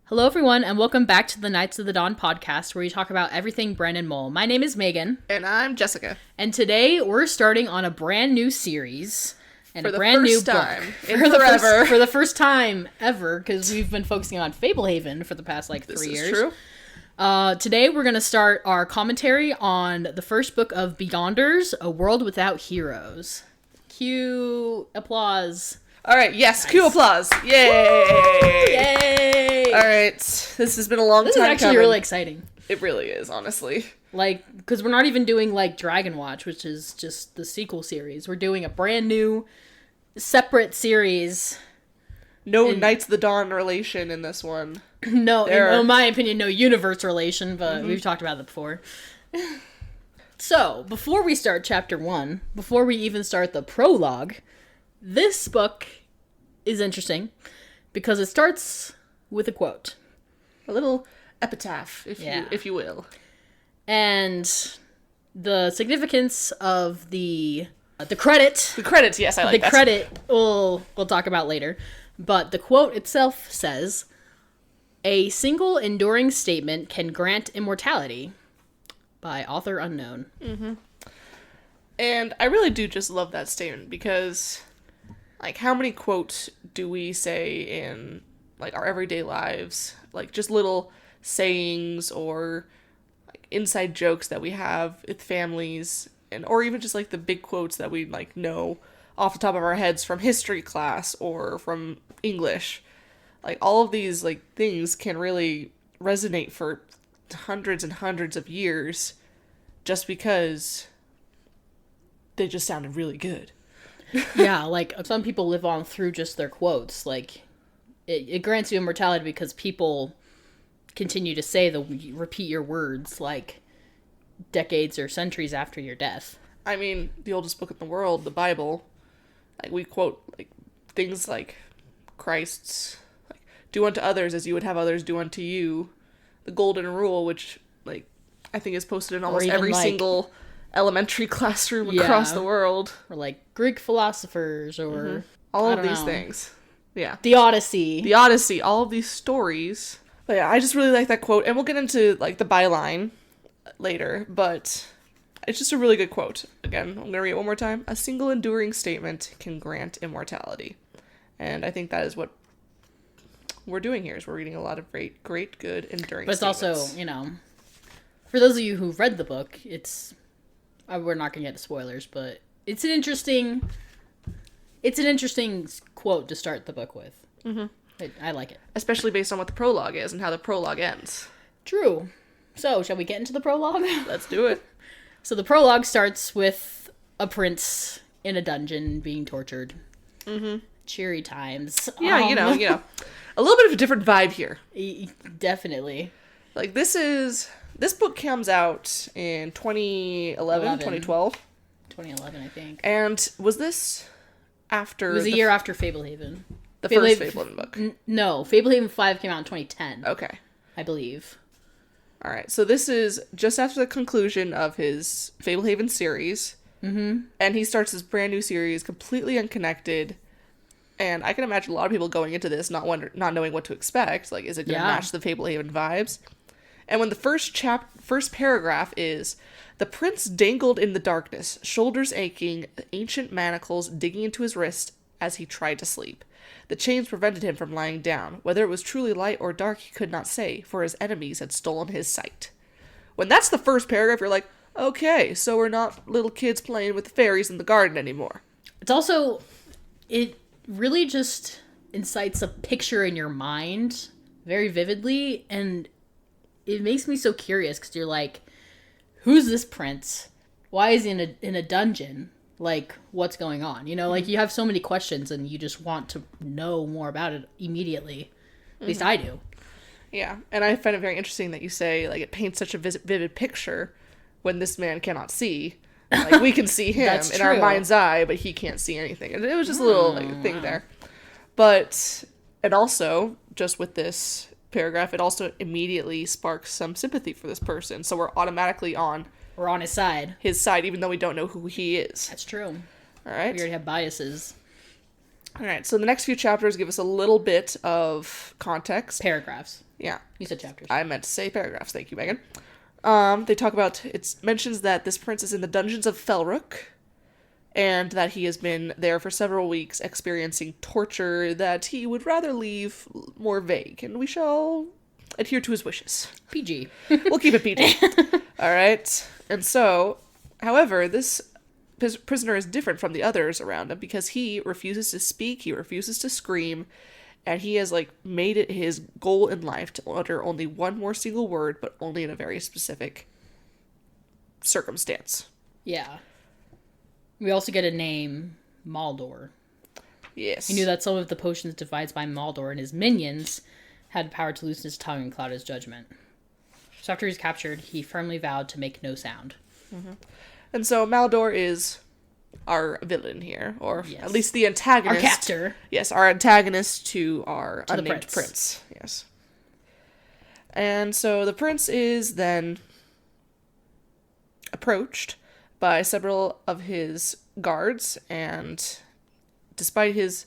Hello, everyone, and welcome back to the Knights of the Dawn podcast, where we talk about everything Brandon Mole. My name is Megan. And I'm Jessica. And today we're starting on a brand new series and for a brand new book. For the first time ever, because we've been focusing on Fablehaven for the past, 3 years. This is true. Today we're going to start our commentary on the first book of Beyonders, A World Without Heroes. Cue applause. All right, yes, nice. Cue applause. Yay! Woo! Yay! All right, this has been a long time coming. This is actually really exciting. It really is, honestly. Because we're not even doing, Dragon Watch, which is just the sequel series. We're doing a brand new, separate series. No Knights of the Dawn relation in this one. No, in my opinion, no universe relation, but we've talked about that before. So, before we start Chapter 1, before we even start the prologue, this book is interesting because it starts with a quote. A little epitaph, if you will. And the significance of the credit. The credits, yes, I like that. The credit we'll talk about later. But the quote itself says, "A single enduring statement can grant immortality," by author unknown. Mm-hmm. And I really do just love that statement because, how many quotes do we say in, our everyday lives? Just little sayings or, inside jokes that we have with families, or even just, the big quotes that we, know off the top of our heads from history class or from English. All of these, things can really resonate for hundreds and hundreds of years just because they just sounded really good. Yeah, some people live on through just their quotes. It grants you immortality because people continue to say repeat your words, decades or centuries after your death. I mean, the oldest book in the world, the Bible, we quote, things like Christ's, do unto others as you would have others do unto you. The Golden Rule, which, I think is posted in almost every single elementary classroom across the world. Or, Greek philosophers, or... All of these things. Yeah. The Odyssey. All of these stories. But yeah, I just really like that quote. And we'll get into, the byline later. But it's just a really good quote. Again, I'm going to read it one more time. "A single enduring statement can grant immortality." And I think that is what we're doing here, is we're reading a lot of great, good, enduring But it's statements. also, for those of you who've read the book, it's... we're not going to get to spoilers, but it's an interesting quote to start the book with. Mm-hmm. I like it. Especially based on what the prologue is and how the prologue ends. True. So, shall we get into the prologue? Let's do it. So the prologue starts with a prince in a dungeon being tortured. Mm-hmm. Cheery times. Yeah, you know. A little bit of a different vibe here. Definitely. This book comes out in 2012? 2011, I think. And was this after... It was a year after Fablehaven. The first Fablehaven book? No, Fablehaven 5 came out in 2010. Okay. I believe. Alright, so this is just after the conclusion of his Fablehaven series. Mm-hmm. And he starts this brand new series, completely unconnected. And I can imagine a lot of people going into this not knowing what to expect. Is it going to match the Fablehaven vibes? And when the first paragraph is, "The prince dangled in the darkness, shoulders aching, ancient manacles digging into his wrist as he tried to sleep. The chains prevented him from lying down. Whether it was truly light or dark he could not say, for his enemies had stolen his sight." When that's the first paragraph, you're like, okay, so we're not little kids playing with the fairies in the garden anymore. It's also... it really just incites a picture in your mind very vividly, and it makes me so curious because you're like, who's this prince? Why is he in a dungeon? What's going on? You have so many questions and you just want to know more about it immediately. At least I do. Yeah, and I find it very interesting that you say, it paints such a vivid picture when this man cannot see. We can see him in our mind's eye, but he can't see anything. And it was just a little thing there. But, and also, just with this paragraph, it also immediately sparks some sympathy for this person. So we're automatically on... we're on his side. His side, even though we don't know who he is. That's true. All right. We already have biases. All right, so the next few chapters give us a little bit of context. Paragraphs. Yeah. You said chapters. I meant to say paragraphs. Thank you, Megan. They talk about, it mentions that this prince is in the dungeons of Felrook, and that he has been there for several weeks experiencing torture that he would rather leave more vague, and we shall adhere to his wishes. PG. We'll keep it PG. All right. And so, however, this prisoner is different from the others around him because he refuses to speak, he refuses to scream, and he has, like, made it his goal in life to utter only one more single word, but only in a very specific circumstance. Yeah. We also get a name, Maldor. Yes. He knew that some of the potions devised by Maldor and his minions had power to loosen his tongue and cloud his judgment. So after he's captured, he firmly vowed to make no sound. Mm-hmm. And so Maldor is our villain here, or yes. at least the antagonist. Our captor. Yes, our antagonist to our to unnamed prince. Yes. And so the prince is then approached by several of his guards, and despite his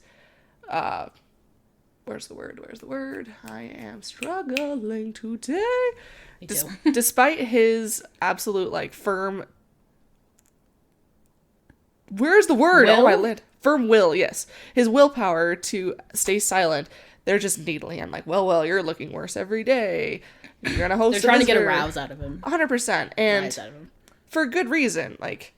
where's the word? I am struggling today. Me too. Despite his absolute, like, firm... Where's the word? Will? Oh, my lid. Firm will, yes. His willpower to stay silent. They're just needling him. Like, well, you're looking worse every day. You're gonna host They're trying to get a visitor. rouse out of him. 100%. And Rise out of him. for good reason. Like,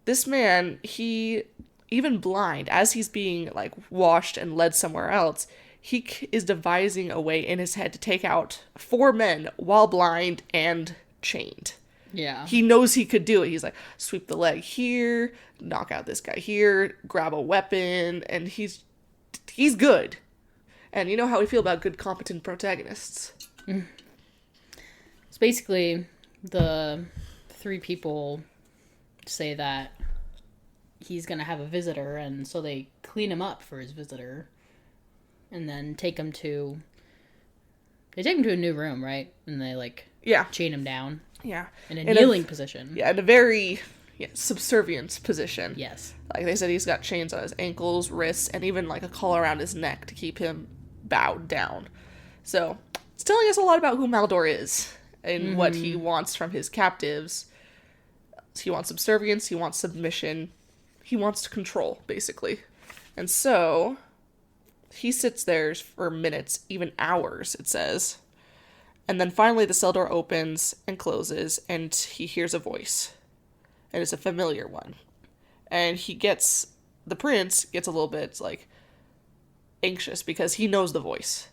this man, he... Even blind, as he's being, like, washed and led somewhere else, he is devising a way in his head to take out 4 men while blind and chained. Yeah. He knows he could do it. He's like, sweep the leg here, knock out this guy here, grab a weapon, and he's good. And you know how we feel about good, competent protagonists. It's basically the 3 people say that he's gonna have a visitor, and so they clean him up for his visitor, and then take him to a new room, right? And they, like, chain him down. Yeah. In a kneeling position. Yeah, in a very subservient position. Yes. Like they said, he's got chains on his ankles, wrists, and even, like, a collar around his neck to keep him bowed down. So, it's telling us a lot about who Maldor is and what he wants from his captives. He wants subservience, he wants submission, he wants control, basically. And so, he sits there for minutes, even hours, it says. And then finally the cell door opens and closes, and he hears a voice. And it's a familiar one. And the prince gets a little bit, like, anxious because he knows the voice.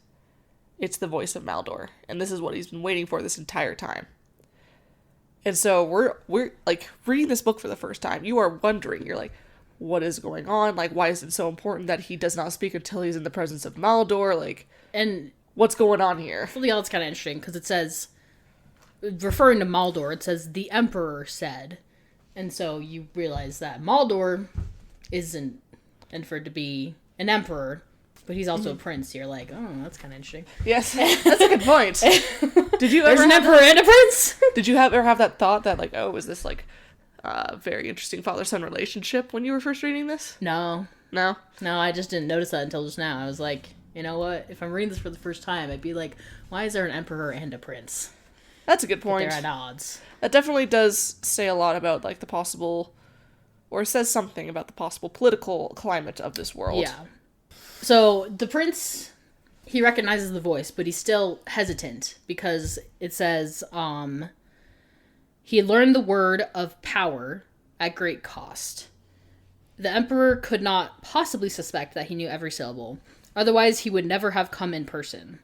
It's the voice of Maldor. And this is what he's been waiting for this entire time. And so we're like, reading this book for the first time. You are wondering, you're like, what is going on? Like, why is it so important that he does not speak until he's in the presence of Maldor? Like, and what's going on here? Well, it's kind of interesting because it says, referring to Maldor, it says the Emperor said, and so you realize that Maldor isn't inferred to be an emperor, but he's also a prince. You're like, oh, that's kind of interesting. Yes, that's a good point. Did you ever There's an emperor and a prince? Did you ever have that thought that, like, oh, is this, like, a very interesting father-son relationship when you were first reading this? No, I just didn't notice that until just now. I was like, you know what? If I'm reading this for the first time, I'd be like, why is there an emperor and a prince? That's a good point. But they're at odds. That definitely does say a lot about, like, the possible, or says something about the possible political climate of this world. Yeah. So the prince, he recognizes the voice, but he's still hesitant because it says, he learned the word of power at great cost. The emperor could not possibly suspect that he knew every syllable. Otherwise, he would never have come in person.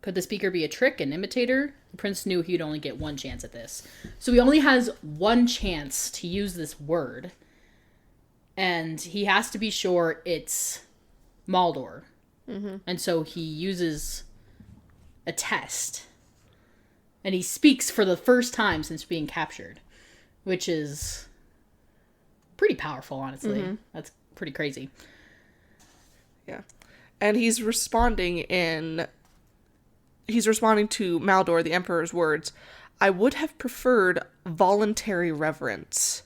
Could the speaker be a trick, an imitator? The prince knew he'd only get one chance at this. So he only has one chance to use this word. And he has to be sure it's Maldor. Mm-hmm. And so he uses a test. And he speaks for the first time since being captured. Which is pretty powerful, honestly. Mm-hmm. That's pretty crazy. Yeah. And he's responding to Maldor, the Emperor's words, I would have preferred voluntary reverence.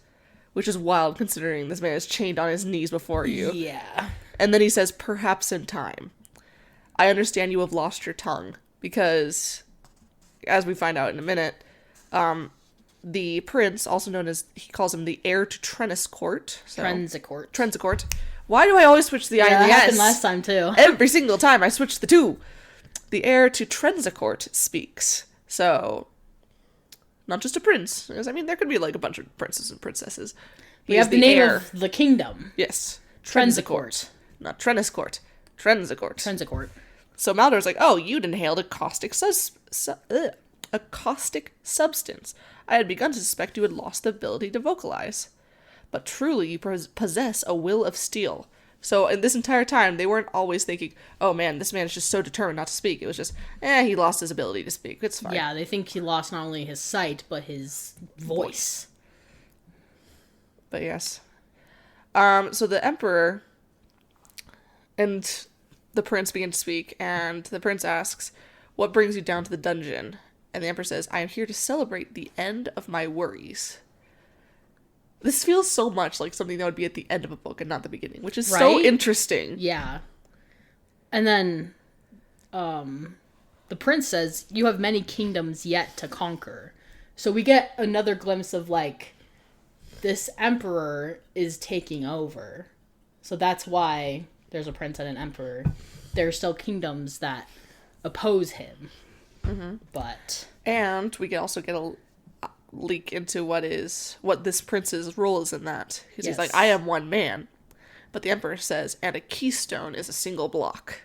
Which is wild, considering this man is chained on his knees before you. Yeah. And then he says, perhaps in time. I understand you have lost your tongue. Because, as we find out in a minute, the prince, also known as, he calls him the heir to Trenniscourt. Trensicourt. Why do I always switch the I and the S? That happened last time, too. Every single time I switch the two. The heir to Trensicourt speaks. So, not just a prince. Because, I mean, there could be, like, a bunch of princes and princesses. We have the name of the kingdom. Yes. Trensicourt. Not Trenniscourt. Trensicourt. Trensicourt. So Maldor's like, oh, you'd inhaled a caustic substance. I had begun to suspect you had lost the ability to vocalize. But truly, you possess a will of steel. So in this entire time, they weren't always thinking, oh man, this man is just so determined not to speak. It was just, he lost his ability to speak. It's fine. Yeah, they think he lost not only his sight, but his voice. But yes. So the emperor and the prince begin to speak, and the prince asks, what brings you down to the dungeon? And the emperor says, I am here to celebrate the end of my worries. This feels so much like something that would be at the end of a book and not the beginning, which is so interesting. Yeah. And then the prince says, you have many kingdoms yet to conquer. So we get another glimpse of, like, this emperor is taking over. So that's why there's a prince and an emperor. There are still kingdoms that oppose him. Mm-hmm. And we can also get a leak into what this prince's role is in that. Because he's like, I am one man. But the emperor says, and a keystone is a single block.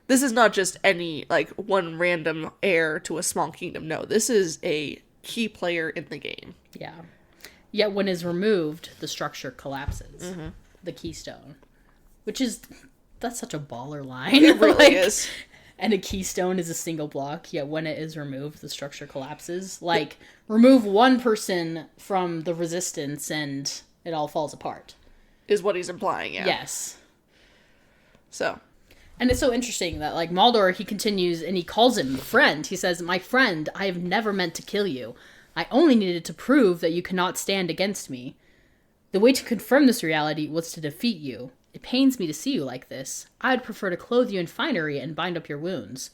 This is not just any, like, one random heir to a small kingdom. No, this is a key player in the game. Yeah. Yet when it's removed, the structure collapses. Mm-hmm. The keystone. That's such a baller line. It really is. And a keystone is a single block, yet when it is removed, the structure collapses. Like, remove one person from the resistance and it all falls apart. Is what he's implying, yeah. Yes. So. And it's so interesting that, like, Maldor, he continues and he calls him friend. He says, my friend, I have never meant to kill you. I only needed to prove that you cannot stand against me. The way to confirm this reality was to defeat you. It pains me to see you like this. I would prefer to clothe you in finery and bind up your wounds.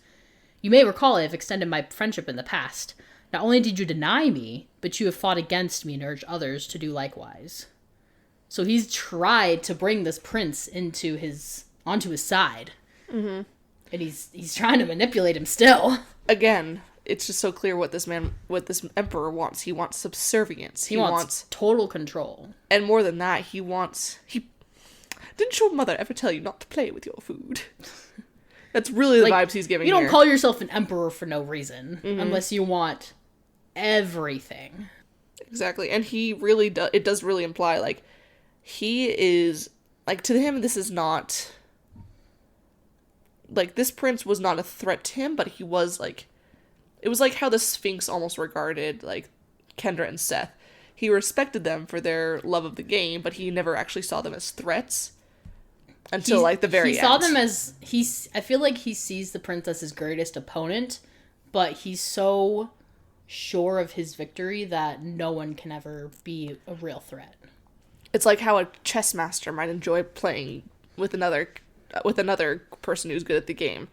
You may recall I have extended my friendship in the past. Not only did you deny me, but you have fought against me and urged others to do likewise. So he's tried to bring this prince onto his side. Mm-hmm. And he's trying to manipulate him still. Again, it's just so clear what this emperor wants. He wants subservience. He wants total control. And more than that, didn't your mother ever tell you not to play with your food? That's really the vibes he's giving. You don't call yourself an emperor for no reason, unless you want everything. Exactly. And he really does, it does really imply, like, he is, like, to him, this is not, like, this prince was not a threat to him, but he was, like, it was like how the Sphinx almost regarded, like, Kendra and Seth. He respected them for their love of the game, but he never actually saw them as threats until, like, the very end. He saw them as, I feel like he sees the prince as his greatest opponent, but he's so sure of his victory that no one can ever be a real threat. It's like how a chess master might enjoy playing with another person who's good at the game.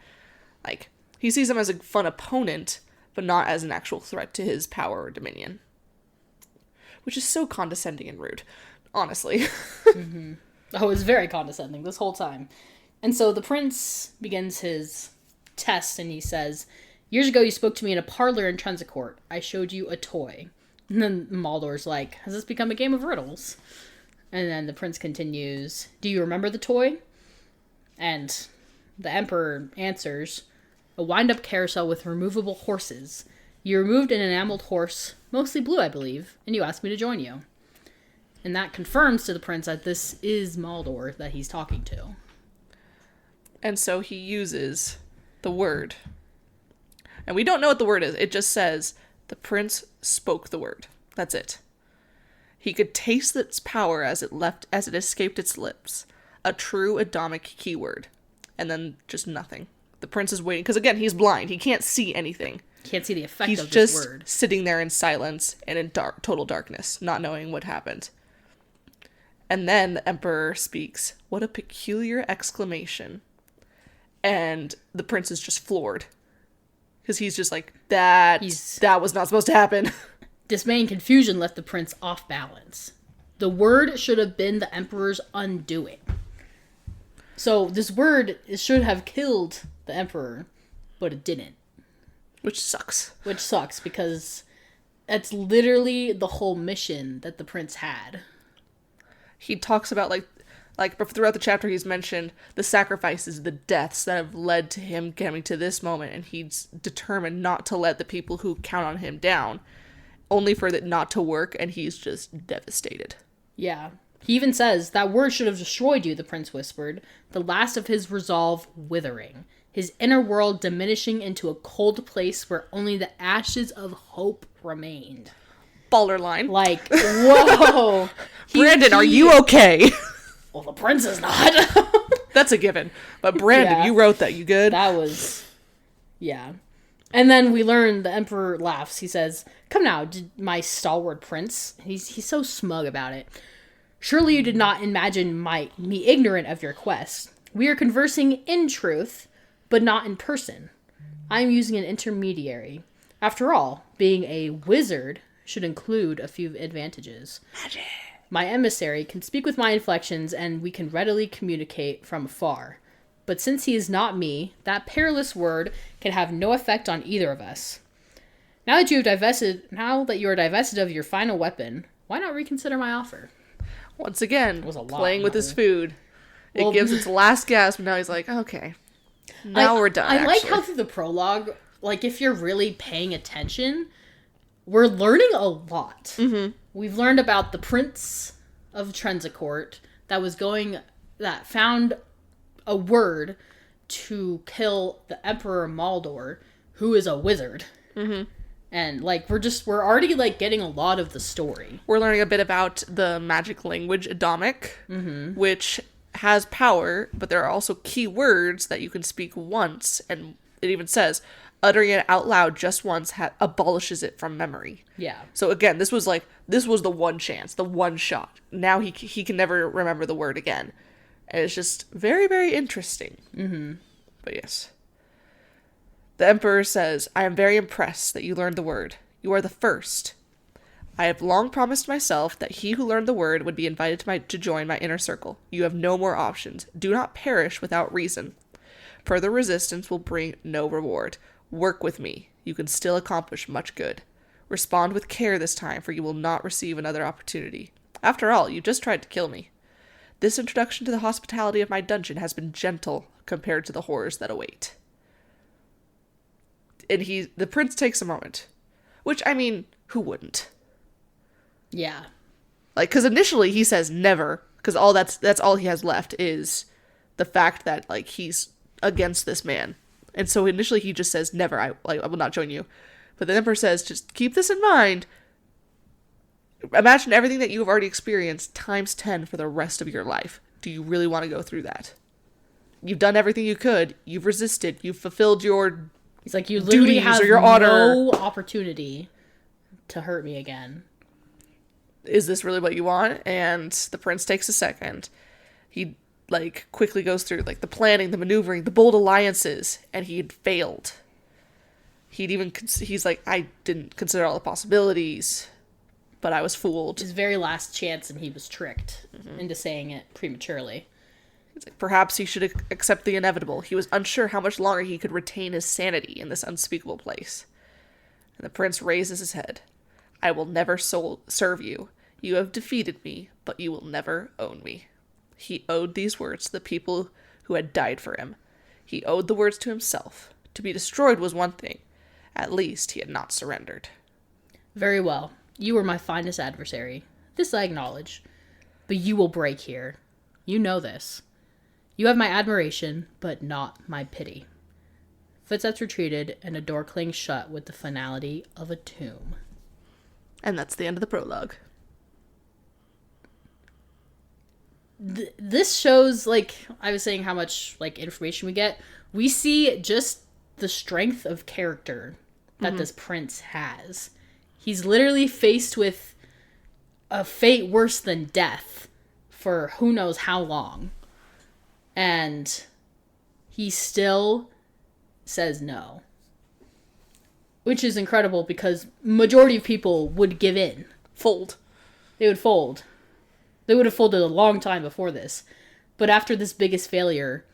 Like, he sees them as a fun opponent, but not as an actual threat to his power or dominion. Which is so condescending and rude, honestly. Mm-hmm. Oh, it was very condescending this whole time. And so the prince begins his test, and he says, years ago you spoke to me in a parlor in Trensicourt. I showed you a toy. And then Maldor's like, has this become a game of riddles? And then the prince continues, do you remember the toy? And the emperor answers, a wind-up carousel with removable horses. You removed an enameled horse, mostly blue, I believe, and you asked me to join you. And that confirms to the prince that this is Maldor that he's talking to. And so he uses the word. And we don't know what the word is. It just says, the prince spoke the word. That's it. He could taste its power as it escaped its lips. A true Adamic keyword. And then just nothing. The prince is waiting, because again, he's blind. He can't see anything. Can't see the effect of this word. He's just sitting there in silence and in total darkness, not knowing what happened. And then the emperor speaks. What a peculiar exclamation. And the prince is just floored. Because he's just like, that was not supposed to happen. Dismay and confusion left the prince off balance. The word should have been the emperor's undoing. So this word should have killed the emperor, but it didn't. Which sucks. Which sucks, because that's literally the whole mission that the prince had. He talks about, like throughout the chapter he's mentioned the sacrifices, the deaths that have led to him coming to this moment, and he's determined not to let the people who count on him down, only for it not to work, and he's just devastated. Yeah. He even says, that word should have destroyed you, the prince whispered, the last of his resolve withering, his inner world diminishing into a cold place where only the ashes of hope remained. Baller line. Like, whoa. Brandon, are you okay? Well, the prince is not. That's a given. But Brandon, you wrote that. You good? That was... Yeah. And then we learn the emperor laughs. He says, come now, my stalwart prince. He's so smug about it. Surely you did not imagine me ignorant of your quest. We are conversing in truth, but not in person. I am using an intermediary. After all, being a wizard should include a few advantages. Magic. My emissary can speak with my inflections, and we can readily communicate from afar. But since he is not me, that perilous word can have no effect on either of us. Now that you are divested of your final weapon, why not reconsider my offer? Once again, playing with his food. It gives its last gasp, and now he's like, okay, now we're done. I like how through the prologue, like, if you're really paying attention, we're learning a lot. Mm-hmm. We've learned about the Prince of Trenzacourt that found a word to kill the Emperor Maldor, who is a wizard. Mm-hmm. And, like, we're already, like, getting a lot of the story. We're learning a bit about the magic language, Adamic, which has power, but there are also key words that you can speak once, and it even says, uttering it out loud just once abolishes it from memory. Yeah. So again, this was the one chance, the one shot. Now he can never remember the word again. And it's just very, very interesting. Mm-hmm. But yes. The Emperor says, I am very impressed that you learned the word. You are the first. I have long promised myself that he who learned the word would be invited to join my inner circle. You have no more options. Do not perish without reason. Further resistance will bring no reward. Work with me. You can still accomplish much good. Respond with care this time, for you will not receive another opportunity. After all, you just tried to kill me. This introduction to the hospitality of my dungeon has been gentle compared to the horrors that await. And the prince takes a moment. Which, I mean, who wouldn't? Yeah. Like, because initially he says never, because that's all he has left is the fact that, like, he's against this man. And so initially he just says never, I will not join you. But the emperor says, just keep this in mind. Imagine everything that you've already experienced times 10 for the rest of your life. Do you really want to go through that? You've done everything you could. You've resisted. You've fulfilled your He's like, you literally duties have or your honor. No opportunity to hurt me again. Is this really what you want? And the prince takes a second. He, like, quickly goes through, like, the planning, the maneuvering, the bold alliances, and he had failed. He's like, I didn't consider all the possibilities, but I was fooled. His very last chance, and he was tricked into saying it prematurely. He's like, perhaps he should accept the inevitable. He was unsure how much longer he could retain his sanity in this unspeakable place. And the prince raises his head. I will never serve you. You have defeated me, but you will never own me. He owed these words to the people who had died for him. He owed the words to himself. To be destroyed was one thing. At least he had not surrendered. Very well. You were my finest adversary. This I acknowledge. But you will break here. You know this. You have my admiration, but not my pity. Footsteps retreated, and a door clanged shut with the finality of a tomb. And that's the end of the prologue. This shows, like, I was saying how much, like, information we get. We see just the strength of character that this prince has. He's literally faced with a fate worse than death for who knows how long. And he still says no. Which is incredible because majority of people would give in. Fold. They would fold. They would have folded a long time before this. But after this biggest failure,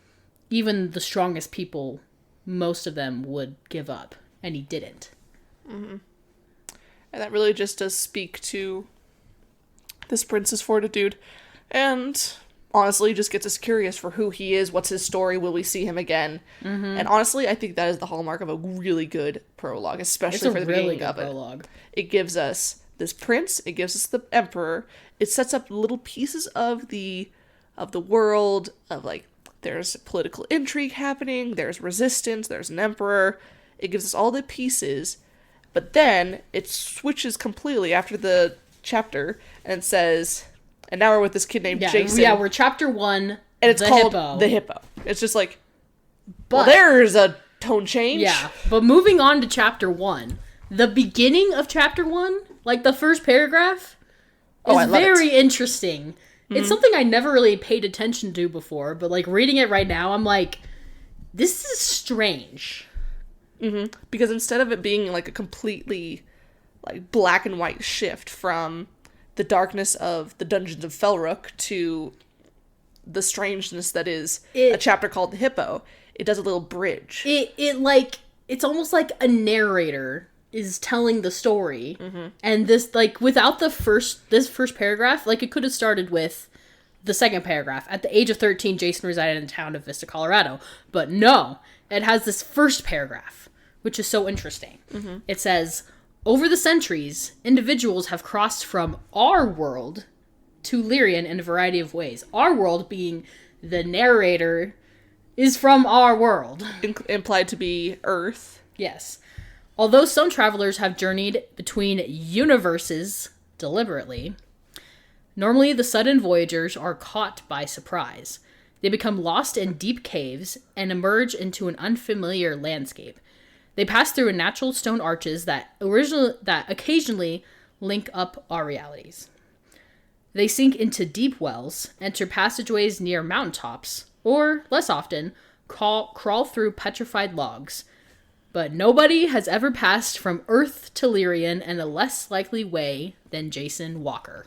even the strongest people, most of them would give up. And he didn't. Mm-hmm. And that really just does speak to this prince's fortitude. And honestly, just gets us curious for who he is, what's his story, will we see him again? Mm-hmm. And honestly, I think that is the hallmark of a really good prologue, especially for the beginning of it. Prologue. It gives us this prince, it gives us the emperor, it sets up little pieces of the world, of like, there's political intrigue happening, there's resistance, there's an emperor. It gives us all the pieces, but then it switches completely after the chapter and says, and now we're with this kid named Jason. Yeah, we're chapter 1, and it's called Hippo. The Hippo. It's just like, well, there's a tone change. Yeah, but moving on to chapter 1, the beginning of chapter 1, like the first paragraph, is very interesting. Mm-hmm. It's something I never really paid attention to before, but like reading it right now, I'm like, this is strange. Mm-hmm. Because instead of it being like a completely like black and white shift from the darkness of the Dungeons of Felrook to the strangeness that is a chapter called The Hippo, it does a little bridge. It's almost like a narrator is telling the story. Mm-hmm. And this, like, without this first paragraph, like, it could have started with the second paragraph. At the age of 13, Jason resided in the town of Vista, Colorado. But no, it has this first paragraph, which is so interesting. Mm-hmm. It says, over the centuries, individuals have crossed from our world to Lyrian in a variety of ways. Our world being the narrator is from our world. Implied to be Earth. Yes. Although some travelers have journeyed between universes deliberately, normally the sudden voyagers are caught by surprise. They become lost in deep caves and emerge into an unfamiliar landscape. They pass through natural stone arches that occasionally link up our realities. They sink into deep wells, enter passageways near mountaintops, or, less often, crawl through petrified logs. But nobody has ever passed from Earth to Lyrian in a less likely way than Jason Walker.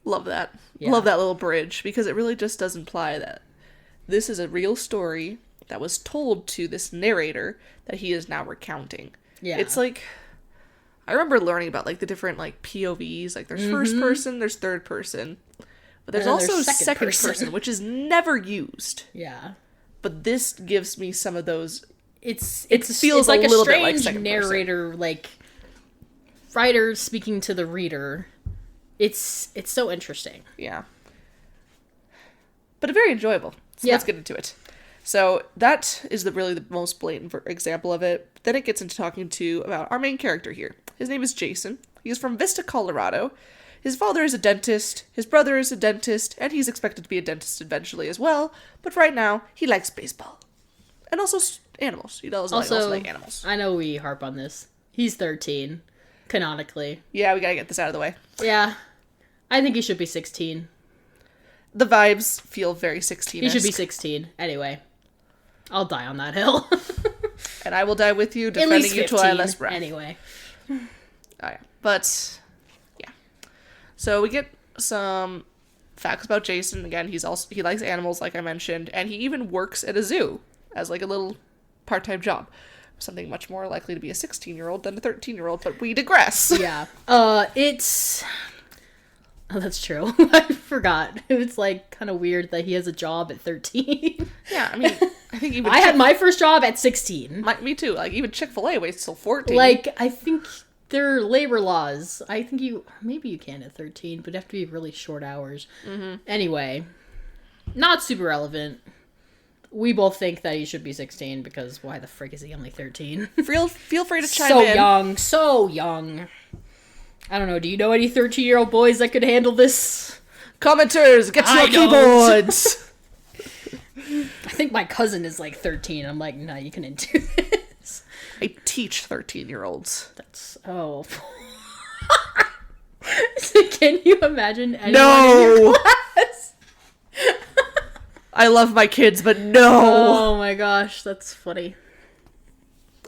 Love that. Yeah. Love that little bridge, because it really just does imply that this is a real story that was told to this narrator that he is now recounting. Yeah. It's like, I remember learning about like the different like POVs, like there's first person, there's third person, but there's also second person, which is never used. Yeah. But this gives me some of those. It feels like a little bit like second narrator, person. Like writer speaking to the reader. It's so interesting. Yeah. But very enjoyable. So let's get into it. So that is really the most blatant example of it. Then it gets into talking about our main character here. His name is Jason. He's from Vista, Colorado. His father is a dentist, his brother is a dentist, and he's expected to be a dentist eventually as well. But right now, he likes baseball. And also animals. He does also like animals. I know we harp on this. He's 13, canonically. Yeah, we gotta get this out of the way. Yeah. I think he should be 16. The vibes feel very 16-esque. He should be 16. Anyway. I'll die on that hill. And I will die with you, defending you till I last breath. Anyway. Oh, yeah. But, yeah. So we get some facts about Jason. Again, he likes animals, like I mentioned, and he even works at a zoo as like a little part-time job. Something much more likely to be a 16-year-old than a 13-year-old, but we digress. Yeah. It's... Oh, that's true. I forgot. It's like kind of weird that he has a job at 13. Yeah, I mean, I think even I had my first job at 16. Me too. Like even Chick-fil-A waits till 14. Like I think there are labor laws. I think maybe you can at 13, but you have to be really short hours. Mm-hmm. Anyway, not super relevant. We both think that he should be 16 because why the frick is he only 13? Feel free to chime in. So young. I don't know. Do you know any 13-year-old boys that could handle this? Commenters, get to your keyboards. I think my cousin is like 13. I'm like, no, you couldn't do this. I teach 13-year-olds. That's So can you imagine anyone No! in your class? I love my kids, but no! Oh my gosh, that's funny.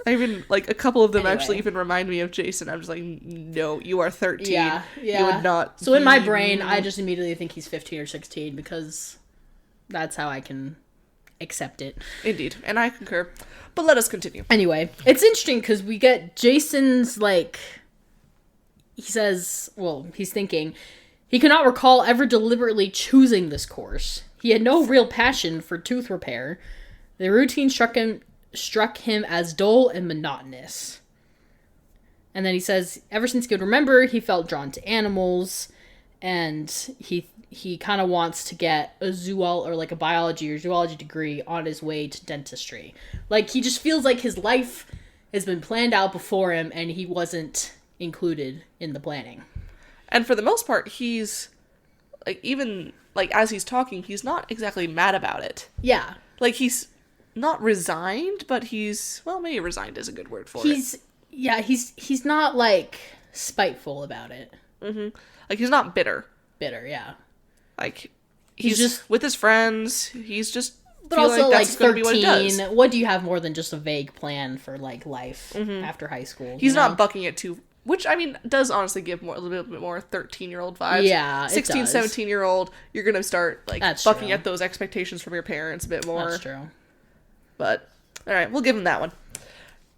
I even, like, a couple of them Anyway. actually even remind me of Jason. I'm just like, no, you are 13. Yeah. You would not. So in my brain, I just immediately think he's 15 or 16 because that's how I can accept it. Indeed, and I concur. But let us continue. Anyway, it's interesting because we get Jason's, like, he says, well, he's thinking, he cannot recall ever deliberately choosing this course. He had no real passion for tooth repair. The routine struck him as dull and monotonous. And then he says, ever since he could remember, he felt drawn to animals, and he kind of wants to get a a biology or zoology degree on his way to dentistry. Like, he just feels like his life has been planned out before him, and he wasn't included in the planning. And for the most part, he's, like, even, like, as he's talking, he's not exactly mad about it. Yeah. Like, he's not resigned, but he's, well, maybe resigned is a good word for it. Yeah, he's not, like, spiteful about it. Mm-hmm. Like, he's not bitter. Bitter, yeah. Like, he's just with his friends. He's just but feeling also, like that's like, 13, going to be what he does. What do you have more than just a vague plan for, like, life after high school? He's not bucking it too, which, I mean, does honestly give a little bit more 13-year-old vibes. Yeah, 16, 17-year-old, you're going to start, like, That's bucking true. at those expectations from your parents a bit more. That's true. But, alright, we'll give him that one.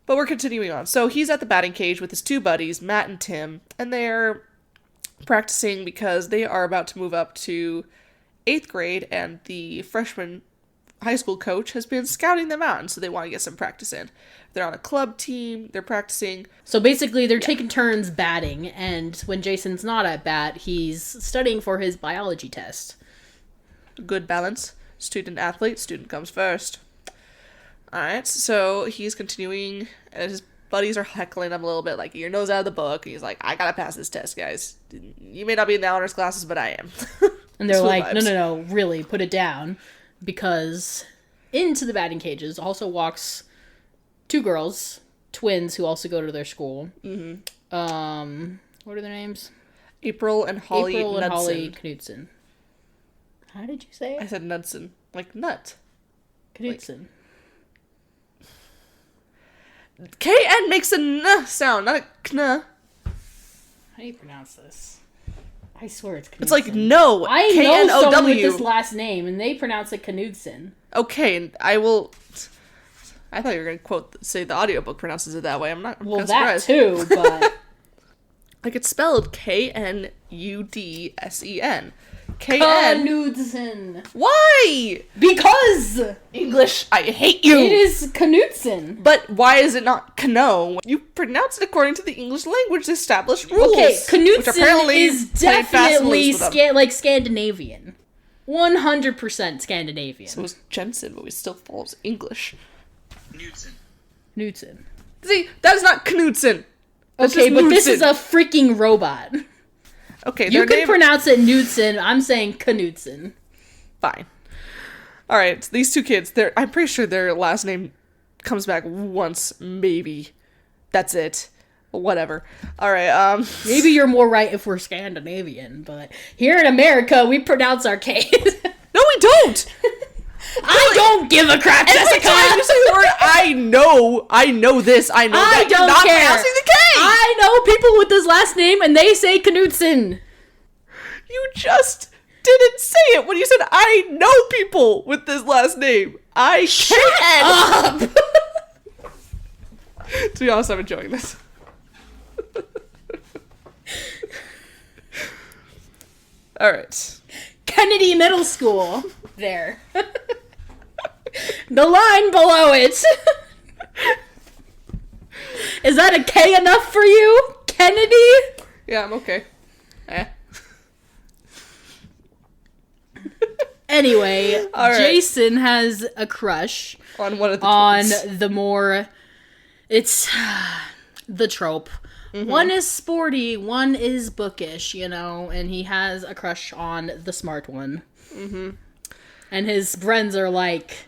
But we're continuing on. So he's at the batting cage with his two buddies, Matt and Tim, and they're practicing because they are about to move up to 8th grade, and the freshman high school coach has been scouting them out, and so they want to get some practice in. They're on a club team, they're practicing. So basically, they're taking turns batting, and when Jason's not at bat, he's studying for his biology test. Good balance. Student athlete, student comes first. Alright, so he's continuing, and his buddies are heckling him a little bit, like, your nose out of the book. He's like, I gotta pass this test, guys. You may not be in the honors classes, but I am. And they're like, no, really, put it down. Because into the batting cages also walks two girls, twins, who also go to their school. Mm-hmm. What are their names? April and Holly Knudsen. How did you say it? I said Knudsen. Like nut. Knudsen. K-N makes a n sound, not a kn. How do you pronounce this? I swear it's Knudsen. It's like no. I K-N-O-W. know someone with this last name, and they pronounce it Knudsen. Okay, and I will... I thought you were going to say the audiobook pronounces it that way. I'm not that surprised. too, but... Like, it's spelled Knudsen. K-N. Knudsen. Why? Because English, I hate you. it is Knudsen. But why is it not Kno? You pronounce it according to the English language established rules. Okay, Knudsen apparently is played fast and definitely loose with them. like Scandinavian. 100% Scandinavian. So it's Jensen, but it still follows English. Knudsen. See, that is not Knudsen. That's Okay, just but this Knudsen. is a freaking robot. Okay, You their can name... pronounce it Knudsen. I'm saying Knudsen. Fine. Alright, so these two kids, I'm pretty sure their last name comes back once, maybe. That's it. Whatever. Alright, Maybe you're more right if we're Scandinavian, but here in America, we pronounce our K's. No, we don't! I don't give a crap, Every Jessica! time you say the word, I know this, I know I that you're don't not care. pronouncing the K! I know people with this last name, and they say Knudsen. You just didn't say it when you said, I know people with this last name. I can! Up! To be honest, I'm enjoying this. Alright. Kennedy Middle School. There. The line below it. Is that a K enough for you? Kennedy? Yeah, I'm okay. Anyway, All right. Jason has a crush On one of the on twins. the more... It's the trope. Mm-hmm. One is sporty, one is bookish, and he has a crush on the smart one. Mm-hmm. And his friends are like,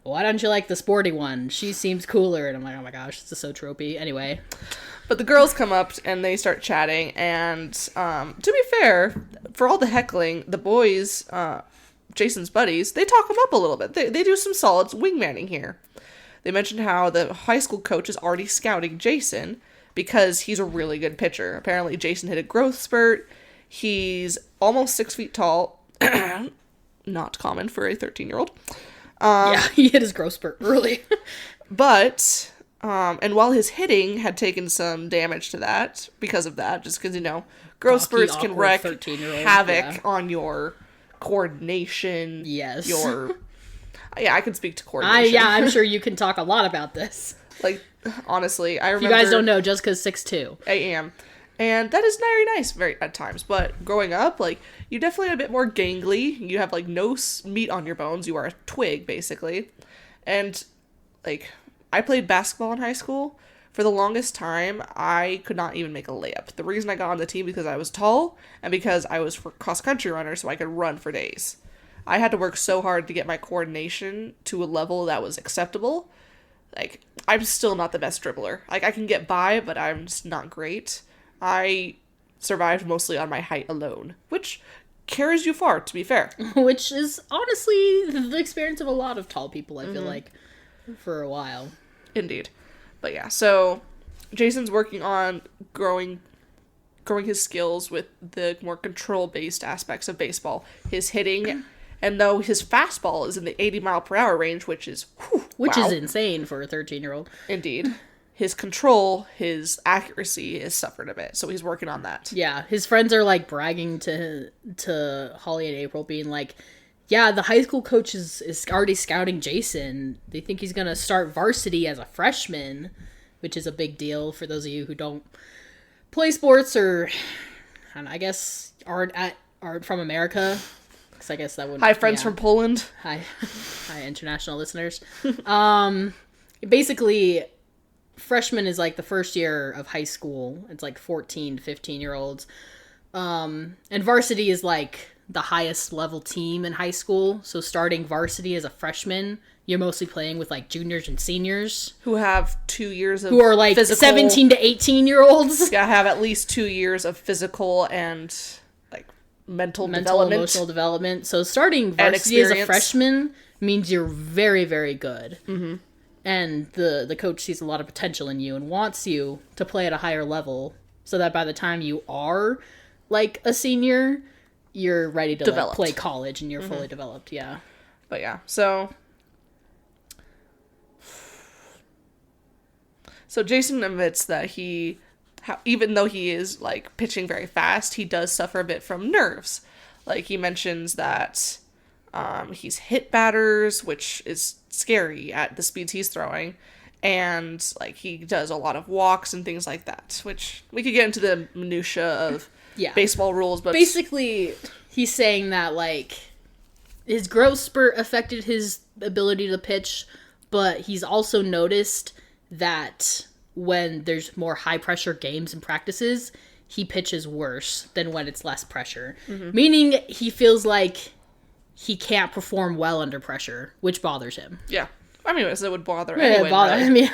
why don't you like the sporty one? She seems cooler. And I'm like, oh my gosh, this is so tropey. Anyway. But the girls come up and they start chatting, and to be fair, for all the heckling, the boys, Jason's buddies, they talk him up a little bit. They do some solid wingmanning here. They mentioned how the high school coach is already scouting Jason because he's a really good pitcher. Apparently, Jason hit a growth spurt. He's almost 6 feet tall. Not common for a 13-year-old. Yeah, he hit his growth spurt early. But... and while his hitting had taken some damage to that, because of that, just because, growth spurts can wreak havoc on your coordination. Yes. Yeah, I can speak to coordination. I'm sure you can talk a lot about this. Like, honestly, I remember... If you guys don't know, just because 6'2". I am. And that is very nice at times. But growing up, you definitely had a bit more gangly. You have, no meat on your bones. You are a twig, basically. And, I played basketball in high school. For the longest time, I could not even make a layup. The reason I got on the team because I was tall and because I was a cross-country runner, so I could run for days. I had to work so hard to get my coordination to a level that was acceptable. I'm still not the best dribbler. I can get by, but I'm just not great. I survived mostly on my height alone, which carries you far, to be fair. Which is honestly the experience of a lot of tall people, I feel like, for a while. Indeed. But yeah, so Jason's working on growing his skills with the more control-based aspects of baseball. His hitting, and though his fastball is in the 80-mile-per-hour range, which is is insane for a 13-year-old. Indeed. His control, his accuracy has suffered a bit, so he's working on that. Yeah, his friends are, bragging to Holly and April, being like, yeah, the high school coach is already scouting Jason. They think he's going to start varsity as a freshman, which is a big deal for those of you who don't play sports or, I guess, aren't from America. Because I guess that wouldn't... Hi, friends from Poland. Hi, international listeners. Basically, freshman is, the first year of high school. It's, 14 to 15-year-olds. And varsity is, the highest level team in high school. So starting varsity as a freshman, you're mostly playing with juniors and seniors who have 2 years of who are physical, 17 to 18-year-olds. Yeah, have at least 2 years of physical and mental emotional development. So starting varsity as a freshman means you're very, very good. Mm-hmm. And the coach sees a lot of potential in you and wants you to play at a higher level so that by the time you are a senior, you're ready to play college and you're fully developed. Yeah. But yeah, so Jason admits that even though he is pitching very fast, he does suffer a bit from nerves. He mentions that he's hit batters, which is scary at the speeds he's throwing, and he does a lot of walks and things like that, which we could get into the minutia of baseball rules, but basically he's saying that his growth spurt affected his ability to pitch, but he's also noticed that when there's more high pressure games and practices, he pitches worse than when it's less pressure. Mm-hmm. Meaning he feels like he can't perform well under pressure, which bothers him. Yeah. I mean, it would bother anyway. I mean,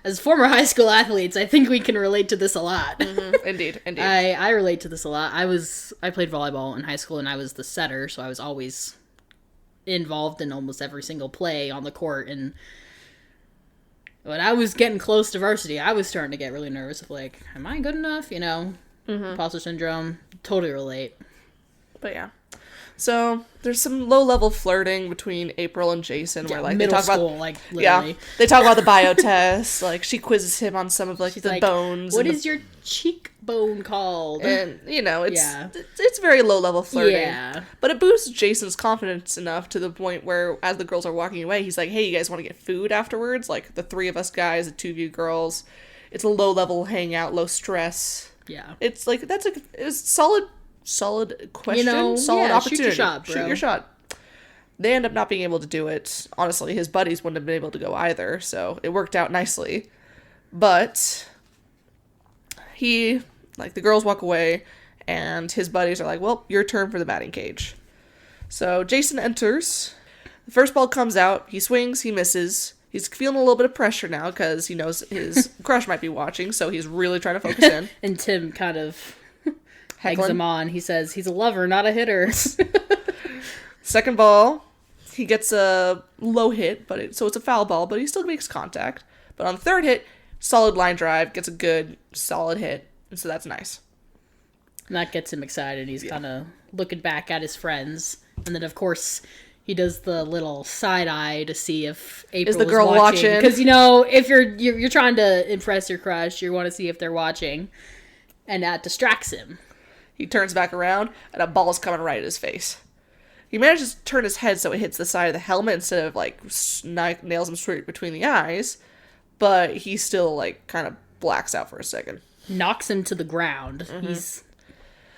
as former high school athletes, I think we can relate to this a lot. Mm-hmm. Indeed. I relate to this a lot. I played volleyball in high school, and I was the setter, so I was always involved in almost every single play on the court. And when I was getting close to varsity, I was starting to get really nervous of am I good enough? Imposter syndrome. Totally relate. But yeah. So there's some low-level flirting between April and Jason, where they talk school, about literally. They talk about the bio test. She quizzes him on some of the bones. What is your cheekbone called? And it's very low-level flirting. Yeah, but it boosts Jason's confidence enough to the point where, as the girls are walking away, he's like, "Hey, you guys want to get food afterwards? The 3 of us guys, the 2 of you girls. It's a low-level hangout, low stress. Yeah, it's that's it's solid question, solid opportunity. Shoot your shot, bro. Shoot your shot. They end up not being able to do it. Honestly, his buddies wouldn't have been able to go either, so it worked out nicely. But the girls walk away, and his buddies are like, well, your turn for the batting cage. So Jason enters. The first ball comes out. He swings. He misses. He's feeling a little bit of pressure now because he knows his crush might be watching, so he's really trying to focus in. And Tim kind of eggs Heckling. him on. He says he's a lover, not a hitter. Second ball, he gets a low hit, so it's a foul ball, but he still makes contact. But on the third hit, solid line drive, gets a good, solid hit, and so that's nice. And that gets him excited. He's kind of looking back at his friends. And then, of course, he does the little side eye to see if April is the girl watching. Because, you know, if you're trying to impress your crush, you want to see if they're watching. And that distracts him. He turns back around, and a ball's coming right at his face. He manages to turn his head so it hits the side of the helmet instead of, like, nails him straight between the eyes. But he still, like, kind of blacks out for a second. Knocks him to the ground. Mm-hmm. He's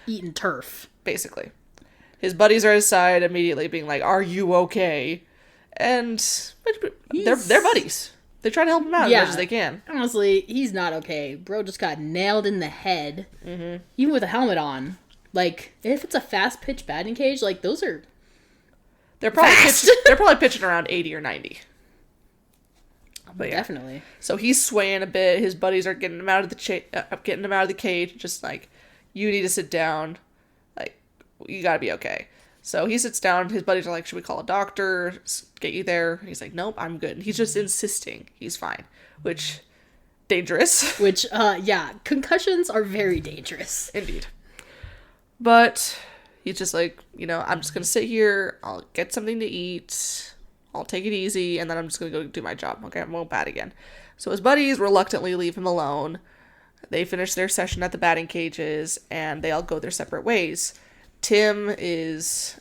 eating turf. Basically. His buddies are at his side, immediately being like, "Are you okay?" And they're buddies. They try to help him out as much as they can. Honestly, he's not okay. Bro just got nailed in the head. Mm-hmm. Even with a helmet on. Like, if it's a fast pitch batting cage, like, those are... They're probably pitching around 80 or 90. But yeah. Definitely. So he's swaying a bit. His buddies are getting him out of the cage. Just like, you need to sit down. Like, you gotta be okay. So he sits down. His buddies are like, should we call a doctor? Get you there? And he's like, nope, I'm good. And he's just insisting he's fine. Which, dangerous. Which, yeah, concussions are very dangerous. Indeed. But he's just like, I'm just gonna sit here. I'll get something to eat. I'll take it easy. And then I'm just gonna go do my job. Okay, I won't bat again. So his buddies reluctantly leave him alone. They finish their session at the batting cages. And they all go their separate ways. Tim is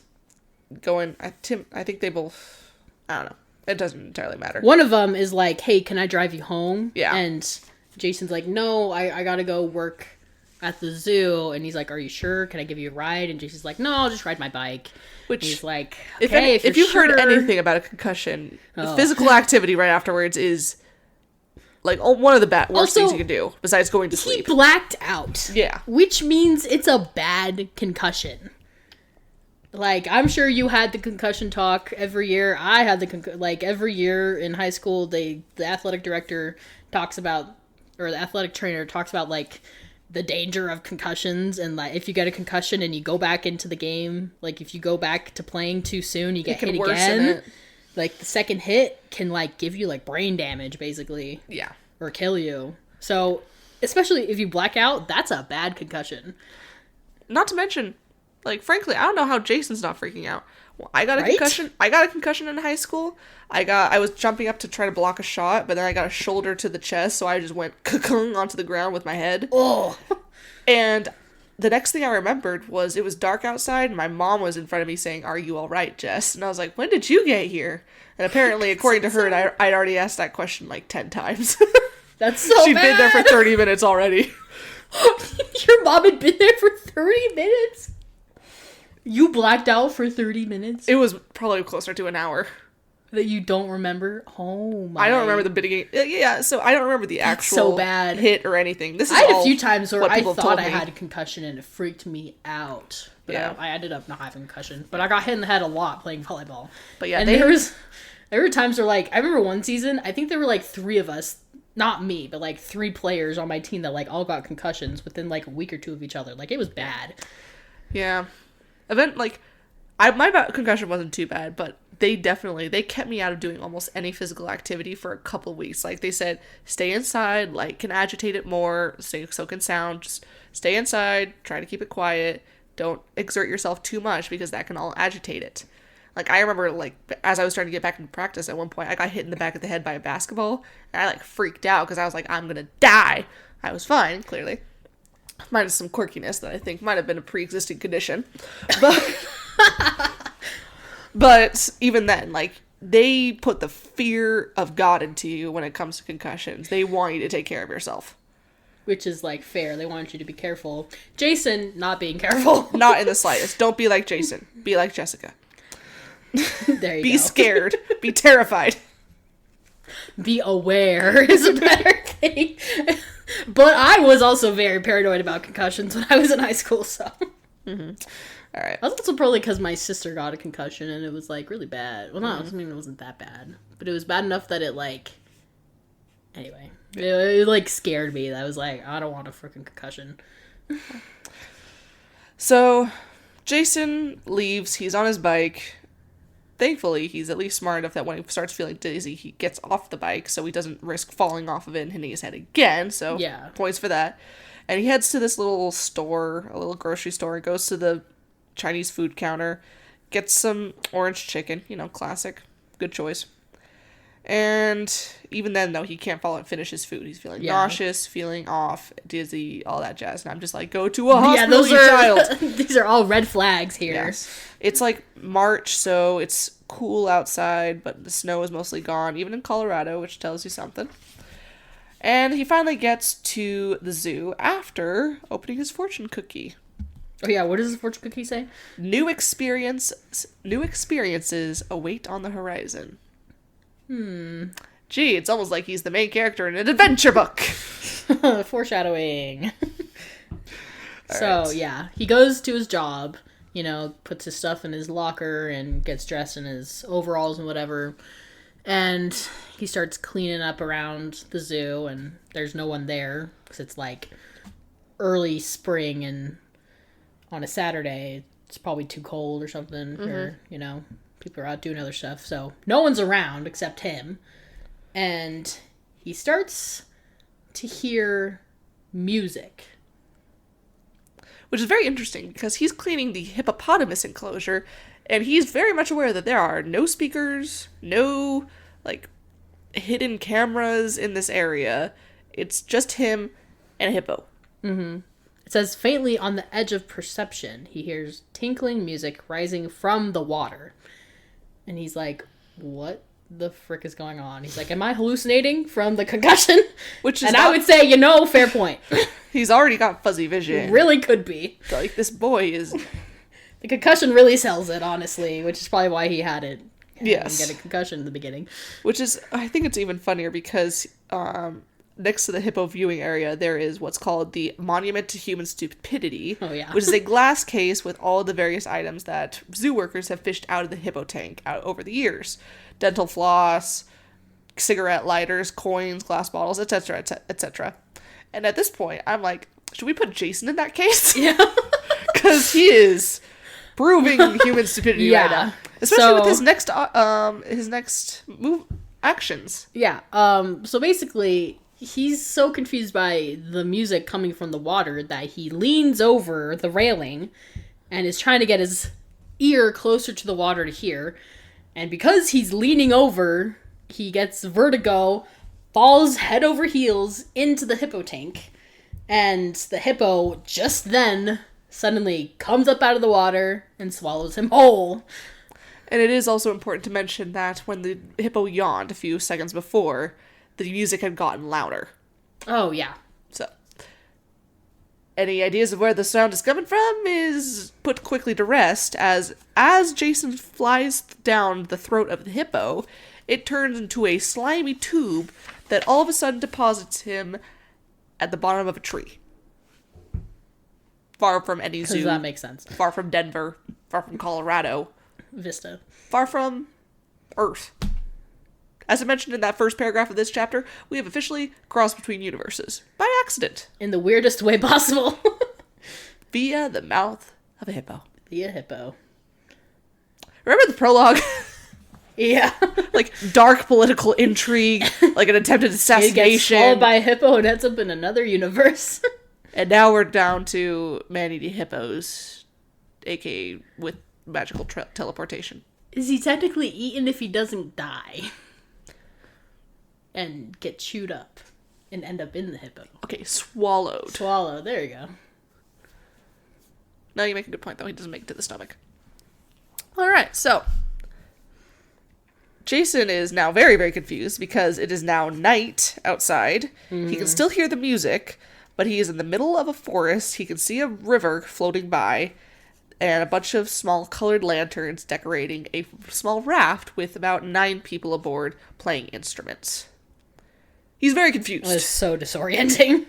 going... I think they both... I don't know. It doesn't entirely matter. One of them is like, hey, can I drive you home? Yeah. And Jason's like, no, I gotta go work at the zoo. And he's like, are you sure? Can I give you a ride? And Jason's like, no, I'll just ride my bike. Which, and he's like, okay, if you've heard anything about a concussion, the physical activity right afterwards is... like, one of the worst things you can do, besides going to sleep. He blacked out. Yeah. Which means it's a bad concussion. Like, I'm sure you had the concussion talk every year. I had every year in high school, the athletic director talks about, or the athletic trainer talks about, like, the danger of concussions. And, like, if you get a concussion and you go back into the game, like, if you go back to playing too soon, you get hit again. Like, the second hit can, like, give you, like, brain damage, basically. Yeah. Or kill you. So, especially if you black out, that's a bad concussion. Not to mention, like, frankly, I don't know how Jason's not freaking out. Well, I got a concussion. I got a concussion in high school. I was jumping up to try to block a shot, but then I got a shoulder to the chest, so I just went onto the ground with my head. Oh. And the next thing I remembered was it was dark outside, and my mom was in front of me saying, "Are you all right, Jess?" And I was like, "When did you get here?" And apparently, according to her, I'd already asked that question like 10 times. That's so She'd bad. been there for 30 minutes already. Your mom had been there for 30 minutes? You blacked out for 30 minutes? It was probably closer to an hour. That you don't remember? Oh my. I don't remember the beginning. Yeah, so I don't remember the actual so bad. hit or anything. This is I had a few times where I thought I me. had a concussion and it freaked me out. But yeah. I ended up not having a concussion. But I got hit in the head a lot playing volleyball. But yeah, and there were times where, like, I remember one season, I think there were like 3 of us, not me, but like 3 players on my team that like all got concussions within like a week or 2 of each other. Like, it was bad. Yeah. My concussion wasn't too bad, but they kept me out of doing almost any physical activity for a couple of weeks. Like, they said, stay inside, light can agitate it more, so can sound, just stay inside, try to keep it quiet, don't exert yourself too much because that can all agitate it. Like, I remember, like, as I was starting to get back into practice, at one point, I got hit in the back of the head by a basketball, and I, like, freaked out because I was like, I'm gonna die. I was fine, clearly. Minus some quirkiness that I think might have been a pre-existing condition. But even then, like, they put the fear of God into you when it comes to concussions. They want you to take care of yourself. Which is, like, fair. They want you to be careful. Jason, not being careful. Not in the slightest. Don't be like Jason. Be like Jessica. There you go. Be scared. Be terrified. Be aware is a better thing. But I was also very paranoid about concussions when I was in high school, so. Mm-hmm. All right. That's also probably because my sister got a concussion and it was like really bad. Well, no, I mean, it wasn't that bad, but it was bad enough that it like. Anyway, it like scared me. I was like, I don't want a freaking concussion. So, Jason leaves. He's on his bike. Thankfully, he's at least smart enough that when he starts feeling dizzy, he gets off the bike so he doesn't risk falling off of it and hitting his head again. So, yeah, points for that. And he heads to this little store, a little grocery store, goes to the Chinese food counter, gets some orange chicken, classic, good choice. And even then, though, he can't finish his food. He's feeling nauseous, feeling off, dizzy, all that jazz. And I'm just like, go to a hospital, child. These are all red flags here. Yes. It's like March, so it's cool outside, but the snow is mostly gone, even in Colorado, which tells you something. And he finally gets to the zoo after opening his fortune cookie. Oh yeah, what does the fortune cookie say? New experiences await on the horizon. Gee, it's almost like he's the main character in an adventure book. Foreshadowing. Right. Yeah, he goes to his job, puts his stuff in his locker and gets dressed in his overalls and whatever. And he starts cleaning up around the zoo, and there's no one there because it's like early spring and on a Saturday, it's probably too cold or something, or, people are out doing other stuff. So no one's around except him. And he starts to hear music. Which is very interesting because he's cleaning the hippopotamus enclosure and he's very much aware that there are no speakers, no, hidden cameras in this area. It's just him and a hippo. Mm-hmm. It says, faintly on the edge of perception, he hears tinkling music rising from the water. And he's like, what the frick is going on? He's like, am I hallucinating from the concussion? I would say, fair point. He's already got fuzzy vision. Really could be. Like, this boy is... The concussion really sells it, honestly, which is probably why he had it. Yes. And get a concussion in the beginning. Which is, I think it's even funnier because next to the hippo viewing area, there is what's called the Monument to Human Stupidity. Oh, yeah. Which is a glass case with all the various items that zoo workers have fished out of the hippo tank over the years. Dental floss, cigarette lighters, coins, glass bottles, etc., etc. And at this point, I'm like, should we put Jason in that case? Yeah. Because he is proving human stupidity right now. Especially with his next move actions. Yeah. So basically, he's so confused by the music coming from the water that he leans over the railing and is trying to get his ear closer to the water to hear. And because he's leaning over, he gets vertigo, falls head over heels into the hippo tank. And the hippo just then suddenly comes up out of the water and swallows him whole. And it is also important to mention that when the hippo yawned a few seconds before, the music had gotten louder. Oh, yeah. So, any ideas of where the sound is coming from is put quickly to rest as Jason flies down the throat of the hippo, it turns into a slimy tube that all of a sudden deposits him at the bottom of a tree. Far from any zoo. Because that makes sense. Far from Denver. Far from Colorado. Vista. Far from Earth. As I mentioned in that first paragraph of this chapter, we have officially crossed between universes. By accident. In the weirdest way possible. Via the mouth of a hippo. Via hippo. Remember the prologue? Yeah. Dark political intrigue, an attempted assassination. He gets swallowed by a hippo and ends up in another universe. And now we're down to man-eating hippos, aka with magical teleportation. Is he technically eaten if he doesn't die? And get chewed up and end up in the hippo? Okay, swallowed. Swallow, there you go. No, you make a good point, though. He doesn't make it to the stomach. Alright, so Jason is now very, very confused because it is now night outside. Mm-hmm. He can still hear the music, but he is in the middle of a forest. He can see a river floating by and a bunch of small colored lanterns decorating a small raft with about 9 people aboard playing instruments. He's very confused. It was so disorienting.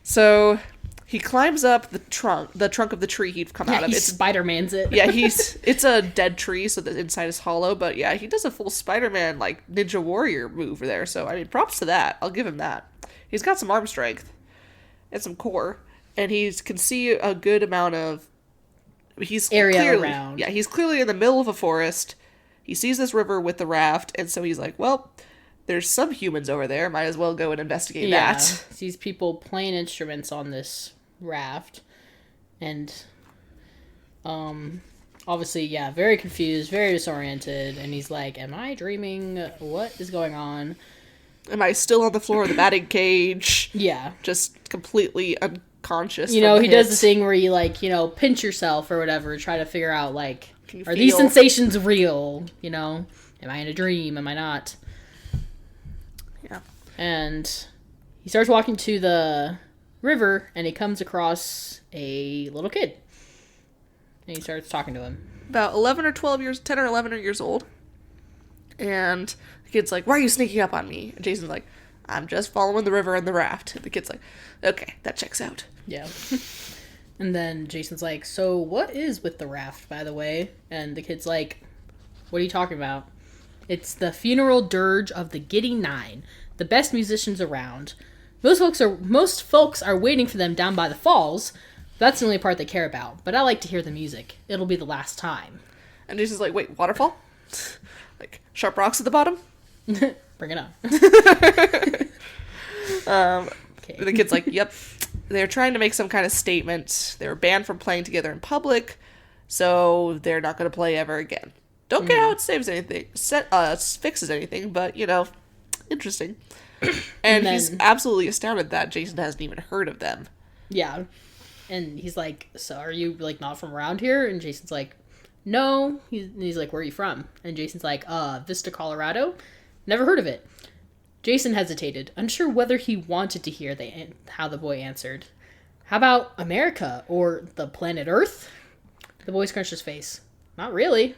So He climbs up the trunk of the tree he'd come out of. He It's Spider-Man's it. yeah, it's a dead tree, so the inside is hollow. But yeah, he does a full Spider-Man like Ninja Warrior move there. So I mean, props to that. I'll give him that. He's got some arm strength and some core, and he can see a good amount of. He's Area clearly, around. yeah, he's clearly in the middle of a forest. He sees this river with the raft, and so he's like, well, there's some humans over there. Might as well go and investigate that. Sees people playing instruments on this raft. And, obviously, yeah, very confused, very disoriented. And he's like, am I dreaming? What is going on? Am I still on the floor of the batting cage? Yeah. Just completely unconscious. He does the thing where you, like, pinch yourself or whatever, try to figure out, like, are these sensations real? Am I in a dream? Am I not? Yeah. And he starts walking to the river, and he comes across a little kid. And he starts talking to him. About 10 or 11 years old. And the kid's like, why are you sneaking up on me? And Jason's like, I'm just following the river and the raft. And the kid's like, okay, that checks out. Yeah. And then Jason's like, so what is with the raft, by the way? And the kid's like, what are you talking about? It's the funeral dirge of the Giddy Nine, the best musicians around. Most folks are waiting for them down by the falls. That's the only part they care about. But I like to hear the music. It'll be the last time. And Jason's like, wait, waterfall? Like, sharp rocks at the bottom? Bring it on. Okay. The kid's like, yep. They're trying to make some kind of statement. They were banned from playing together in public, so they're not going to play ever again. Don't get how it saves anything, fixes anything, but, interesting. And he's absolutely astounded that Jason hasn't even heard of them. Yeah. And he's like, so are you, like, not from around here? And Jason's like, no. He's like, where are you from? And Jason's like, Vista, Colorado? Never heard of it. Jason hesitated, unsure whether he wanted to hear how the boy answered. How about America or the planet Earth? The boy scrunched his face. Not really.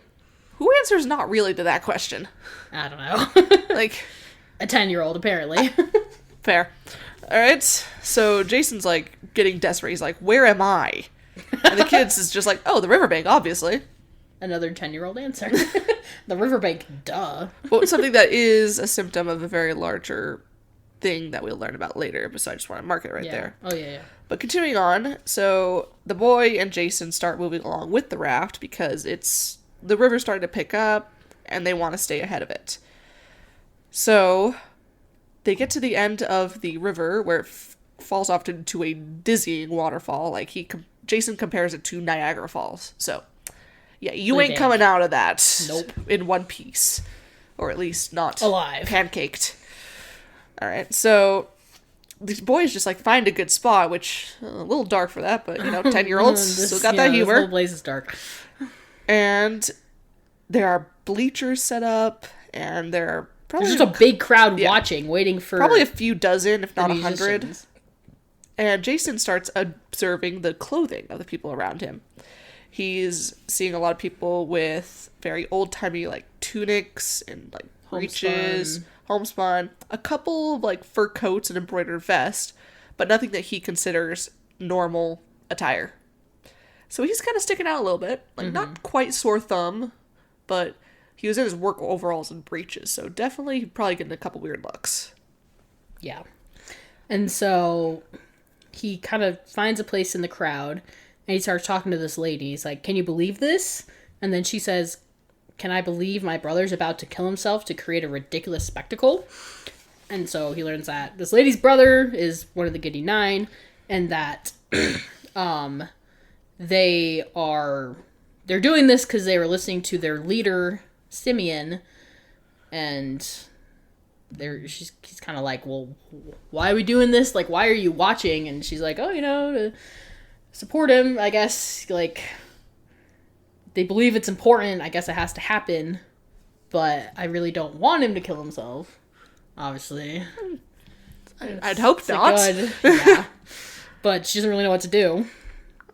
Who answers not really to that question? I don't know. Like, a 10-year-old, apparently. Fair. All right. So Jason's like getting desperate. He's like, where am I? And the kid's is just like, oh, the riverbank, obviously. Another 10-year-old answer. The riverbank, duh. Well, something that is a symptom of a very larger thing that we'll learn about later, so I just want to mark it right there. Oh, yeah. But continuing on, so the boy and Jason start moving along with the raft because the river's starting to pick up, and they want to stay ahead of it. So they get to the end of the river where it falls off into a dizzying waterfall. Like, Jason compares it to Niagara Falls, so... yeah, you ain't coming out of that in one piece. Or at least not alive. Pancaked. Alright, so these boys just, like, find a good spot, which, a little dark for that, but, 10-year-olds still got that humor. This whole place is dark. And there are bleachers set up, and there are probably... there's just a big crowd watching, waiting for... probably a few dozen, if not 100. And Jason starts observing the clothing of the people around him. He's seeing a lot of people with very old-timey, like, tunics and, like, breeches, homespun, a couple of, like, fur coats and embroidered vest, but nothing that he considers normal attire. So he's kind of sticking out a little bit. Like, not quite sore thumb, but he was in his work overalls and breeches, so definitely probably getting a couple weird looks. Yeah. And so he kind of finds a place in the crowd, and he starts talking to this lady. He's like, can you believe this? And then she says, can I believe my brother's about to kill himself to create a ridiculous spectacle? And so he learns that this lady's brother is one of the Giddy Nine, and that they're doing this because they were listening to their leader, Simeon, and he's kind of like, well, why are we doing this? Like, why are you watching? And she's like, oh, to support him, I guess. Like, they believe it's important. I guess it has to happen. But I really don't want him to kill himself. Obviously. I'd hope not. Good. Yeah. But she doesn't really know what to do.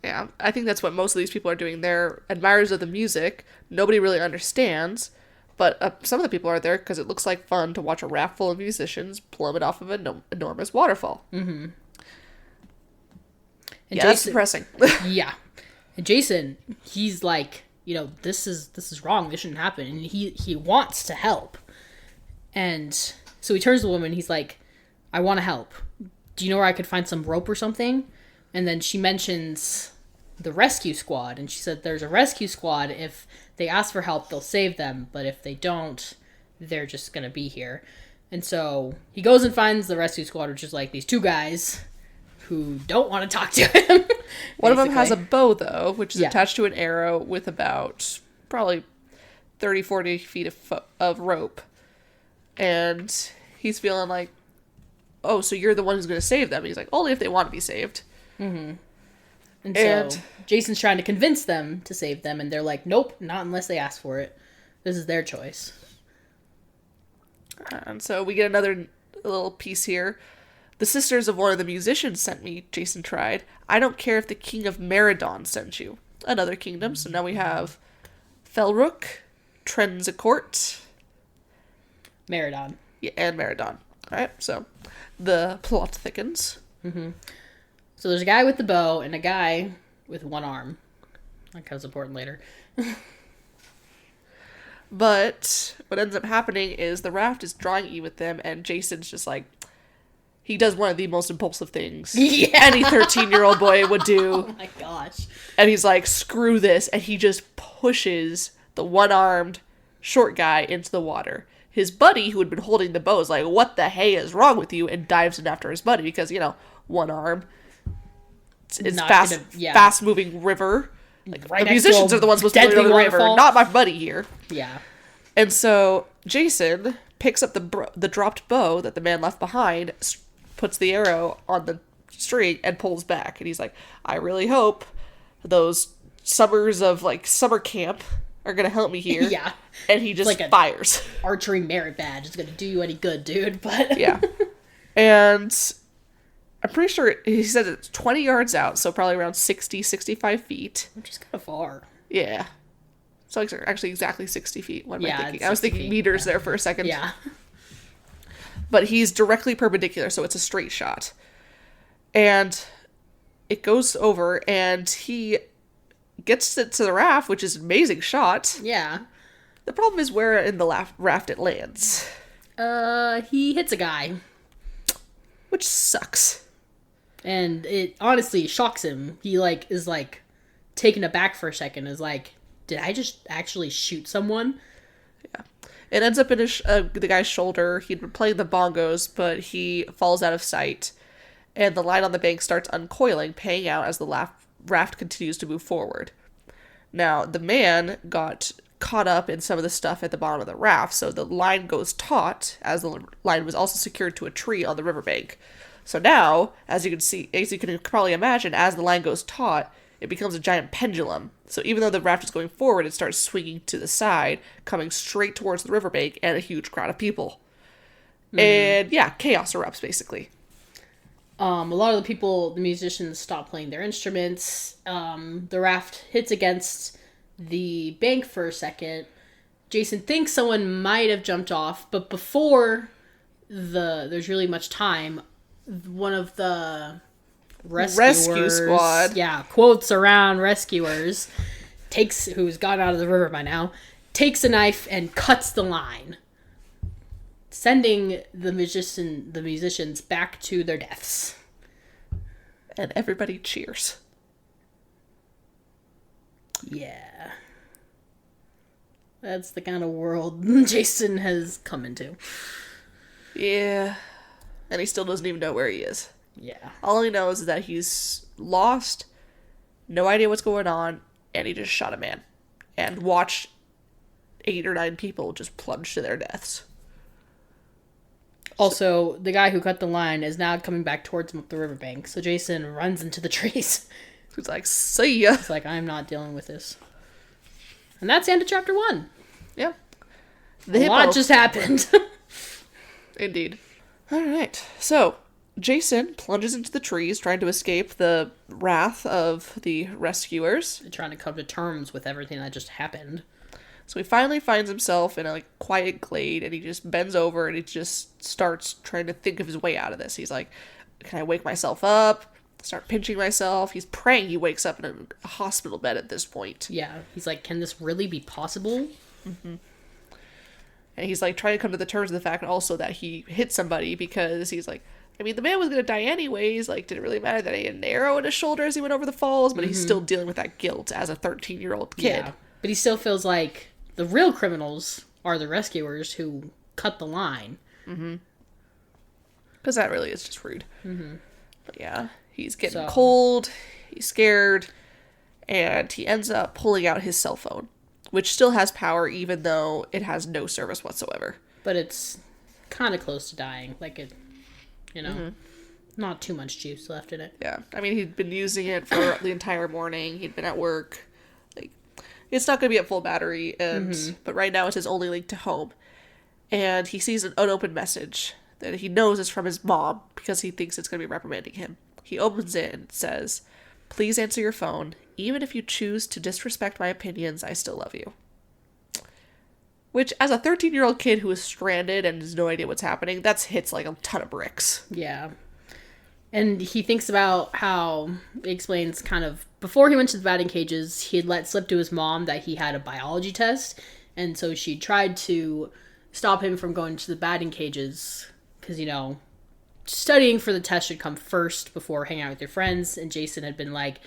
Yeah, I think that's what most of these people are doing. They're admirers of the music. Nobody really understands. But some of the people are there because it looks like fun to watch a raft full of musicians plummet off of an enormous waterfall. Mm-hmm. And yeah, that's depressing. yeah. And Jason, he's like, this is wrong. This shouldn't happen. And he wants to help. And so he turns to the woman. He's like, I want to help. Do you know where I could find some rope or something? And then she mentions the rescue squad. And she said there's a rescue squad. If they ask for help, they'll save them. But if they don't, they're just going to be here. And so he goes and finds the rescue squad, which is like these two guys who don't want to talk to him. One of them has a bow, though, which is attached to an arrow with about probably 30, 40 feet of rope. And he's feeling like, oh, so you're the one who's going to save them. He's like, only if they want to be saved. Mm-hmm. And so Jason's trying to convince them to save them, and they're like, nope, not unless they ask for it. This is their choice. And so we get another little piece here. The sisters of one of the musicians sent me, Jason tried. I don't care if the king of Meridon sent you. Another kingdom. So now we have Felrook, Trenzacort. Meridon. Yeah, and Meridon. Alright, so the plot thickens. Mm-hmm. So there's a guy with the bow and a guy with one arm. That comes important later. But what ends up happening is the raft is drawing you with them, and Jason's just like, he does one of the most impulsive things any 13-year-old boy would do. Oh my gosh. And he's like, screw this, and he just pushes the one-armed short guy into the water. His buddy, who had been holding the bow, is like, what the hey is wrong with you? And dives in after his buddy because, one arm. It's fast-moving river. Like, right, the musicians are the ones supposed to be over the river, not my buddy here. Yeah. And so Jason picks up the dropped bow that the man left behind, puts the arrow on the string, and pulls back. And he's like, I really hope those summers of, summer camp are going to help me here. Yeah. And he just fires. Archery merit badge is going to do you any good, dude. But yeah. And I'm pretty sure he said it's 20 yards out, so probably around 60, 65 feet. Which is kind of far. Yeah. So it's actually exactly 60 feet. What am I thinking? I was thinking feet, meters there for a second. Yeah. But he's directly perpendicular, so it's a straight shot. And it goes over, and he gets it to the raft, which is an amazing shot. Yeah. The problem is where in the raft it lands. He hits a guy. Which sucks. And it honestly shocks him. He, is taken aback for a second. Is like, did I just actually shoot someone? Yeah. It ends up in the guy's shoulder. He'd been playing the bongos, but he falls out of sight. And the line on the bank starts uncoiling, paying out as the raft continues to move forward. Now, the man got caught up in some of the stuff at the bottom of the raft, so the line goes taut, as the line was also secured to a tree on the riverbank. So now, as you can probably imagine, as the line goes taut, it becomes a giant pendulum. So even though the raft is going forward, it starts swinging to the side, coming straight towards the riverbank and a huge crowd of people. Mm. And yeah, chaos erupts, basically. A lot of the musicians stop playing their instruments. The raft hits against the bank for a second. Jason thinks someone might have jumped off, but before there's really much time, one of the rescue squad, quotes around rescuers, who's gotten out of the river by now, takes a knife and cuts the line, sending the musicians back to their deaths. And everybody cheers. Yeah. That's the kind of world Jason has come into. Yeah. And he still doesn't even know where he is. Yeah. All he knows is that he's lost, no idea what's going on, and he just shot a man. And watched 8 or 9 people just plunge to their deaths. Also, the guy who cut the line is now coming back towards him up the riverbank, so Jason runs into the trees. He's like, see ya! He's like, I'm not dealing with this. And that's the end of chapter 1. Yeah. A lot just happened. Indeed. Alright, so Jason plunges into the trees, trying to escape the wrath of the rescuers. They're trying to come to terms with everything that just happened. So he finally finds himself in a quiet glade, and he just bends over, and he just starts trying to think of his way out of this. He's like, can I wake myself up? start pinching myself. He's praying he wakes up in a hospital bed at this point. Yeah. He's like, can this really be possible? And he's like trying to come to the terms of the fact also that he hit somebody, because he's like, I mean, the man was going to die anyways. Like, did it really matter that he had an arrow in his shoulder as he went over the falls? But he's still dealing with that guilt as a 13-year-old kid. Yeah. But he still feels like the real criminals are the rescuers who cut the line. Because that really is just rude. But yeah, he's getting So- cold, he's scared, and he ends up pulling out his cell phone, which still has power even though it has no service whatsoever. But it's kind of close to dying. Like it, not too much juice left in it. Yeah, I mean, he'd been using it for the entire morning. He'd been at work. Like, it's not going to be at full battery, and but right now it's his only link to home. And he sees an unopened message that he knows is from his mom because he thinks it's going to be reprimanding him. He opens it and it says, "Please answer your phone. Even if you choose to disrespect my opinions, I still love you." Which, as a 13-year-old kid who is stranded and has no idea what's happening, that's hits like a ton of bricks. Yeah. And he thinks about how, he explains kind of, before he went to the batting cages, he had let slip to his mom that he had a biology test. And so she tried to stop him from going to the batting cages because, studying for the test should come first before hanging out with your friends. And Jason had been like,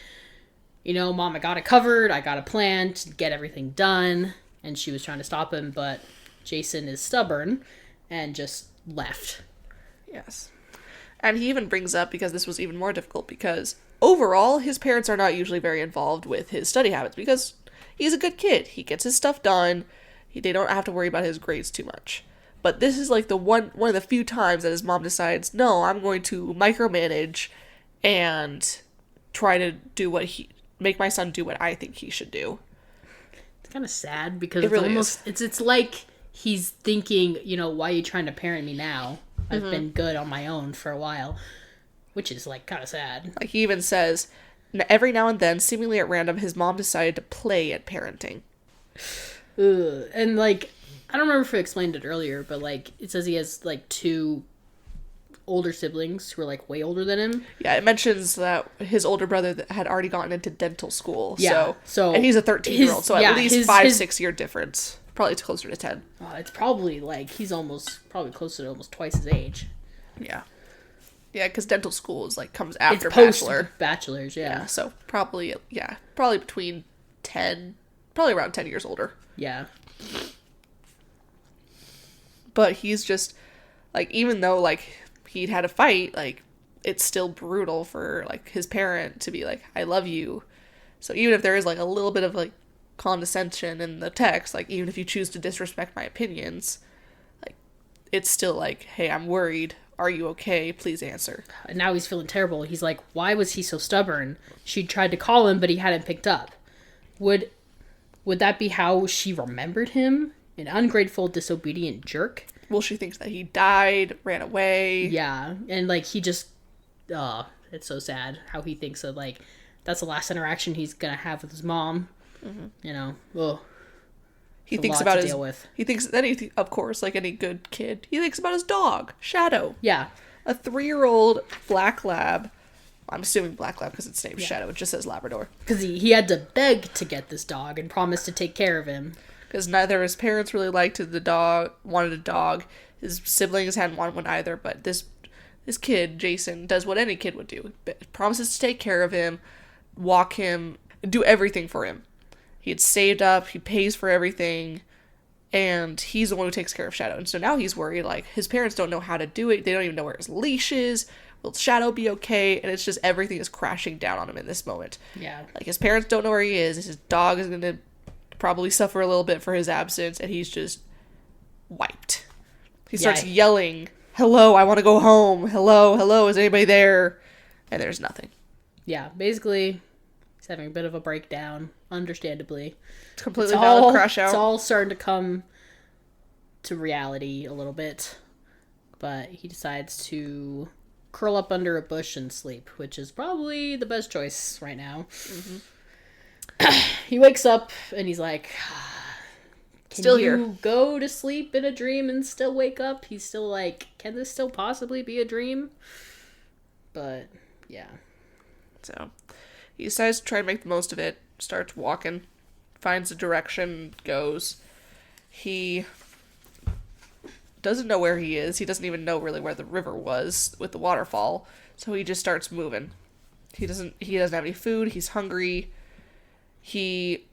Mom, I got it covered. I got a plan to get everything done. And she was trying to stop him, but Jason is stubborn and just left. Yes. And he even brings up, because this was even more difficult, because overall, his parents are not usually very involved with his study habits, because he's a good kid. He gets his stuff done. They don't have to worry about his grades too much. But this is like one of the few times that his mom decides, no, I'm going to micromanage and try to make my son do what I think he should do. It's kind of sad because It really is. it's like he's thinking, why are you trying to parent me now? I've been good on my own for a while, which is like kind of sad. Like, he even says, every now and then, seemingly at random, his mom decided to play at parenting. Ugh. And like, I don't remember if I explained it earlier, but like, it says he has like 2 older siblings who are like way older than him. Yeah, it mentions that his older brother had already gotten into dental school. Yeah, so and he's a 13-year-old, so at least 5-6 year difference. Probably closer to 10. It's probably like he's probably closer to almost twice his age. Yeah. Yeah, because dental school is like comes after It's post bachelor. bachelor's, yeah. So probably between 10, probably around 10 years older. Yeah. But he's just, like, even though, like, he'd had a fight, like, it's still brutal for, like, his parent to be like, I love you. So even if there is, like, a little bit of, like, condescension in the text, like, even if you choose to disrespect my opinions, like, it's still like, hey, I'm worried. Are you okay? Please answer. And now he's feeling terrible. He's like, why was he so stubborn? She tried to call him, but he hadn't picked up. Would that be how she remembered him? An ungrateful, disobedient jerk? Well, she thinks that he died, ran away. Yeah. And, like, he just... it's so sad how he thinks that, like, that's the last interaction he's gonna have with his mom. Ugh. He thinks about his... He thinks... Then of course, like any good kid, he thinks about his dog, Shadow. Yeah. A 3-year-old black lab. I'm assuming black lab because its name's Shadow. It just says Labrador. Because he had to beg to get this dog and promise to take care of him. Because neither of his parents really liked the dog, wanted a dog. His siblings hadn't wanted one either, but this kid, Jason, does what any kid would do. Promises to take care of him, walk him, do everything for him. He had saved up, he pays for everything, and he's the one who takes care of Shadow. And so now he's worried, like, his parents don't know how to do it, they don't even know where his leash is, will Shadow be okay? And it's just everything is crashing down on him in this moment. Yeah. Like, his parents don't know where he is, his dog is going to probably suffer a little bit for his absence, and he's just wiped. He starts yelling, hello, I want to go home, hello, is anybody there? And there's nothing. Yeah, basically, he's having a bit of a breakdown, understandably. It's completely valid crash out. It's all starting to come to reality a little bit, but he decides to curl up under a bush and sleep, which is probably the best choice right now. He wakes up and he's like, can still you here. Go to sleep in a dream and still wake up? He's still like, can this still possibly be a dream? But yeah. So he decides to try and make the most of it, starts walking, finds a direction, goes. He doesn't know where he is. He doesn't even know really where the river was with the waterfall. So he just starts moving. He doesn't have any food. He's hungry. He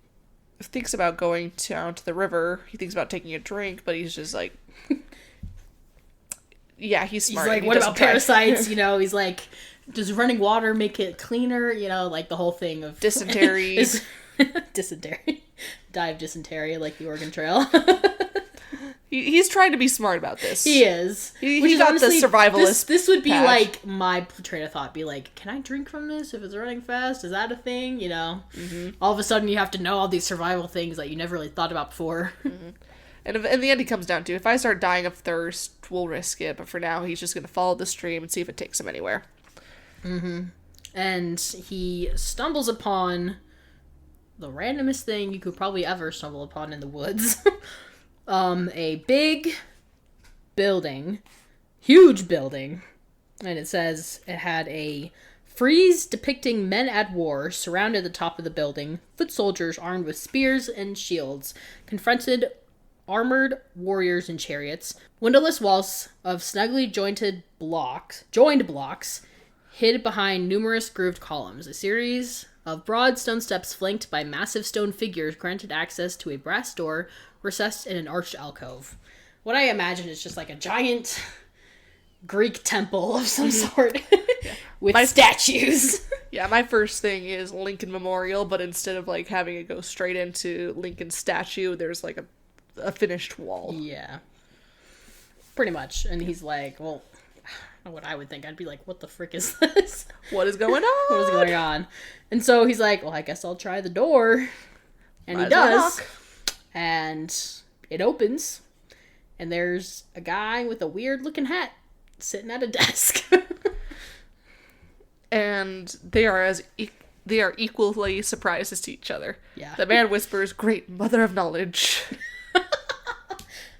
thinks about going down to the river. He thinks about taking a drink, but he's just like, yeah, he's smart. He's like, what about parasites? He's like, does running water make it cleaner? Like the whole thing of dysentery. Dysentery. Die of dysentery, like the Oregon Trail. He's trying to be smart about this. He is. He got honestly, the survivalist. This would be like my train of thought. Be like, can I drink from this if it's running fast? Is that a thing? Mm-hmm. All of a sudden you have to know all these survival things that you never really thought about before. Mm-hmm. And in the end, he comes down to, if I start dying of thirst, we'll risk it. But for now, he's just going to follow the stream and see if it takes him anywhere. Mm-hmm. And he stumbles upon the randomest thing you could probably ever stumble upon in the woods. A big building, huge building, and it says it had a frieze depicting men at war surrounded the top of the building. Foot soldiers armed with spears and shields confronted armored warriors in chariots. Windowless walls of snugly joined blocks hid behind numerous grooved columns. A series of broad stone steps flanked by massive stone figures granted access to a brass door recessed in an arched alcove. What I imagine is just like a giant Greek temple of some sort with statues. Yeah, my first thing is Lincoln Memorial, but instead of like having it go straight into Lincoln's statue, there's like a finished wall. Yeah. Pretty much. And he's like, well, I don't know what I would think. I'd be like, what the frick is this? What is going on? What is going on? And so he's like, well, I guess I'll try the door. And he does. And it opens. And there's a guy with a weird looking hat sitting at a desk. And they are equally surprised to see each other. Yeah. The man whispers, "Great mother of knowledge."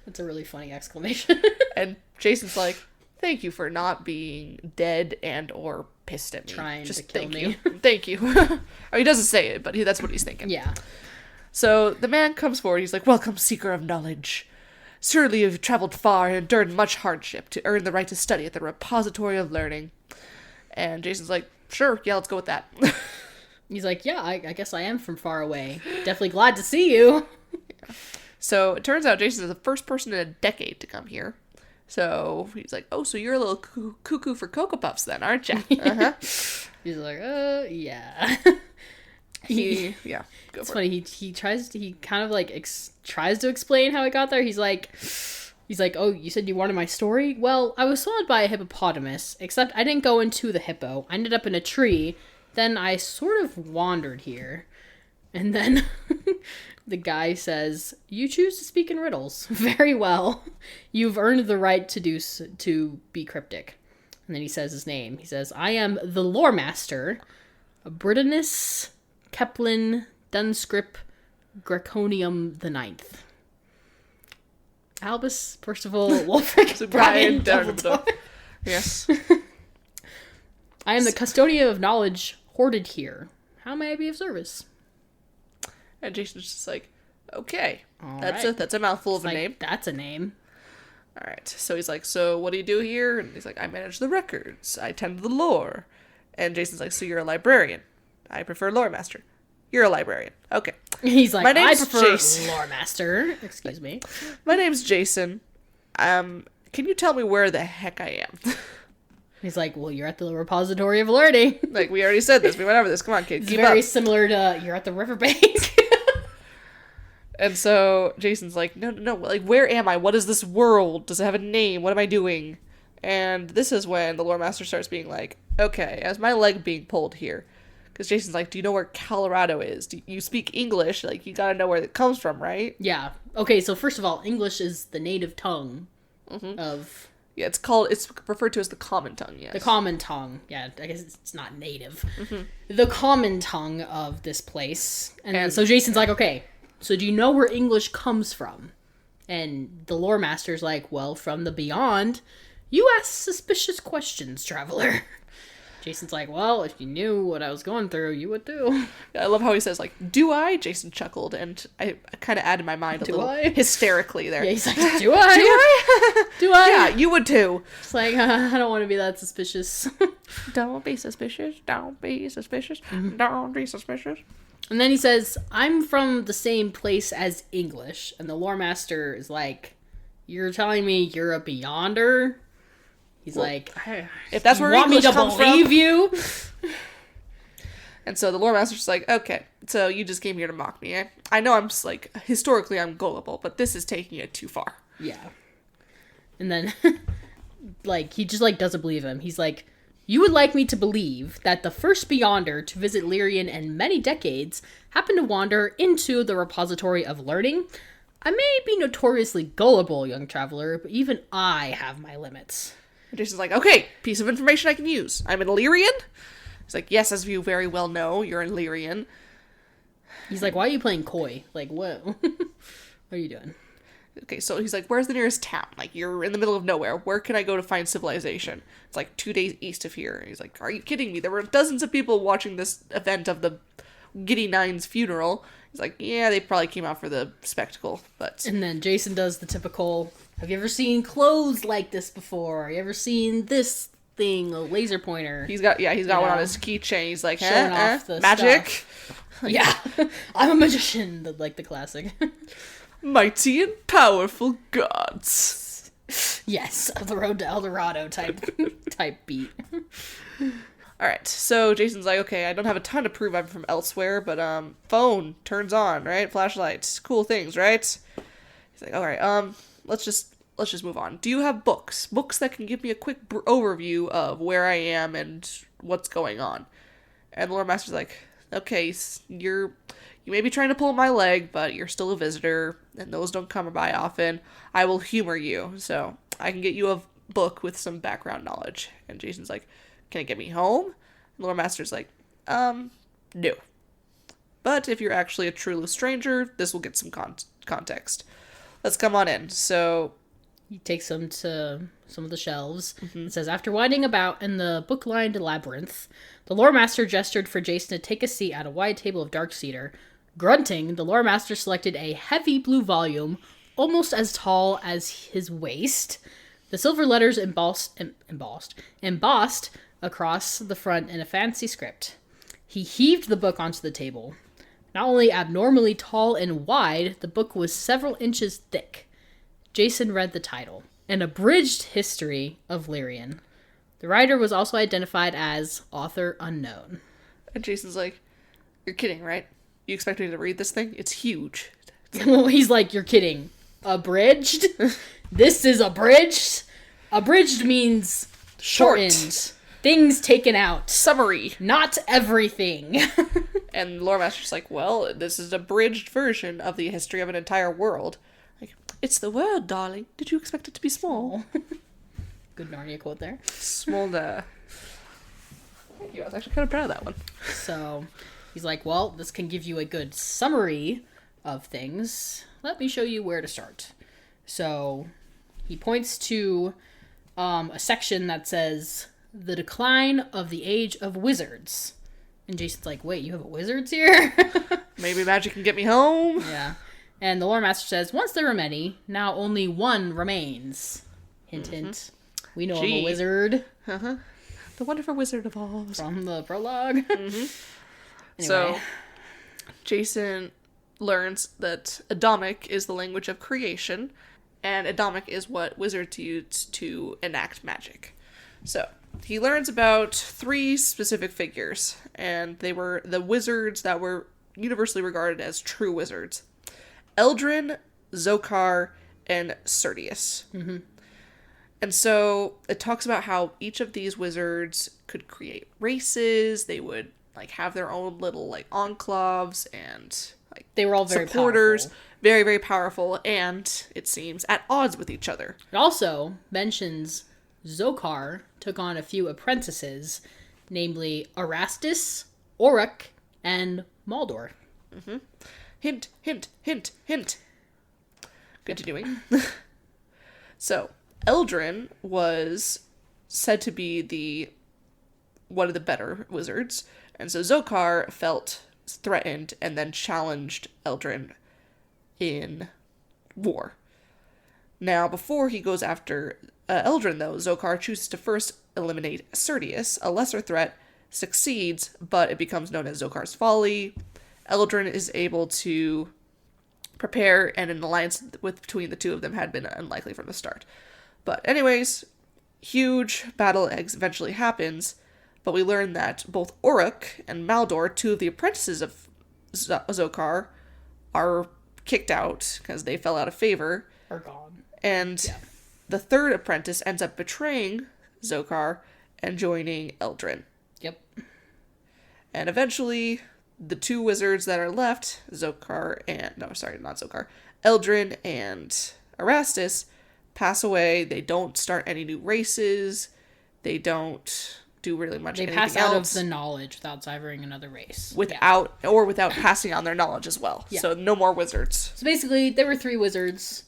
That's a really funny exclamation. And Jason's like, "Thank you for not being dead and or pissed at me. Trying Just to kill me. Thank you." Oh, he doesn't say it, but that's what he's thinking. Yeah. So the man comes forward. He's like, "Welcome, seeker of knowledge. Surely you've traveled far and endured much hardship to earn the right to study at the repository of learning." And Jason's like, "Sure, yeah, let's go with that." He's like, "Yeah, I guess I am from far away. Definitely glad to see you." Yeah. So it turns out Jason is the first person in a decade to come here. So he's like, "Oh, so you're a little cuckoo for Cocoa Puffs then, aren't you?" Uh-huh. He's like, yeah. Yeah. It's funny. He kind of like tries to explain how it got there. He's like, "Oh, you said you wanted my story? Well, I was swallowed by a hippopotamus, except I didn't go into the hippo. I ended up in a tree. Then I sort of wandered here." And then the guy says, "You choose to speak in riddles. Very well. You've earned the right to be cryptic." And then he says his name. He says, "I am the lore master, Britannis Keplin Dunscrip Draconium the Ninth. Albus Percival Wolfric Brian Dumbledore." Yes. "I am the custodian of knowledge hoarded here. How may I be of service?" And Jason's just like, "Okay, All that's right. a mouthful of a Like, name." That's a name. All right. So he's like, "So what do you do here?" And he's like, "I manage the records. I tend to the lore." And Jason's like, "So you're a librarian?" "I prefer lore master." "You're a librarian." "Okay." He's like, My "I name's prefer Jason. lore master." Excuse me. "My name's Jason. Can you tell me where the heck I am?" He's like, "Well, you're at the repository of learning." Like, we already said this. We went over this. Come on, kid. It's Keep very up. similar to you're at the riverbank. And so Jason's like, no, like, where am I? What is this world? Does it have a name? What am I doing? And this is when the lore master starts being like, "Okay, as my leg being pulled here." Because Jason's like, "Do you know where Colorado is? Do you speak English? Like, you gotta know where it comes from, right?" Yeah. Okay, so first of all, English is the native tongue of... Yeah, it's referred to as the common tongue, yes. The common tongue. Yeah, I guess it's not native. The common tongue of this place. And so Jason's like, "Okay, so do you know where English comes from?" And the lore master's like, "Well, from the beyond. You ask suspicious questions, traveler." Jason's like, well, if you knew what I was going through, you would too. I love how he says, like, do I? Jason chuckled, and I kind of added my mind a Do little I? hysterically there. Yeah, he's like, do I? Do I? Do I? Yeah, you would too. It's like, I don't want to be that suspicious. Don't be suspicious. Don't be suspicious. Don't be suspicious. And then he says, I'm from the same place as English. And the lore master is like, you're telling me you're a Beyonder? He's like, if that's where you want me English to comes believe from. you? And so the lore master's like, okay, so you just came here to mock me, eh? I know I'm, like, historically I'm gullible, but this is taking it too far. Yeah. And then, like, he just, like, doesn't believe him. He's like, you would like me to believe that the first Beyonder to visit Lyrian in many decades happened to wander into the repository of learning? I may be notoriously gullible, young traveler, but even I have my limits. And Jason's like, okay, piece of information I can use. I'm an Illyrian? He's like, yes, as you very well know, you're an Illyrian. He's like, why are you playing coy? Like, what? What are you doing? Okay, so he's like, where's the nearest town? Like, you're in the middle of nowhere. Where can I go to find civilization? It's like 2 days east of here. And he's like, are you kidding me? There were dozens of people watching this event of the Giddy Nine's funeral. He's like, yeah, they probably came out for the spectacle, but... And then Jason does the typical, have you ever seen clothes like this before? Have you ever seen this thing, a laser pointer? He's got one on his keychain. He's like, showing off the magic? stuff. Yeah, I'm a magician, like the classic. Mighty and powerful gods. Yes, the road to El Dorado type beat. Alright, so Jason's like, okay, I don't have a ton to prove I'm from elsewhere, but, phone turns on, right? Flashlights, cool things, right? He's like, alright, let's just move on. Do you have books? Books that can give me a quick overview of where I am and what's going on? And the Lore Master's like, okay, you may be trying to pull my leg, but you're still a visitor, and those don't come by often. I will humor you, so I can get you a book with some background knowledge. And Jason's like, can it get me home? And the Lore Master's like, no. But if you're actually a true stranger, this will get some context. Let's come on in. So he takes them to some of the shelves. It says, after winding about in the book-lined labyrinth, the lore master gestured for Jason to take a seat at a wide table of dark cedar. Grunting, the lore master selected a heavy blue volume, almost as tall as his waist. The silver letters embossed across the front in a fancy script. He heaved the book onto the table. Not only abnormally tall and wide, the book was several inches thick. Jason read the title, An Abridged History of Lyrian. The writer was also identified as Author Unknown. And Jason's like, you're kidding, right? You expect me to read this thing? It's huge. He's like, you're kidding. Abridged? This is abridged? Abridged means shortened. Things taken out. Summary. Not everything. And Lore Master's like, well, this is an abridged version of the history of an entire world. Like, it's the world, darling. Did you expect it to be small? Good Narnia quote there. Small, Thank you. I was actually kind of proud of that one. So, he's like, well, this can give you a good summary of things. Let me show you where to start. So, he points to a section that says, The Decline of the Age of Wizards. And Jason's like, wait, you have wizards here? Maybe magic can get me home. Yeah. And the lore master says, once there were many, now only one remains. Hint, hint. We know I'm a wizard. Uh-huh. The wonderful Wizard of Oz. From the prologue. Anyway. So, Anyway. Jason learns that Adamic is the language of creation, and Adamic is what wizards use to enact magic. So, he learns about 3 specific figures, and they were the wizards that were universally regarded as true wizards. Eldrin, Zokar, and Serdius. Mm-hmm. And so it talks about how each of these wizards could create races. They would like have their own little like enclaves and like They were all very supporters. powerful. Very, very powerful, and it seems at odds with each other. It also mentions Zokar took on a few apprentices, namely Erastus, Auric, and Maldor. Mm-hmm. Hint, hint, hint, hint. Continuing. So, Eldrin was said to be the one of the better wizards. And so Zokar felt threatened and then challenged Eldrin in war. Now, before he goes after Eldrin, though, Zokar chooses to first eliminate Serdius, a lesser threat, succeeds, but it becomes known as Zokar's Folly. Eldrin is able to prepare, and an alliance between the two of them had been unlikely from the start. But anyways, huge battle eventually happens, but we learn that both Orruk and Maldor, two of the apprentices of Zokar, are kicked out because they fell out of favor. Are gone. And the third apprentice ends up betraying Zokar and joining Eldrin. Yep. And eventually, the two wizards that are left, Eldrin and Erastus, pass away. They don't start any new races. They don't do really much anything else. They pass out of the knowledge without discovering another race. Without passing on their knowledge as well. Yeah. So no more wizards. So basically, there were 3 wizards.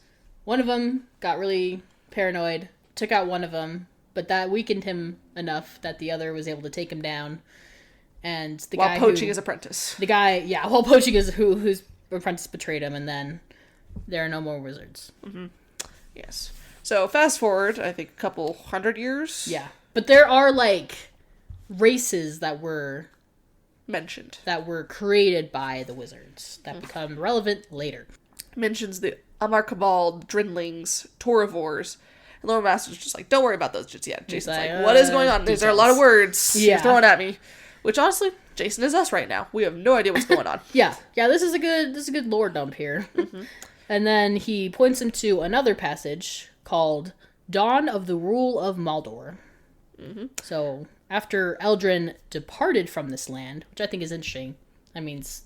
One of them got really paranoid, took out one of them, but that weakened him enough that the other was able to take him down. And the while poaching his apprentice. The guy, while poaching whose apprentice betrayed him, and then there are no more wizards. Mm-hmm. Yes. So fast forward, I think, a couple 100 years. Yeah. But there are, like, races that were mentioned. That were created by the wizards that become relevant later. Mentions the Amar Cabal, Drinlings, Toravors. And Lord Master's just like, don't worry about those just yet. Jason's like, what is going on? These are a lot of words you're throwing at me. Which, honestly, Jason is us right now. We have no idea what's going on. Yeah, this is a good lore dump here. Mm-hmm. And then he points him to another passage called Dawn of the Rule of Maldor. Mm-hmm. So, after Eldrin departed from this land, which I think is interesting, that means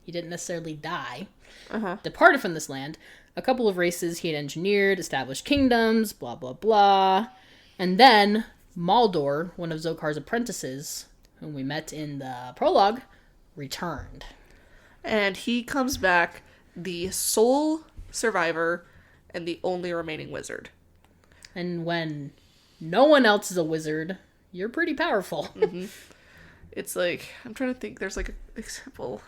he didn't necessarily die, departed from this land, a couple of races he had engineered, established kingdoms, blah, blah, blah. And then Maldor, one of Zokar's apprentices, whom we met in the prologue, returned. And he comes back the sole survivor and the only remaining wizard. And when no one else is a wizard, you're pretty powerful. Mm-hmm. It's like, I'm trying to think, there's like an example.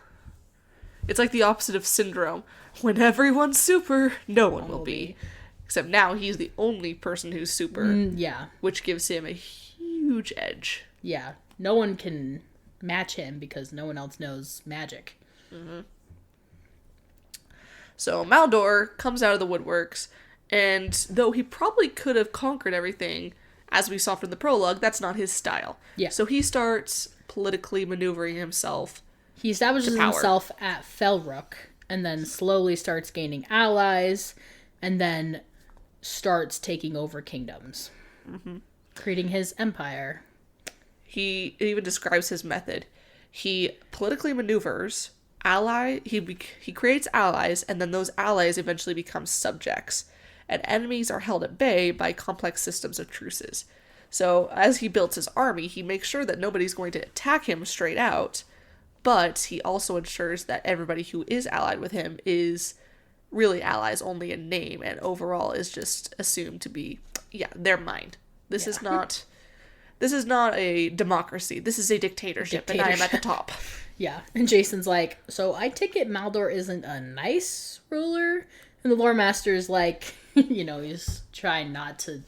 It's like the opposite of Syndrome. When everyone's super, no one will be. Except now he's the only person who's super. Yeah. Which gives him a huge edge. Yeah. No one can match him because no one else knows magic. Mm-hmm. So Maldor comes out of the woodworks, and though he probably could have conquered everything, as we saw from the prologue, that's not his style. Yeah. So he starts politically maneuvering himself. He establishes himself at Felrook, and then slowly starts gaining allies, and then starts taking over kingdoms. Mm-hmm. Creating his empire. He even describes his method. He politically maneuvers, he creates allies, and then those allies eventually become subjects. And enemies are held at bay by complex systems of truces. So as he builds his army, he makes sure that nobody's going to attack him straight out, but he also ensures that everybody who is allied with him is really allies only in name, and overall is just assumed to be, they're mine. This is not a democracy. This is a dictatorship, and I am at the top. Yeah, and Jason's like, so I take it Maldor isn't a nice ruler? And the lore master's like, he's trying not to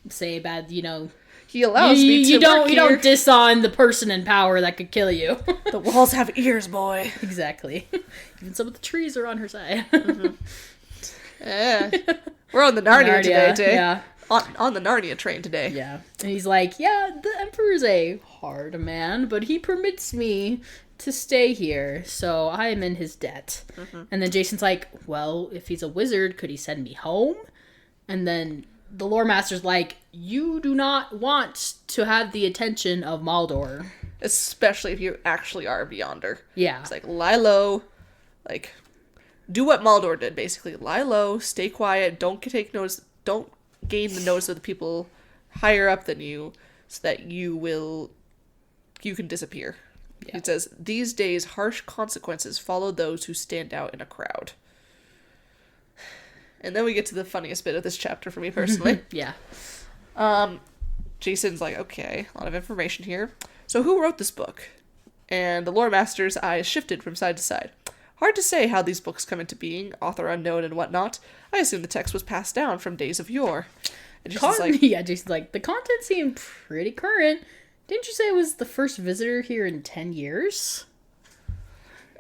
say bad, He allows me to you don't diss on the person in power that could kill you. The walls have ears, boy. Exactly. Even some of the trees are on her side. Mm-hmm. Yeah. We're on the Narnia today. Yeah. On the Narnia train today. Yeah. And he's like, the Emperor's a hard man, but he permits me to stay here, so I am in his debt. Mm-hmm. And then Jason's like, well, if he's a wizard, could he send me home? And then the lore master's like, you do not want to have the attention of Maldor. Especially if you actually are a Beyonder. Yeah. It's like, lie low, like, do what Maldor did, basically. Lie low, stay quiet, don't gain the notice of the people higher up than you, so that you can disappear. Yeah. He says, these days, harsh consequences follow those who stand out in a crowd. And then we get to the funniest bit of this chapter for me personally. Yeah. Jason's like, okay, a lot of information here. So who wrote this book? And the lore master's eyes shifted from side to side. Hard to say how these books come into being, author unknown and whatnot. I assume the text was passed down from days of yore. And Jason's like, Yeah, Jason's like, the content seemed pretty current. Didn't you say it was the first visitor here in 10 years?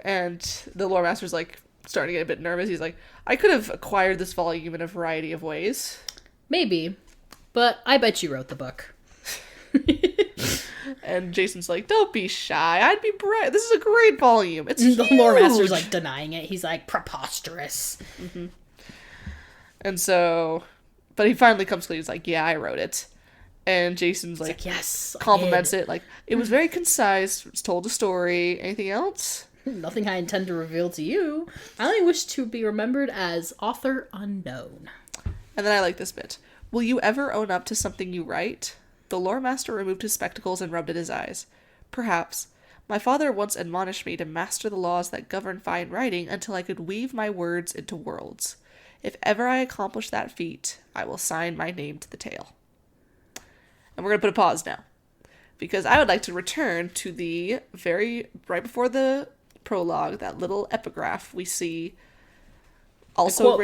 And the lore master's like, starting to get a bit nervous. He's like, I could have acquired this volume in a variety of ways. Maybe, but I bet you wrote the book. And Jason's like, don't be shy. I'd be bright. This is a great volume. It's The huge. lore master's like denying it. He's like, preposterous. Mm-hmm. And so, but he finally comes clean. He's like, yeah, I wrote it. And Jason's like yes, compliments it. Like, it was very concise. It's told a story. Anything else? Nothing I intend to reveal to you. I only wish to be remembered as author unknown. And then I like this bit. Will you ever own up to something you write? The lore master removed his spectacles and rubbed at his eyes. Perhaps. My father once admonished me to master the laws that govern fine writing until I could weave my words into worlds. If ever I accomplish that feat, I will sign my name to the tale. And we're going to put a pause now. Because I would like to return to the right before the prologue, that little epigraph we see also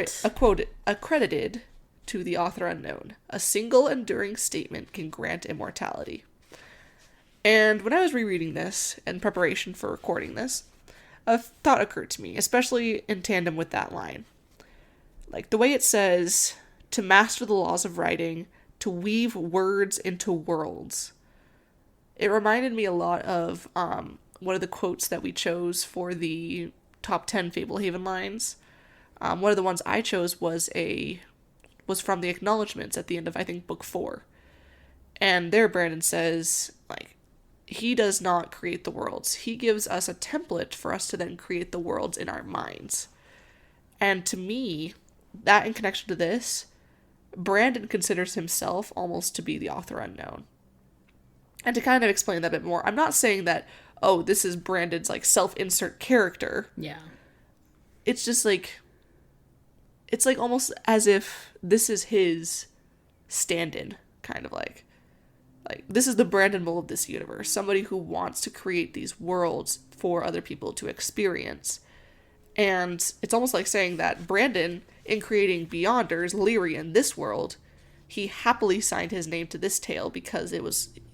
accredited to the author unknown. A single enduring statement can grant immortality. And when I was rereading this in preparation for recording this, a thought occurred to me, especially in tandem with that line. Like the way it says, to master the laws of writing, to weave words into worlds. It reminded me a lot of one of the quotes that we chose for the top 10 Fablehaven lines. One of the ones I chose was from the acknowledgments at the end of, I think, book 4. And there Brandon says, like, he does not create the worlds. He gives us a template for us to then create the worlds in our minds. And to me, that in connection to this, Brandon considers himself almost to be the author unknown. And to kind of explain that a bit more, I'm not saying that, oh, this is Brandon's, like, self-insert character. Yeah. It's just, like, it's, like, almost as if this is his stand-in, kind of like, this is the Brandon Mull of this universe. Somebody who wants to create these worlds for other people to experience. And it's almost like saying that Brandon, in creating Beyonders, Lyrian, this world, he happily signed his name to this tale because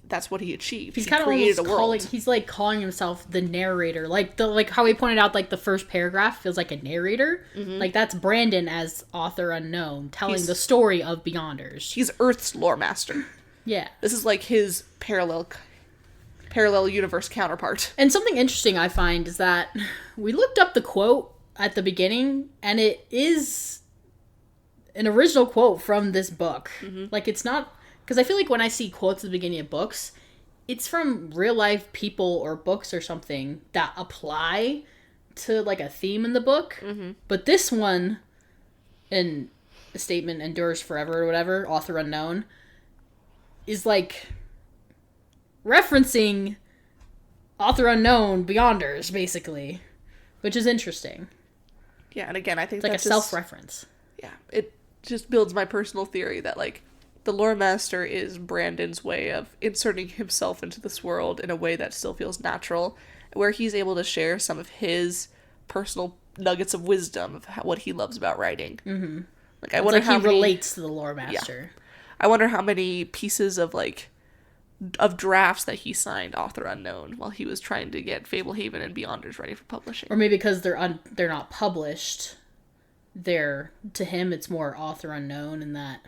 that's what he achieved. He's kind of almost calling himself the narrator. Like how he pointed out, like the first paragraph feels like a narrator. Mm-hmm. Like that's Brandon as author unknown telling the story of Beyonders. He's Earth's lore master. Yeah. This is like his parallel universe counterpart. And something interesting I find is that we looked up the quote at the beginning, and it is an original quote from this book. Mm-hmm. Like, it's not... Because I feel like when I see quotes at the beginning of books, it's from real-life people or books or something that apply to, like, a theme in the book. Mm-hmm. But this one, in a statement endures forever or whatever, author unknown, is, like, referencing author unknown Beyonders, basically. Which is interesting. Yeah, and again, I think it's like a self-reference. Yeah, it just builds my personal theory that, like, the lore master is Brandon's way of inserting himself into this world in a way that still feels natural, where he's able to share some of his personal nuggets of wisdom of what he loves about writing. Mm-hmm. Like, I wonder how he relates to the lore master. Yeah. I wonder how many pieces of drafts that he signed author unknown while he was trying to get Fablehaven and Beyonders ready for publishing. Or maybe because they're not published, to him it's more author unknown, and that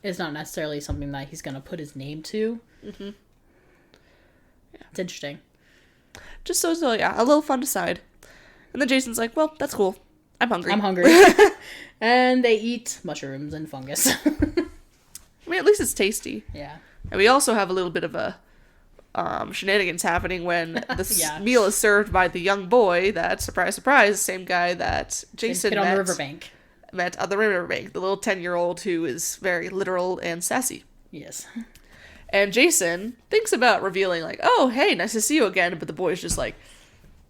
it's not necessarily something that he's going to put his name to. Mm-hmm. Yeah. It's interesting. Just so yeah, a little fun to side. And then Jason's like, well, that's cool. I'm hungry. And they eat mushrooms and fungus. I mean, at least it's tasty. Yeah. And we also have a little bit of a shenanigans happening when the meal is served by the young boy that, surprise, surprise, same guy that Jason on the riverbank. Met on the riverbank, the little 10-year-old who is very literal and sassy. Yes. And Jason thinks about revealing, like, oh, hey, nice to see you again, but the boy's just like,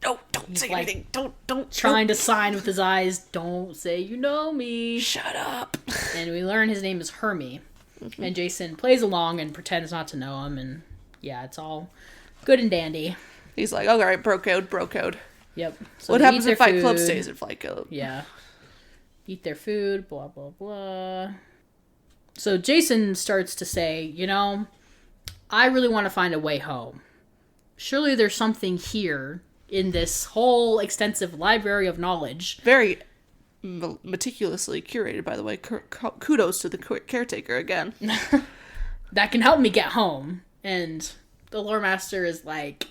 no, don't say anything, don't. Trying to sign with his eyes, don't say you know me. Shut up. And we learn his name is Hermie. And Jason plays along and pretends not to know him, and yeah, it's all good and dandy. He's like, all right, bro code. Yep. So what they happens eat in their Fight Club food. stays in Fight Club. Yeah. Eat their food, blah, blah, blah. So Jason starts to say, you know, I really want to find a way home. Surely there's something here in this whole extensive library of knowledge. Very meticulously curated, by the way. Kudos to the caretaker again. That can help me get home. And the lore master is like,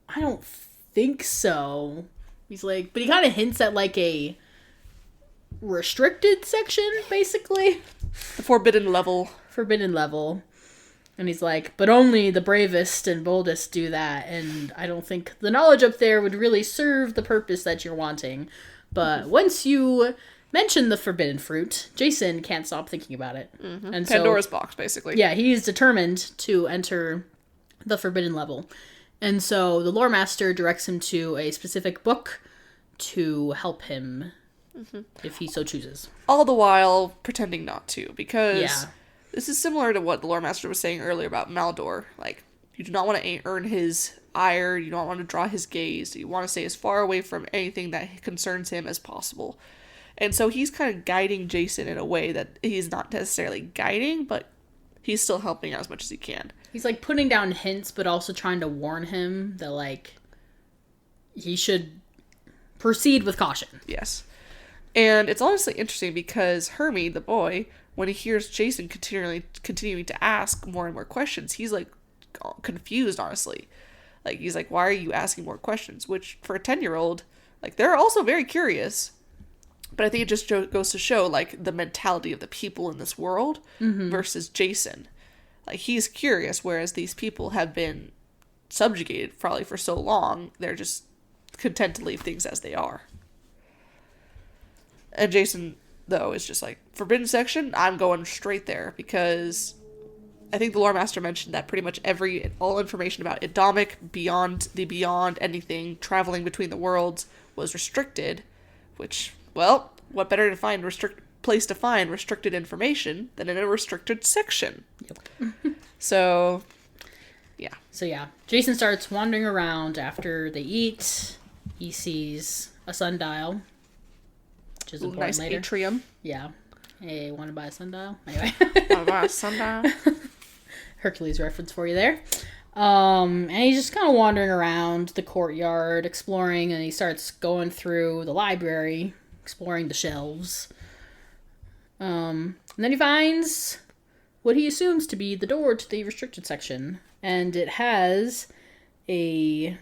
I don't think so. He's like, but he kind of hints at like a restricted section, basically. The forbidden level. Forbidden level. And he's like, but only the bravest and boldest do that, and I don't think the knowledge up there would really serve the purpose that you're wanting. But once you mention the forbidden fruit, Jason can't stop thinking about it. Mm-hmm. And Pandora's box, basically. Yeah, he's determined to enter the forbidden level. And so the lore master directs him to a specific book to help him if he so chooses. All the while pretending not to, because... Yeah. This is similar to what the lore master was saying earlier about Maldor. Like, you do not want to earn his ire, you don't want to draw his gaze, you want to stay as far away from anything that concerns him as possible. And so he's kind of guiding Jason in a way that he's not necessarily guiding, but he's still helping out as much as he can. He's, like, putting down hints, but also trying to warn him that, like, he should proceed with caution. Yes. And it's honestly interesting because Hermie, the boy... when he hears Jason continuing to ask more and more questions, he's, like, confused, honestly. Like, he's like, why are you asking more questions? Which, for a 10-year-old, like, they're also very curious. But I think it just goes to show, like, the mentality of the people in this world versus Jason. Like, he's curious, whereas these people have been subjugated probably for so long, they're just content to leave things as they are. And Jason... though, is just like, forbidden section, I'm going straight there, because I think the lore master mentioned that pretty much all information about Adomic, beyond anything, traveling between the worlds, was restricted, which, well, what better place to find restricted information than in a restricted section? Yep. So, yeah. Jason starts wandering around after they eat. He sees a sundial, which is important nice later. Atrium. Yeah. Hey, want to buy a sundial? Anyway. Want to buy a sundial? Hercules reference for you there. And he's just kind of wandering around the courtyard, exploring, and he starts going through the library, exploring the shelves. And then he finds what he assumes to be the door to the restricted section. And it has a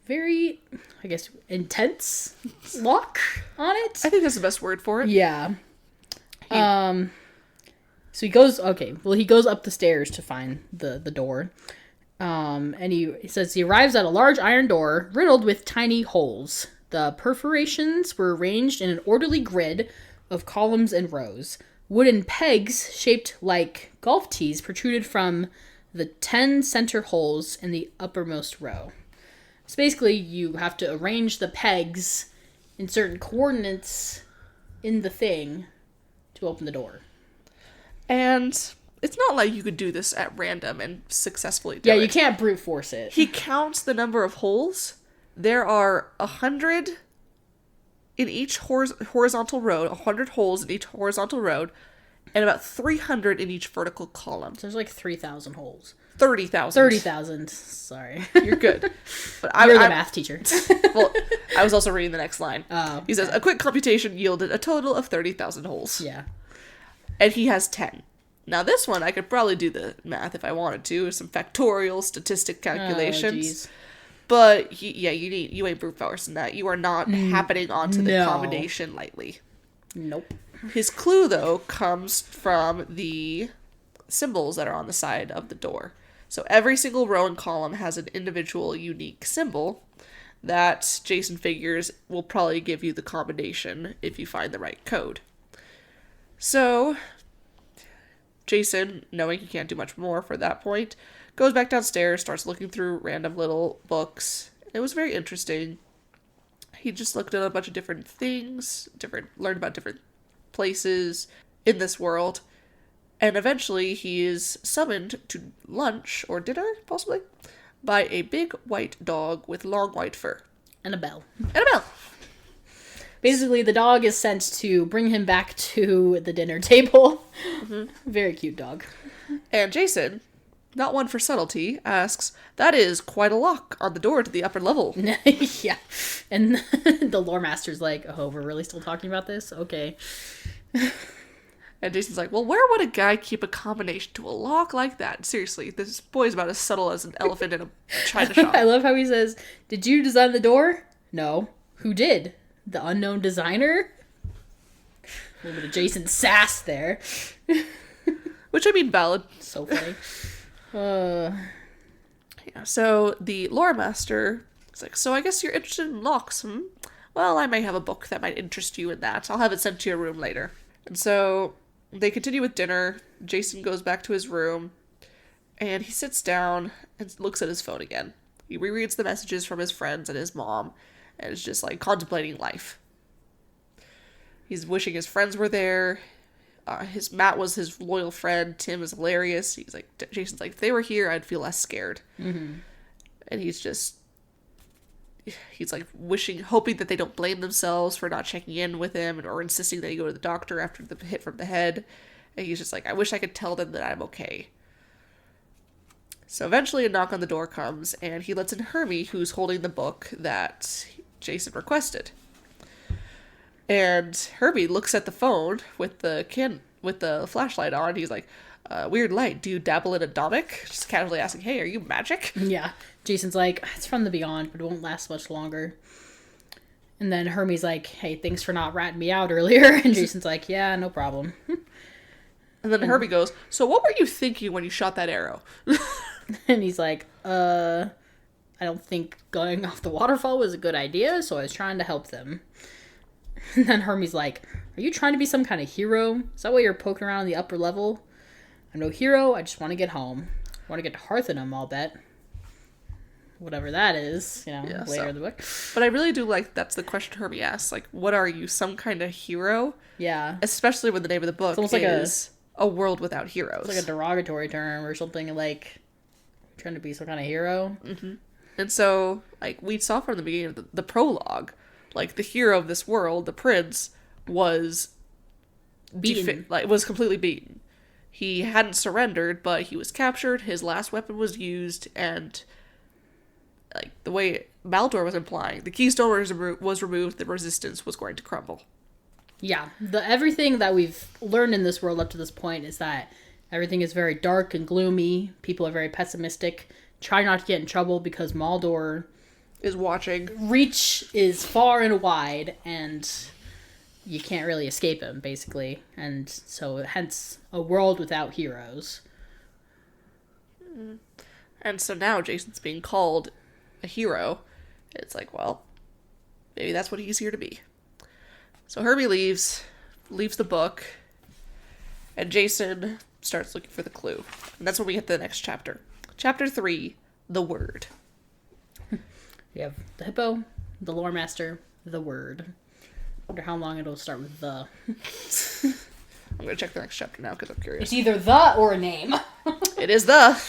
very, I guess, intense lock on it. I think that's the best word for it. Yeah. So he goes up the stairs to find the door. And he says he arrives at a large iron door riddled with tiny holes. The perforations were arranged in an orderly grid of columns and rows. Wooden pegs shaped like golf tees protruded from the 10 center holes in the uppermost row. So basically, you have to arrange the pegs in certain coordinates in the thing to open the door. And it's not like you could do this at random and successfully do it. Yeah, you can't brute force it. He counts the number of holes. There are 100 in each horizontal road, 100 holes in each horizontal road, and about 300 in each vertical column. So there's like 3,000 holes. 30,000. 30,000. Sorry. You're good. But You're the math teacher. Well, I was also reading the next line. Oh, he says, a quick computation yielded a total of 30,000 holes. Yeah. And he has 10. Now this one, I could probably do the math if I wanted to. Some factorial statistic calculations. Oh, but, you ain't brute forcing that. You are not happening onto the combination lightly. Nope. His clue, though, comes from the symbols that are on the side of the door. So every single row and column has an individual unique symbol that Jason figures will probably give you the combination if you find the right code. So, Jason, knowing he can't do much more for that point, goes back downstairs, starts looking through random little books. It was very interesting. He just looked at a bunch of different things, learned about different places in this world. And eventually he is summoned to lunch, or dinner, possibly, by a big white dog with long white fur. And a bell. And a bell! Basically, the dog is sent to bring him back to the dinner table. Mm-hmm. Very cute dog. And Jason, not one for subtlety, asks, "That is quite a lock on the door to the upper level." Yeah. And the lore master's like, "Oh, we're really still talking about this? Okay." And Jason's like, "Well, where would a guy keep a combination to a lock like that? Seriously, this boy's about as subtle as an elephant in a china shop." I love how he says, "Did you design the door?" "No." "Who did? The unknown designer?" A little bit of Jason sass there. Which, I mean, valid. So funny. Yeah, so the lore master is like, "So I guess you're interested in locks, hmm? Well, I may have a book that might interest you in that. I'll have it sent to your room later." And so they continue with dinner. Jason goes back to his room, and he sits down and looks at his phone again. He rereads the messages from his friends and his mom, and is just, like, contemplating life. He's wishing his friends were there. Matt was his loyal friend. Tim is hilarious. Jason's like, "If they were here, I'd feel less scared." Mm-hmm. And he's like hoping that they don't blame themselves for not checking in with him or insisting that he go to the doctor after the hit from the head. And he's just like, "I wish I could tell them that I'm okay." So eventually a knock on the door comes, and he lets in Hermie, who's holding the book that Jason requested. And Herbie looks at the phone with the flashlight on. He's like, "Weird light. Do you dabble in Adomic?" Just casually asking, "Hey, are you magic?" Yeah. Jason's like, "It's from the beyond, but it won't last much longer." And then Hermie's like, "Hey, thanks for not ratting me out earlier." And Jason's like, "Yeah, no problem." And then Herbie goes, "So what were you thinking when you shot that arrow?" And he's like, I don't think going off the waterfall was a good idea, so I was trying to help them." And then Hermie's like, "Are you trying to be some kind of hero? Is that why you're poking around in the upper level?" "I'm no hero, I just want to get home. I want to get to Hearthenham, I'll bet." Whatever that is, later in the book. But I really do like that's the question Hermie asks. Like, what are you, some kind of hero? Yeah. Especially when the name of the book is A World Without Heroes. It's like a derogatory term or something, like trying to be some kind of hero. Mm-hmm. And so, like, we saw from the beginning of the prologue, like, the hero of this world, the prince, was beaten. Was completely beaten. He hadn't surrendered, but he was captured, his last weapon was used, and, like, the way Maldor was implying, the keystone was removed, the resistance was going to crumble. Yeah, everything that we've learned in this world up to this point is that everything is very dark and gloomy, people are very pessimistic, try not to get in trouble because Maldor is watching. Reach is far and wide, and you can't really escape him, basically. And so, hence, a world without heroes. And so now Jason's being called a hero. It's like, well, maybe that's what he's here to be. So Herbie leaves the book, and Jason starts looking for the clue. And that's when we get to the next chapter. Chapter 3, The Word. We have the hippo, the lore master, the word. I wonder how long it'll start with the. I'm going to check the next chapter now because I'm curious. It's either the or a name. It is the.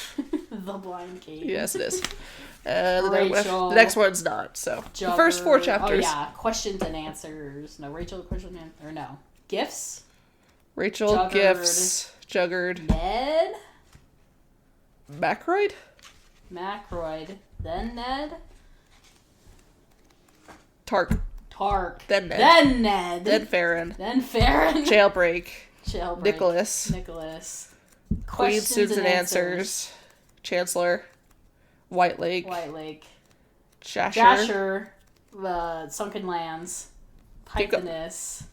The Blind Cave. Yes, it is. The next one's not, so. Jugger. The first 4 chapters. Oh, yeah. Questions and answers. No, Rachel, question and answer. Or no. Gifts? Rachel, Juggered. Gifts, Juggered. Ned? Macroid? Macroid. Then Ned? Tark. Then Ned. Then Farron. Jailbreak. Nicholas. Queen Suits and Answers. Chancellor. White Lake. Jasher. The Sunken Lands. Pythoness.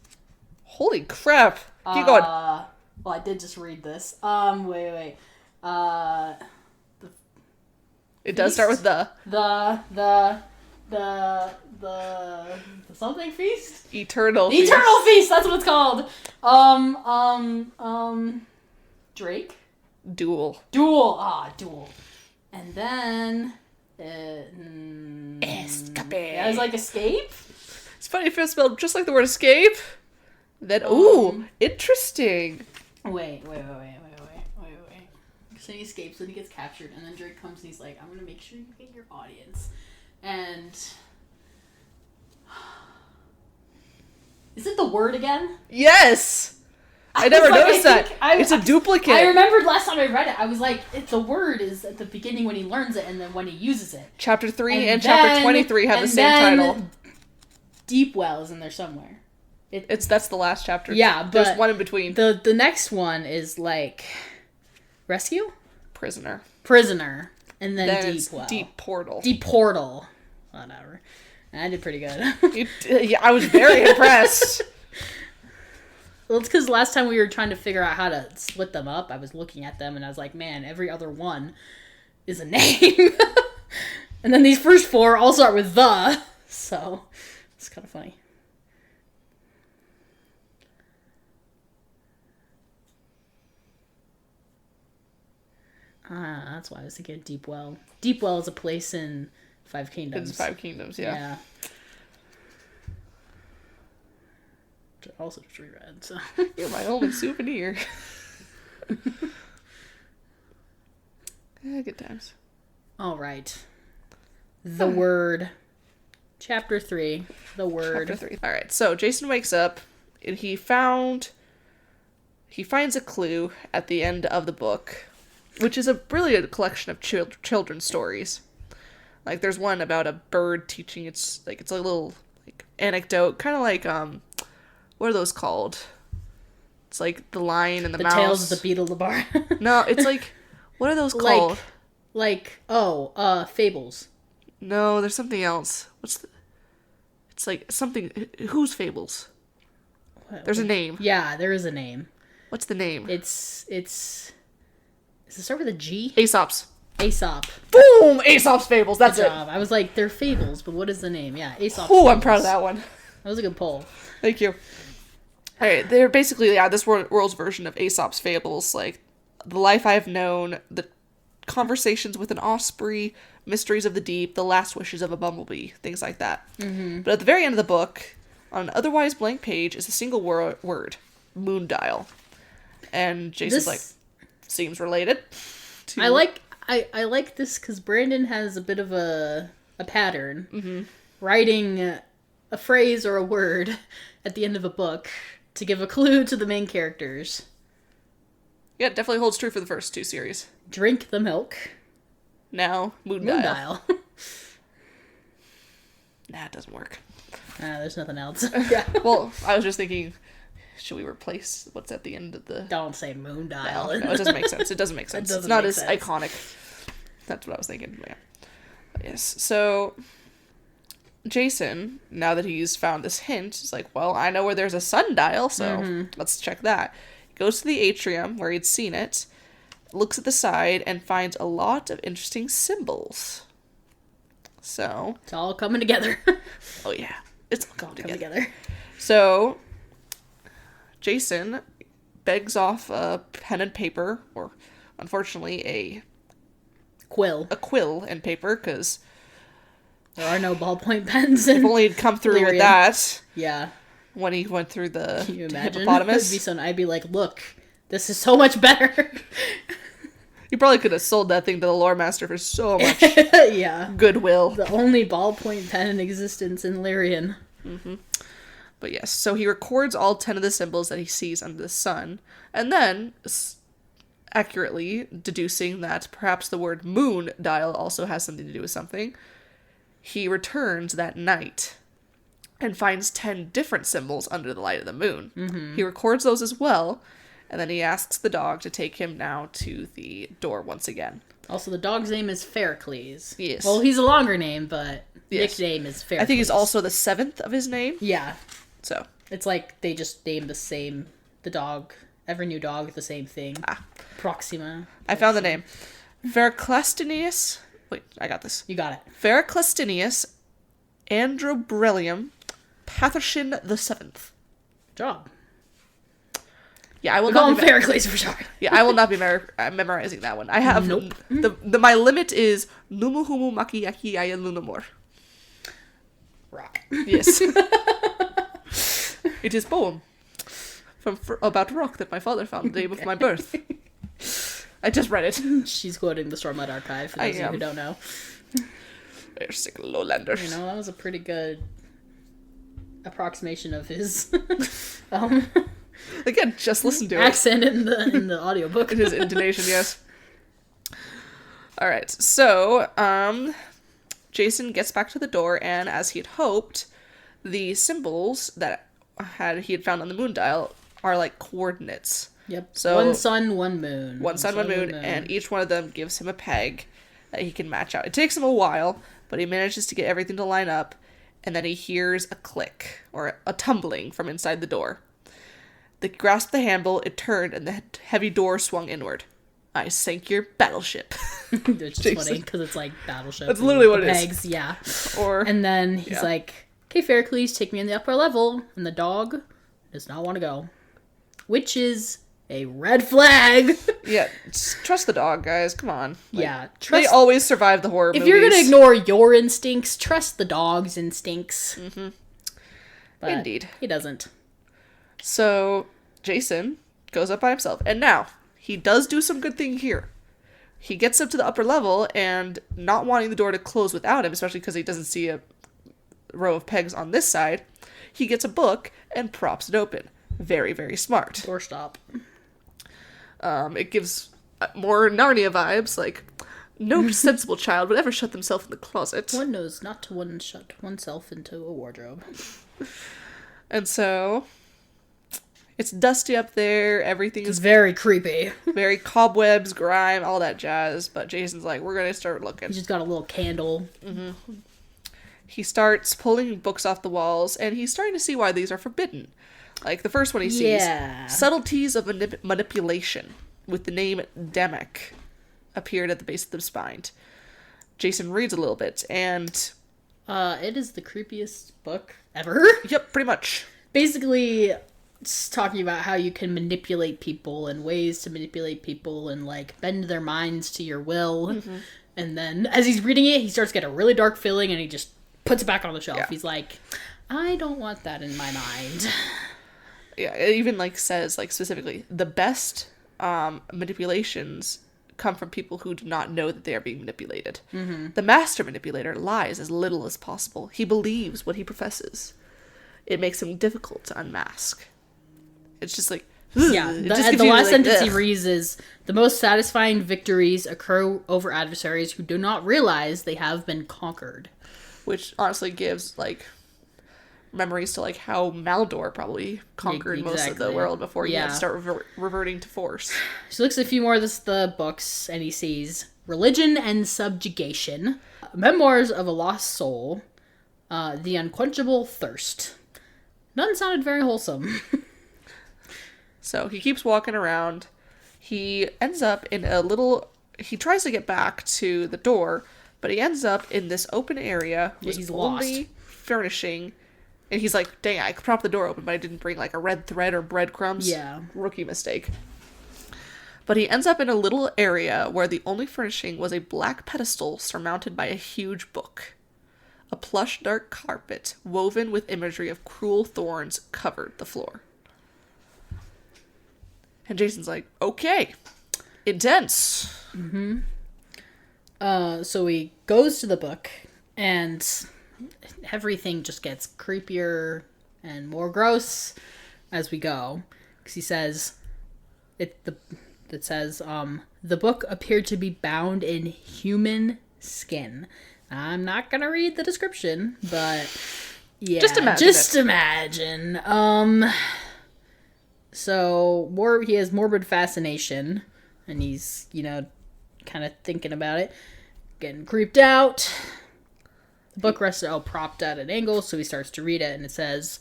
Holy crap. Keep going. Well, I did just read this. Wait. It does start with the. The something feast? Eternal Feast. Eternal Feast, that's what it's called. Drake? Duel. Duel. And then Escape. Yeah, it's like escape? It's funny if it's spelled just like the word escape. Then interesting. Wait. So he escapes, then he gets captured, and then Drake comes and he's like, I'm gonna make sure you get your audience. And... Is it the word again? Yes! I never noticed that. It's a duplicate. I remembered last time I read it, I was like, the word is at the beginning when he learns it and then when he uses it. Chapter 3 and chapter 23 have the same title. Deep Well is in there somewhere. That's the last chapter. Yeah, but there's one in between. The next one is like Rescue? Prisoner. And then Deep Well. Deep Portal. Deep Portal. Whatever. I did pretty good. Yeah, I was very impressed. Well, it's because last time we were trying to figure out how to split them up, I was looking at them and I was like, man, every other one is a name. And then these first 4 all start with the. So, it's kind of funny. That's why I was thinking Deep Well. Deep Well is a place in Five Kingdoms. It's 5 Kingdoms, yeah. Which I also just reread, so. You're my only souvenir. Yeah, good times. All right. The Word. Chapter 3. The Word. Chapter 3. All right, so Jason wakes up, and he finds a clue at the end of the book, which is a brilliant collection of children's stories. Like, there's one about a bird teaching it's a little, like, anecdote, kind of like, what are those called? It's like The Lion and the Mouse. The Tales of the Beetle the Bar. No, it's like, what are those called? Fables. No, there's something else. It's like something, whose Fables? There's a name. Yeah, there is a name. What's the name? Does it start with a G? Aesop's. Aesop. Boom! Aesop's Fables, that's it. I was like, they're fables, but what is the name? Yeah, Aesop's Ooh, Fables. I'm proud of that one. That was a good poll. Thank you. Alright, they're basically, this world's version of Aesop's Fables, like, The Life I Have Known, The Conversations with an Osprey, Mysteries of the Deep, The Last Wishes of a Bumblebee, things like that. Mm-hmm. But at the very end of the book, on an otherwise blank page, is a single word, Moondial. And Jason's seems related. I like this because Brandon has a bit of a pattern. Writing a phrase or a word at the end of a book to give a clue to the main characters. Yeah, it definitely holds true for the first 2 series. Drink the milk. Now, Moondial. Nah, it doesn't work. There's nothing else. Yeah. Well, I was just thinking, should we replace what's at the end of the... Don't say Moondial. No, it doesn't make sense. It doesn't make sense. It's not as iconic. That's what I was thinking. Yeah. Yes. So, Jason, now that he's found this hint, is like, well, I know where there's a sundial, so let's check that. He goes to the atrium where he'd seen it, looks at the side, and finds a lot of interesting symbols. So... It's all coming together. Oh, yeah. It's all coming together. So... Jason begs off a pen and paper, or unfortunately a quill and paper, because there are no ballpoint pens. If only he'd come through with that. Yeah. When he went through the Can you imagine? hippopotamus. I'd be like, look, this is so much better. You probably could have sold that thing to the lore master for so much goodwill. The only ballpoint pen in existence in Lyrian. Mm-hmm. But yes, so he records all 10 of the symbols that he sees under the sun, and then, accurately deducing that perhaps the word moon dial also has something to do with something, he returns that night and finds 10 different symbols under the light of the moon. Mm-hmm. He records those as well, and then he asks the dog to take him now to the door once again. Also, the dog's name is Ferocles. Yes. Well, he's a longer name, but nickname is Ferocles. I think he's also the 7th of his name. Yeah. So. It's like they just named the dog, every new dog, the same thing. Proxima. I found the name. Veraclastinius. Wait, I got this. You got it. Veraclastinius Androbrellium Pathorshin the 7th. Job. Yeah, I will not be Ferocles for sure. Yeah, I will not be memorizing that one. I have my limit is Numuhumu Makiyaki Ayalunamor. Rock. Yes. It is poem about rock that my father found the day of my birth. I just read it. She's quoting the Stormlight Archive, for I those of you am. who don't know. They're sick lowlanders. You know, that was a pretty good approximation of his Again, just listen to accent in the audiobook. it. His intonation, yes. Alright, so, Jason gets back to the door, and as he had hoped, the symbols that he had found on the moon dial are like coordinates. Yep. So one sun, one moon. One sun, one moon, and each one of them gives him a peg that he can match out. It takes him a while, but he manages to get everything to line up, and then he hears a click, or a tumbling from inside the door. They grasped the handle, it turned, and the heavy door swung inward. I sank your battleship. Which is funny, because it's like battleship. That's literally what it pegs, is. Yeah. Or, and then he's like, okay, Faircles, take me in the upper level. And the dog does not want to go. Which is a red flag. yeah, trust the dog, guys. Come on. Like, Yeah. They always survive the horror movies. If you're going to ignore your instincts, trust the dog's instincts. Mm-hmm. But Indeed. he doesn't. So, Jason goes up by himself. And now, he does do some good thing here. He gets up to the upper level, and not wanting the door to close without him, especially because he doesn't see a row of pegs on this side, he gets a book and props it open. Very, very smart. Doorstop. It gives more Narnia vibes, like, no sensible child would ever shut themselves in the closet. One knows not to shut oneself into a wardrobe. And so, it's dusty up there, everything It's is very creepy. very cobwebs, grime, all that jazz, but Jason's like, we're gonna start looking. He's just got a little candle. He starts pulling books off the walls, and he's starting to see why these are forbidden. Like, the first one he sees, subtleties of manipulation, with the name Demek, appeared at the base of the spine. Jason reads a little bit, and... it is the creepiest book ever. Yep, pretty much. Basically, it's talking about how you can manipulate people and ways to manipulate people and, like, bend their minds to your will. Mm-hmm. And then, as he's reading it, he starts to get a really dark feeling, and he just puts it back on the shelf. Yeah. He's like, I don't want that in my mind. Yeah, it even, like, says, like, specifically, the best manipulations come from people who do not know that they are being manipulated. Mm-hmm. The master manipulator lies as little as possible. He believes what he professes. It makes him difficult to unmask. It's just like... Yeah, the last sentence he reads is, the most satisfying victories occur over adversaries who do not realize they have been conquered. Which honestly gives, like, memories to, like, how Maldor probably conquered most of the world before he had to start reverting to force. So he looks at a few more of the books, and he sees Religion and Subjugation, Memoirs of a Lost Soul, The Unquenchable Thirst. None sounded very wholesome. So he keeps walking around. He ends up in a little... He tries to get back to the door, but he ends up in this open area with he's only lost. furnishing. And he's like, dang, I could prop the door open, but I didn't bring, like, a red thread or breadcrumbs. Yeah. Rookie mistake. But he ends up in a little area where the only furnishing was a black pedestal surmounted by a huge book. A plush dark carpet woven with imagery of cruel thorns covered the floor. And Jason's like, okay, intense. Mm-hmm. So he goes to the book, and everything just gets creepier and more gross as we go. Because he says, the book appeared to be bound in human skin. I'm not gonna read the description, but yeah, just imagine. So he has morbid fascination, and he's, kind of thinking about it, getting creeped out. The book rests propped at an angle, so he starts to read it, and it says,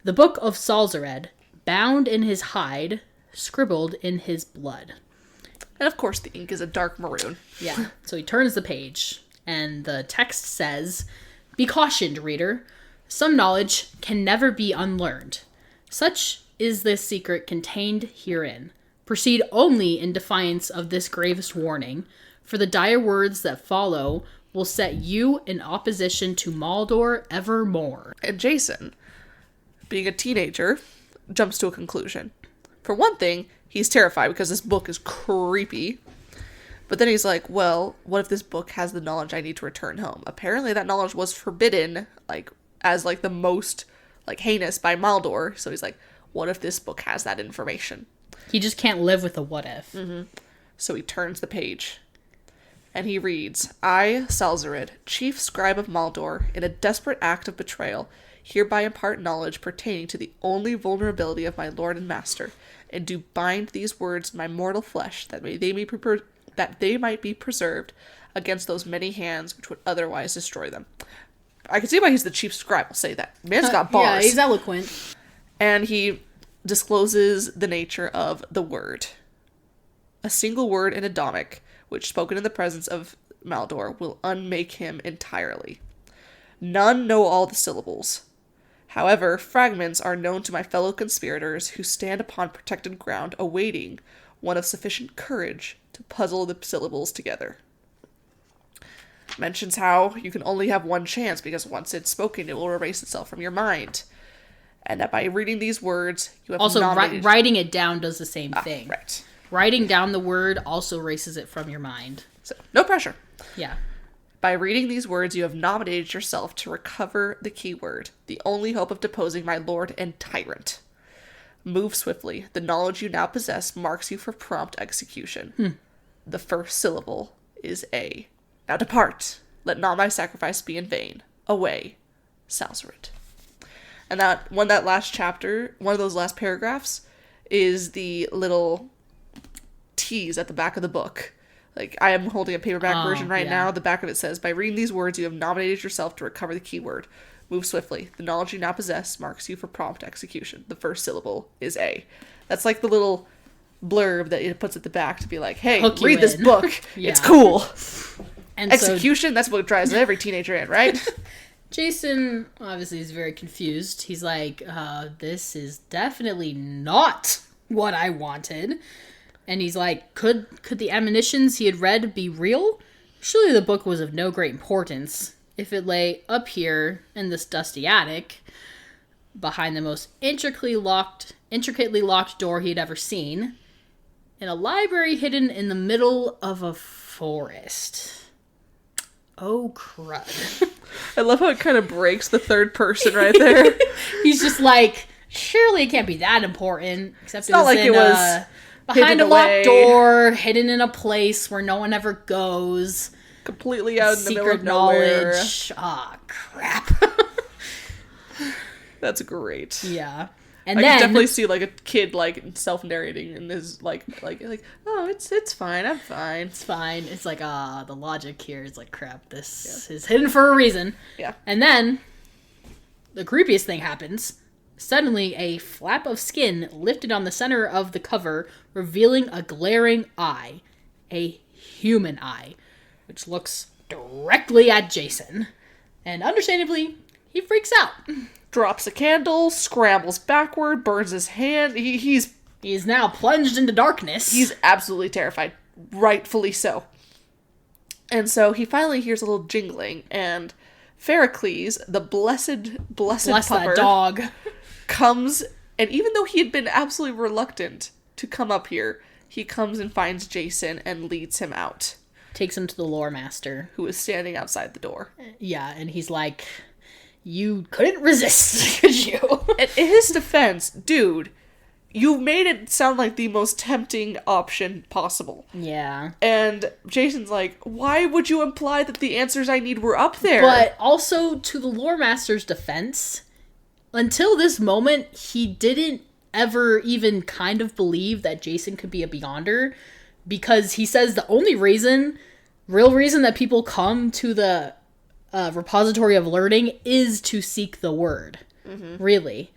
"The Book of Salzared, bound in his hide, scribbled in his blood." And of course the ink is a dark maroon. Yeah, so he turns the page, and the text says, "Be cautioned, reader. Some knowledge can never be unlearned. Such is the secret contained herein. Proceed only in defiance of this gravest warning, for the dire words that follow will set you in opposition to Maldor evermore." And Jason, being a teenager, jumps to a conclusion. For one thing, he's terrified because this book is creepy. But then he's like, well, what if this book has the knowledge I need to return home? Apparently that knowledge was forbidden, like, as, like, the most, like, heinous by Maldor. So he's like, what if this book has that information? He just can't live with a what if. Mm-hmm. So he turns the page. And he reads, I, Salzarid, chief scribe of Maldor, in a desperate act of betrayal, hereby impart knowledge pertaining to the only vulnerability of my lord and master, and do bind these words in my mortal flesh, that they might be preserved against those many hands which would otherwise destroy them. I can see why he's the chief scribe, I'll say that. Man's got bars. Yeah, he's eloquent. And he discloses the nature of the word. A single word in Adamic, which spoken in the presence of Maldor, will unmake him entirely. None know all the syllables. However, fragments are known to my fellow conspirators who stand upon protected ground awaiting one of sufficient courage to puzzle the syllables together. Mentions how you can only have one chance because once it's spoken, it will erase itself from your mind. And that by reading these words, you have also nominated... writing it down does the same thing. Right. Writing down the word also erases it from your mind. So, no pressure. Yeah. By reading these words, you have nominated yourself to recover the keyword, the only hope of deposing my lord and tyrant. Move swiftly. The knowledge you now possess marks you for prompt execution. The first syllable is A. Now depart. Let not my sacrifice be in vain. Away, Salzarid. And that last chapter, one of those last paragraphs, is the little tease at the back of the book. Like, I am holding a paperback version right now. The back of it says, by reading these words, you have nominated yourself to recover the keyword. Move swiftly. The knowledge you now possess marks you for prompt execution. The first syllable is A. That's like the little blurb that it puts at the back to be like, hey, read this book. Yeah. It's cool. And execution, that's what drives every teenager in, right? Jason, obviously, is very confused. He's like, this is definitely not what I wanted. And he's like, could the admonitions he had read be real? Surely the book was of no great importance if it lay up here in this dusty attic, behind the most intricately locked door he had ever seen, in a library hidden in the middle of a forest. Oh, crud. I love how it kind of breaks the third person right there. He's just like, surely it can't be that important. Except it's not like it was behind a locked door, hidden in a place where no one ever goes. Completely out in the middle of nowhere. Secret knowledge. Ah, crap. That's great. Yeah. And I can definitely see, like, a kid, like, self-narrating and is, like, oh, it's fine, I'm fine. It's fine. It's like, the logic here is like, crap, this is hidden for a reason. Yeah. And then, the creepiest thing happens. Suddenly, a flap of skin lifted on the center of the cover, revealing a glaring eye. A human eye, which looks directly at Jason. And understandably, he freaks out. Drops a candle, scrambles backward, burns his hand. He's now plunged into darkness. He's absolutely terrified. Rightfully so. And so he finally hears a little jingling, and Ferocles, the blessed pupper, that dog, comes, and even though he had been absolutely reluctant to come up here, he comes and finds Jason and leads him out. Takes him to the lore master, who is standing outside the door. Yeah, and he's like, you couldn't resist, could you? In his defense, dude, you made it sound like the most tempting option possible. Yeah. And Jason's like, why would you imply that the answers I need were up there? But also, to the lore master's defense, until this moment, he didn't ever even kind of believe that Jason could be a Beyonder, because he says the only real reason that people come to the repository of learning is to seek the word. Mm-hmm. Really.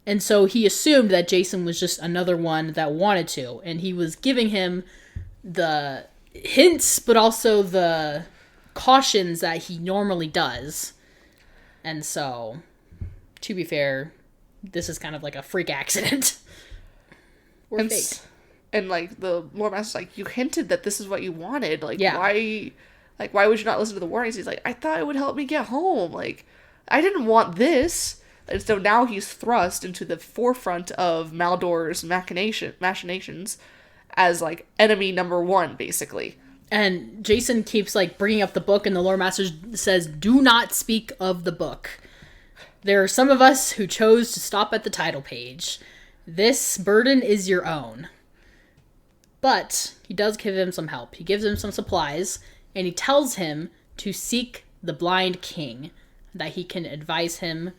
And so he assumed that Jason was just another one that wanted to, and he was giving him the hints, but also the cautions that he normally does. And so, to be fair, this is kind of like a freak accident. Or fate. And, like, the lore master's like, you hinted that this is what you wanted. Like, yeah. Why would you not listen to the warnings? He's like, I thought it would help me get home. Like, I didn't want this. And so now he's thrust into the forefront of Maldor's machinations as, like, enemy number one, basically. And Jason keeps, like, bringing up the book, and the lore master says, do not speak of the book. There are some of us who chose to stop at the title page. This burden is your own. But he does give him some help. He gives him some supplies, and he tells him to seek the blind king, that he can advise him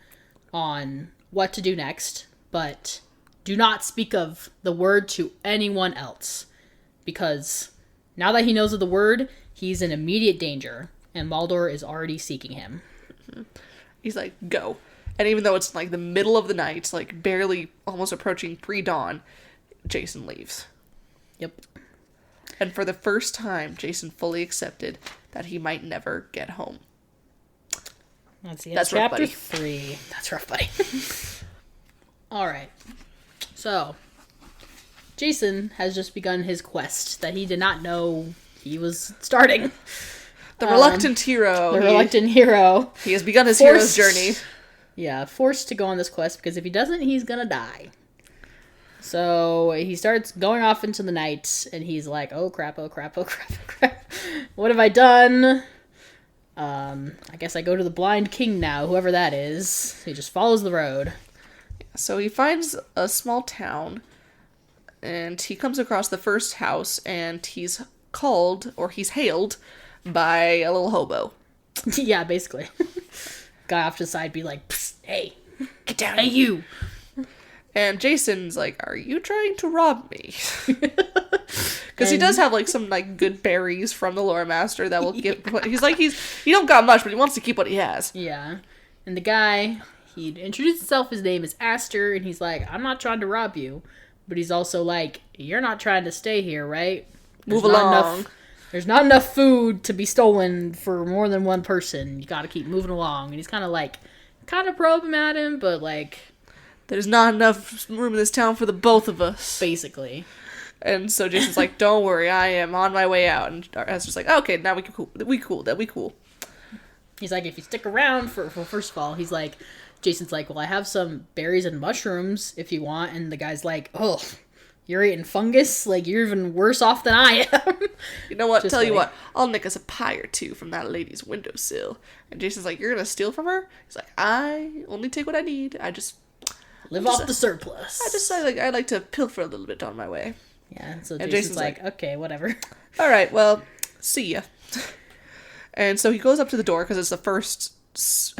on what to do next, but do not speak of the word to anyone else, because now that he knows of the word, he's in immediate danger, and Maldor is already seeking him. He's like, go. And even though it's like the middle of the night, like barely almost approaching pre-dawn, Jason leaves. Yep. And for the first time, Jason fully accepted that he might never get home. That's the end of chapter 3. That's rough, buddy. All right. So, Jason has just begun his quest that he did not know he was starting. The reluctant hero. The reluctant hero. He has begun his hero's journey. Yeah, forced to go on this quest, because if he doesn't, he's gonna die. So he starts going off into the night, and he's like, oh crap, oh crap, oh crap, oh crap. What have I done? I guess I go to the blind king now, whoever that is. He just follows the road. So he finds a small town, and he comes across the first house, and he's called, or he's hailed, by a little hobo. Yeah, basically. Guy off to the side be like, hey, get down, hey you. And Jason's like, are you trying to rob me? Because he does have like some like good berries from the lore master that will give. He's like, he don't got much, but he wants to keep what he has. Yeah. And the guy, he introduced himself, his name is Aster, and he's like, I'm not trying to rob you. But he's also like, you're not trying to stay here, right? Move along. There's not enough food to be stolen for more than one person. You gotta keep moving along. And he's kind of probing at him, but like, there's not enough room in this town for the both of us. Basically. And so Jason's like, don't worry, I am on my way out. And Aster's like, okay, now we cool. He's like, if you stick around for first of all, he's like, Jason's like, well, I have some berries and mushrooms if you want. And the guy's like, oh, you're eating fungus? Like, you're even worse off than I am. You know what? Tell you what, I'll nick us a pie or two from that lady's windowsill. And Jason's like, you're gonna steal from her? He's like, I only take what I need. I just live off the surplus. I like to pilfer a little bit on my way. Yeah, so Jason's like, okay, whatever. All right, well, see ya. And so he goes up to the door because it's the first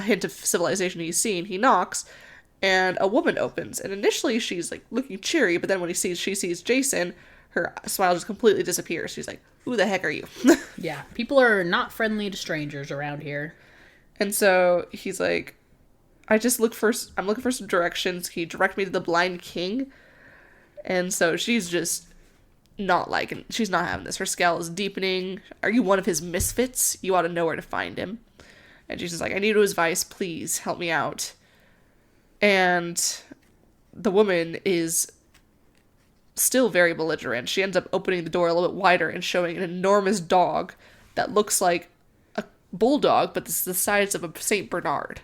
hint of civilization he's seen. He knocks, and a woman opens. And initially she's like looking cheery, but then when she sees Jason, her smile just completely disappears. She's like, who the heck are you? Yeah, people are not friendly to strangers around here. And so he's like, I'm looking for some directions. Can you direct me to the blind king? And so she's just she's not having this. Her scowl is deepening. Are you one of his misfits? You ought to know where to find him. And she's like, I need his advice. Please help me out. And the woman is still very belligerent. She ends up opening the door a little bit wider and showing an enormous dog that looks like a bulldog, but this is the size of a Saint Bernard,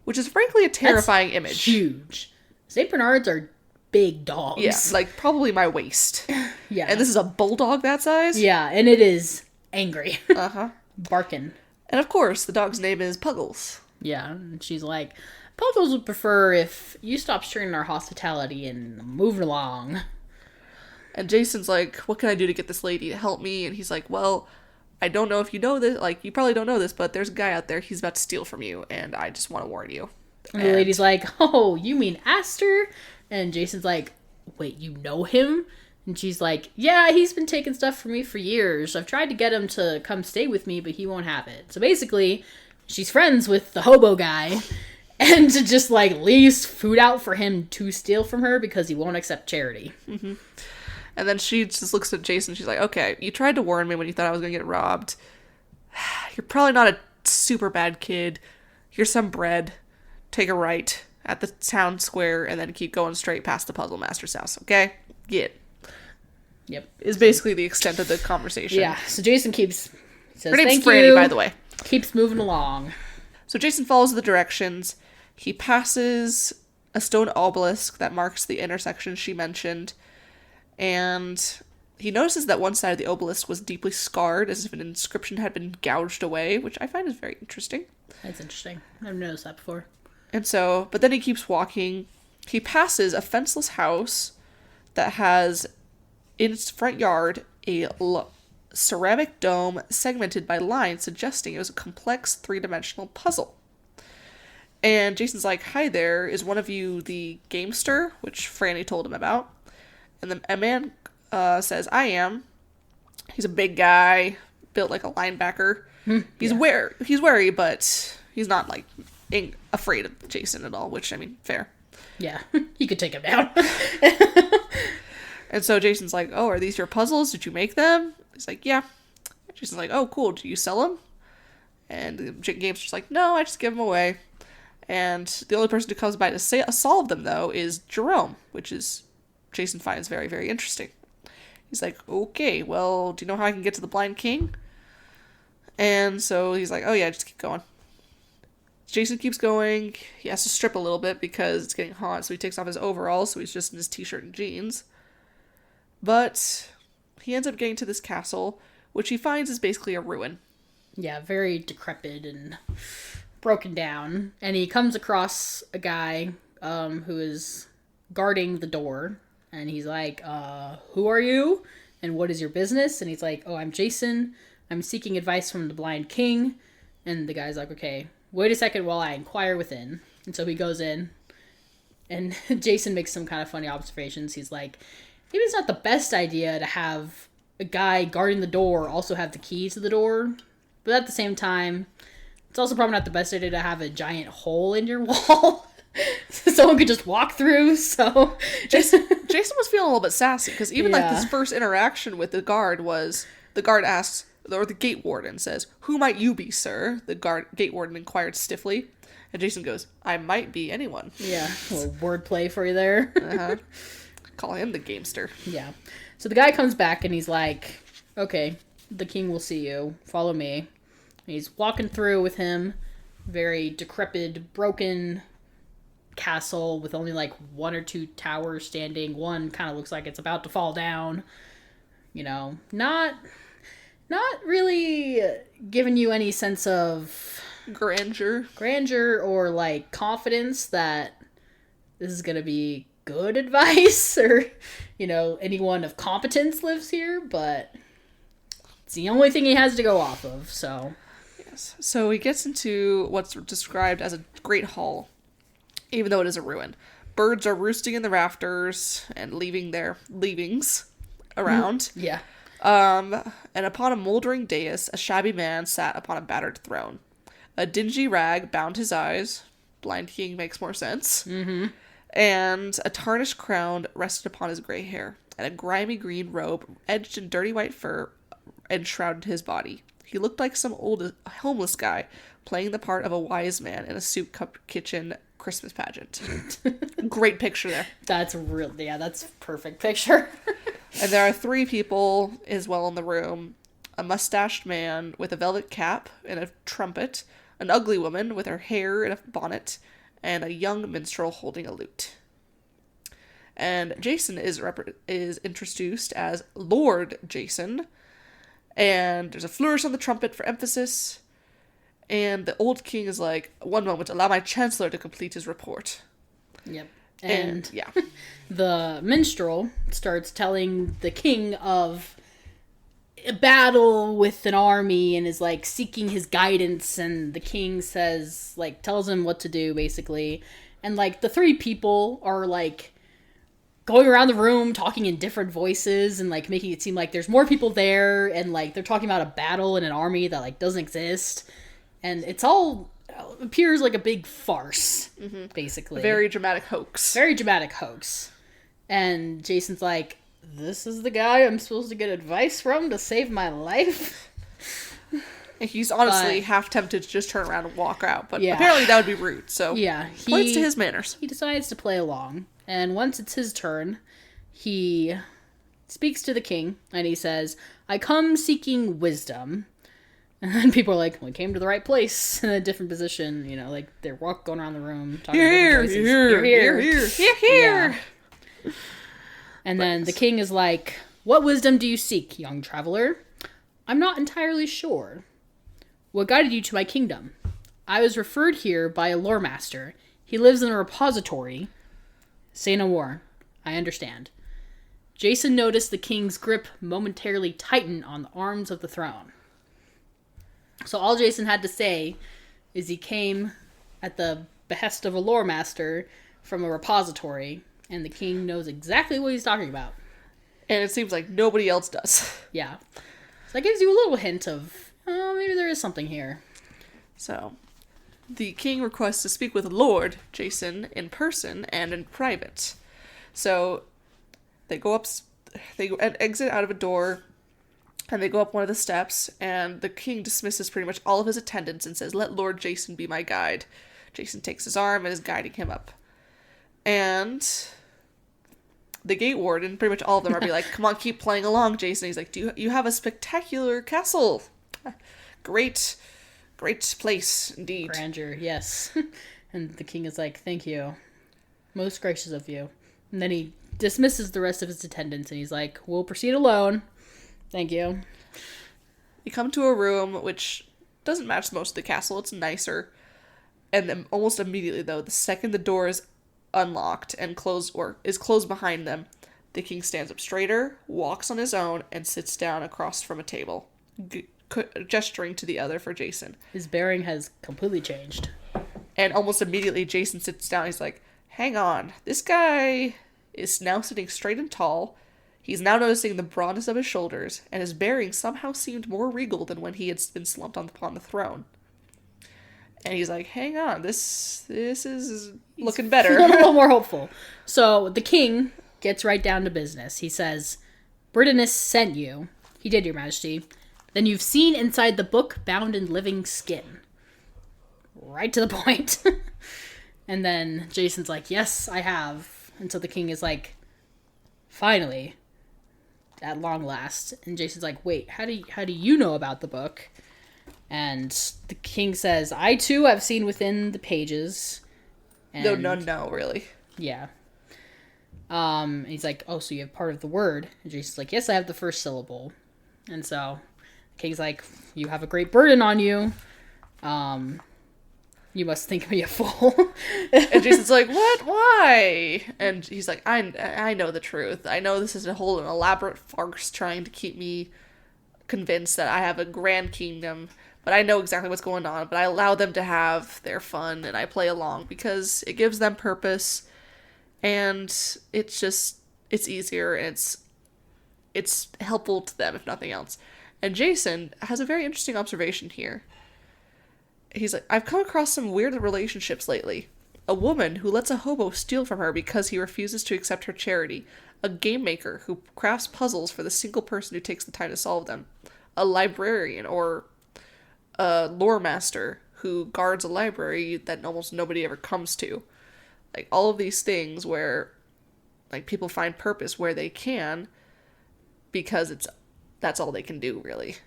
which is frankly a terrifying image. Huge. Saint Bernards are big dogs. Yeah, like probably my waist. Yeah. And this is a bulldog that size? Yeah, and it is angry. Uh-huh. Barking. And of course, the dog's name is Puggles. Yeah, and she's like, Puggles would prefer if you stop sharing our hospitality and move along. And Jason's like, what can I do to get this lady to help me? And he's like, well, I don't know if you know this, like, you probably don't know this, but there's a guy out there, he's about to steal from you, and I just want to warn you. And the lady's like, oh, you mean Aster? And Jason's like, wait, you know him? And she's like, yeah, he's been taking stuff from me for years. I've tried to get him to come stay with me, but he won't have it. So basically, she's friends with the hobo guy, and to just, like, leaves food out for him to steal from her because he won't accept charity. Mm-hmm. And then she just looks at Jason. She's like, okay, you tried to warn me when you thought I was going to get robbed. You're probably not a super bad kid. Here's some bread. Take a right at the town square and then keep going straight past the Puzzle Master's house, okay? Get. Yep. Is basically the extent of the conversation. Yeah, so Jason says, her name's thank Franny, you. by the way. Keeps moving along. So Jason follows the directions. He passes a stone obelisk that marks the intersection she mentioned. And He notices that one side of the obelisk was deeply scarred, as if an inscription had been gouged away, which I find is very interesting. That's interesting. I've noticed that before. And so, but then he keeps walking. He passes a fenceless house that has, in its front yard, a ceramic dome segmented by lines, suggesting it was a complex three-dimensional puzzle. And Jason's like, "Hi there, is one of you the gamester?" Which Franny told him about. And then a man says, "I am." He's a big guy, built like a linebacker. He's wary, but he's not like afraid of Jason at all, which, I mean, fair. Yeah, he could take him down. And so Jason's like, "Oh, are these your puzzles? Did you make them?" He's like, "Yeah." Jason's like, "Oh, cool. Do you sell them?" And the gamester's like, "No, I just give them away." And the only person who comes by to solve them, though, is Jerome, which is Jason finds very, very interesting. He's like, "Okay, well, do you know how I can get to the Blind King?" And so he's like, "Oh yeah, just keep going." Jason keeps going. He has to strip a little bit because it's getting hot, so he takes off his overalls, so he's just in his t-shirt and jeans. But he ends up getting to this castle, which he finds is basically a ruin. Yeah, very decrepit and broken down. And he comes across a guy who is guarding the door. And he's like, "Who are you? And what is your business?" And he's like, "Oh, I'm Jason. I'm seeking advice from the Blind King." And the guy's like, "Okay, wait a second while I inquire within." And so he goes in. And Jason makes some kind of funny observations. He's like, maybe it's not the best idea to have a guy guarding the door also have the key to the door. But at the same time, it's also probably not the best idea to have a giant hole in your wall. Someone could just walk through, so... Jason was feeling a little bit sassy, because even like this first interaction with the guard was, the guard asks, or the gate warden says, "Who might you be, sir?" The gate warden inquired stiffly, and Jason goes, "I might be anyone." Yeah, a little wordplay for you there. Uh-huh. Call him the gamester. Yeah. So the guy comes back and he's like, "Okay, the king will see you. Follow me." And he's walking through with him. Very decrepit, broken castle with only like one or two towers standing. One kind of looks like it's about to fall down. You know, not really giving you any sense of grandeur or like confidence that this is going to be good advice or, you know, anyone of competence lives here, but it's the only thing he has to go off of, so. Yes. So he gets into what's described as a great hall, even though it is a ruin. Birds are roosting in the rafters and leaving their leavings around. Yeah. And upon a moldering dais, a shabby man sat upon a battered throne. A dingy rag bound his eyes. Blind King makes more sense. Mm-hmm. And a tarnished crown rested upon his gray hair, and a grimy green robe, edged in dirty white fur, enshrouded his body. He looked like some old homeless guy playing the part of a wise man in a soup cup kitchen Christmas pageant. Great picture there. That's that's a perfect picture. And there are three people as well in the room. A mustached man with a velvet cap and a trumpet, an ugly woman with her hair in a bonnet, and a young minstrel holding a lute. And Jason is introduced as Lord Jason, and there's a flourish on the trumpet for emphasis, and the old king is like, "One moment, allow my chancellor to complete his report." Yep. And yeah. The minstrel starts telling the king of a battle with an army and is like seeking his guidance, and the king says, like, tells him what to do basically, and like the three people are like going around the room talking in different voices and like making it seem like there's more people there, and like they're talking about a battle and an army that like doesn't exist, and it's all appears like a big farce. Mm-hmm. Basically a very dramatic hoax. And Jason's like, "This is the guy I'm supposed to get advice from to save my life?" And he's honestly half tempted to just turn around and walk out, but apparently that would be rude, so he points to his manners. He decides to play along, and once it's his turn, he speaks to the king, and he says, "I come seeking wisdom." And then people are like, "We came to the right place," in a different position, you know, like they're going around the room talking to different voices. You're here. Yeah. And then the king is like, What wisdom do you seek, young traveler? I'm not entirely sure. What guided you to my kingdom? I was referred here by a lore master. He lives in a repository. Say no more. I understand. Jason noticed the king's grip momentarily tighten on the arms of the throne. So all Jason had to say is he came at the behest of a lore master from a repository, and the king knows exactly what he's talking about. And it seems like nobody else does. Yeah. So that gives you a little hint of, maybe there is something here. So, the king requests to speak with Lord Jason in person and in private. So, they exit out of a door, and they go up one of the steps, and the king dismisses pretty much all of his attendants and says, "Let Lord Jason be my guide." Jason takes his arm and is guiding him up. And the gate warden, pretty much all of them are be like, "Come on, keep playing along, Jason." He's like, you have a spectacular castle. Great place, indeed. Grandeur, yes. And the king is like, "Thank you. Most gracious of you." And then he dismisses the rest of his attendants, and he's like, "We'll proceed alone. Thank you." You come to a room which doesn't match most of the castle. It's nicer. And then almost immediately, though, the second the door is unlocked and is closed behind them, the king stands up straighter, walks on his own, and sits down across from a table, gesturing to the other for Jason. His bearing has completely changed. And almost immediately, Jason sits down. He's like, "Hang on. This guy is now sitting straight and tall. He's now noticing the broadness of his shoulders, and his bearing somehow seemed more regal than when he had been slumped upon the throne." And he's like, "Hang on, this is looking better." A little more hopeful. So the king gets right down to business. He says, "Britannis sent you." "He did, your majesty." "Then you've seen inside the book bound in living skin." Right to the point. And then Jason's like, "Yes, I have." And so the king is like, "Finally, at long last." And Jason's like, "Wait, how do you know about the book?" And the king says, "I too have seen within the pages." And, No, none know, really. Yeah. And he's like, "Oh, so you have part of the word?" And Jason's like, "Yes, I have the first syllable." And so the king's like, "You have a great burden on you. You must think me a fool." And Jason's like, "What? Why?" And he's like, I know the truth. I know this is an elaborate farce trying to keep me convinced that I have a grand kingdom, but I know exactly what's going on, but I allow them to have their fun, and I play along because it gives them purpose, and it's easier, and it's helpful to them, if nothing else. And Jason has a very interesting observation here. He's like, "I've come across some weird relationships lately. A woman who lets a hobo steal from her because he refuses to accept her charity. A game maker who crafts puzzles for the single person who takes the time to solve them. A librarian or a lore master who guards a library that almost nobody ever comes to." Like, all of these things where, like, people find purpose where they can because that's all they can do, really.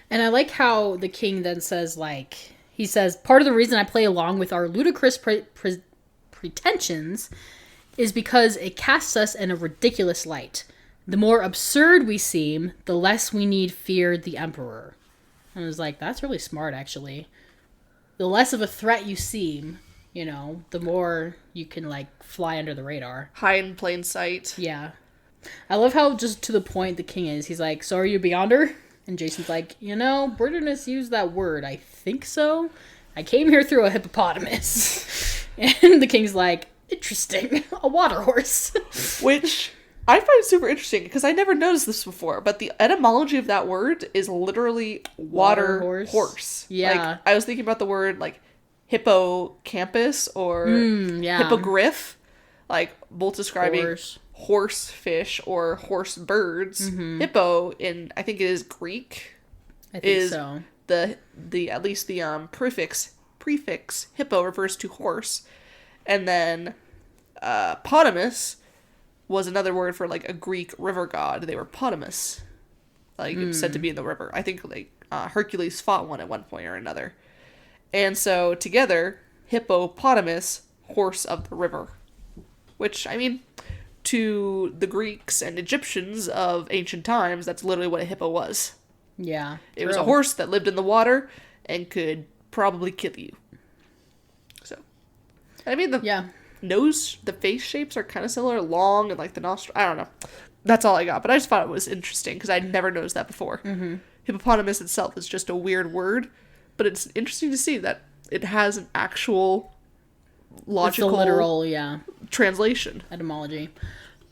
And I like how the king then says, like, he says, "Part of the reason I play along with our ludicrous pretensions is because it casts us in a ridiculous light. The more absurd we seem, the less we need fear the emperor." And I was like, that's really smart, actually. The less of a threat you seem, the more you can, like, fly under the radar. Hide in plain sight. Yeah. I love how just to the point the king is. He's like, "So are you beyonder?" And Jason's like, Britannis used that word. I think so. I came here through a hippopotamus." And the king's like, "Interesting. A water horse." Which I find super interesting because I never noticed this before, but the etymology of that word is literally water horse. Yeah. Like, I was thinking about the word, like, hippocampus or hippogriff, like, both describing horse fish or horse birds. Mm-hmm. Hippo, I think it is Greek. I think so. The at least the prefix hippo refers to horse, and then potamus was another word for, like, a Greek river god. They were potamus, like, said to be in the river. I think, like, Hercules fought one at one point or another, and so together, hippopotamus, horse of the river. Which, I mean, to the Greeks and Egyptians of ancient times, that's literally what a hippo was. Yeah. It was a horse that lived in the water and could probably kill you. So, I mean, the nose, the face shapes are kind of similar, long, and like the nostril. I don't know. That's all I got, but I just thought it was interesting because I'd never noticed that before. Mm-hmm. Hippopotamus itself is just a weird word, but it's interesting to see that it has an actual logical, it's a literal, translation. Etymology.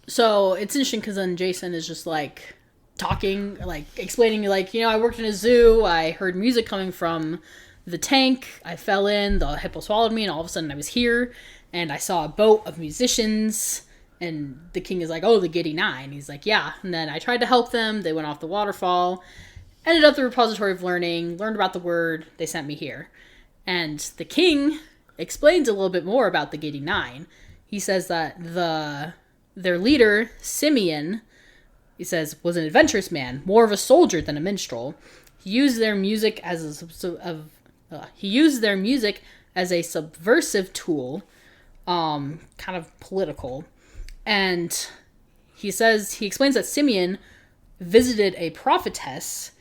So it's interesting because then Jason is just like talking, like explaining, like, I worked in a zoo. I heard music coming from the tank. I fell in. The hippo swallowed me, and all of a sudden I was here, and I saw a boat of musicians. And the king is like, oh, the Giddy Nine. He's like, yeah. And then I tried to help them. They went off the waterfall. Ended up the repository of learning. Learned about the word. They sent me here. And the king explains a little bit more about the Giddy Nine. He says that their leader, Simeon, he says, was an adventurous man, more of a soldier than a minstrel. He used their music as a subversive tool, kind of political. And he explains that Simeon visited a prophetess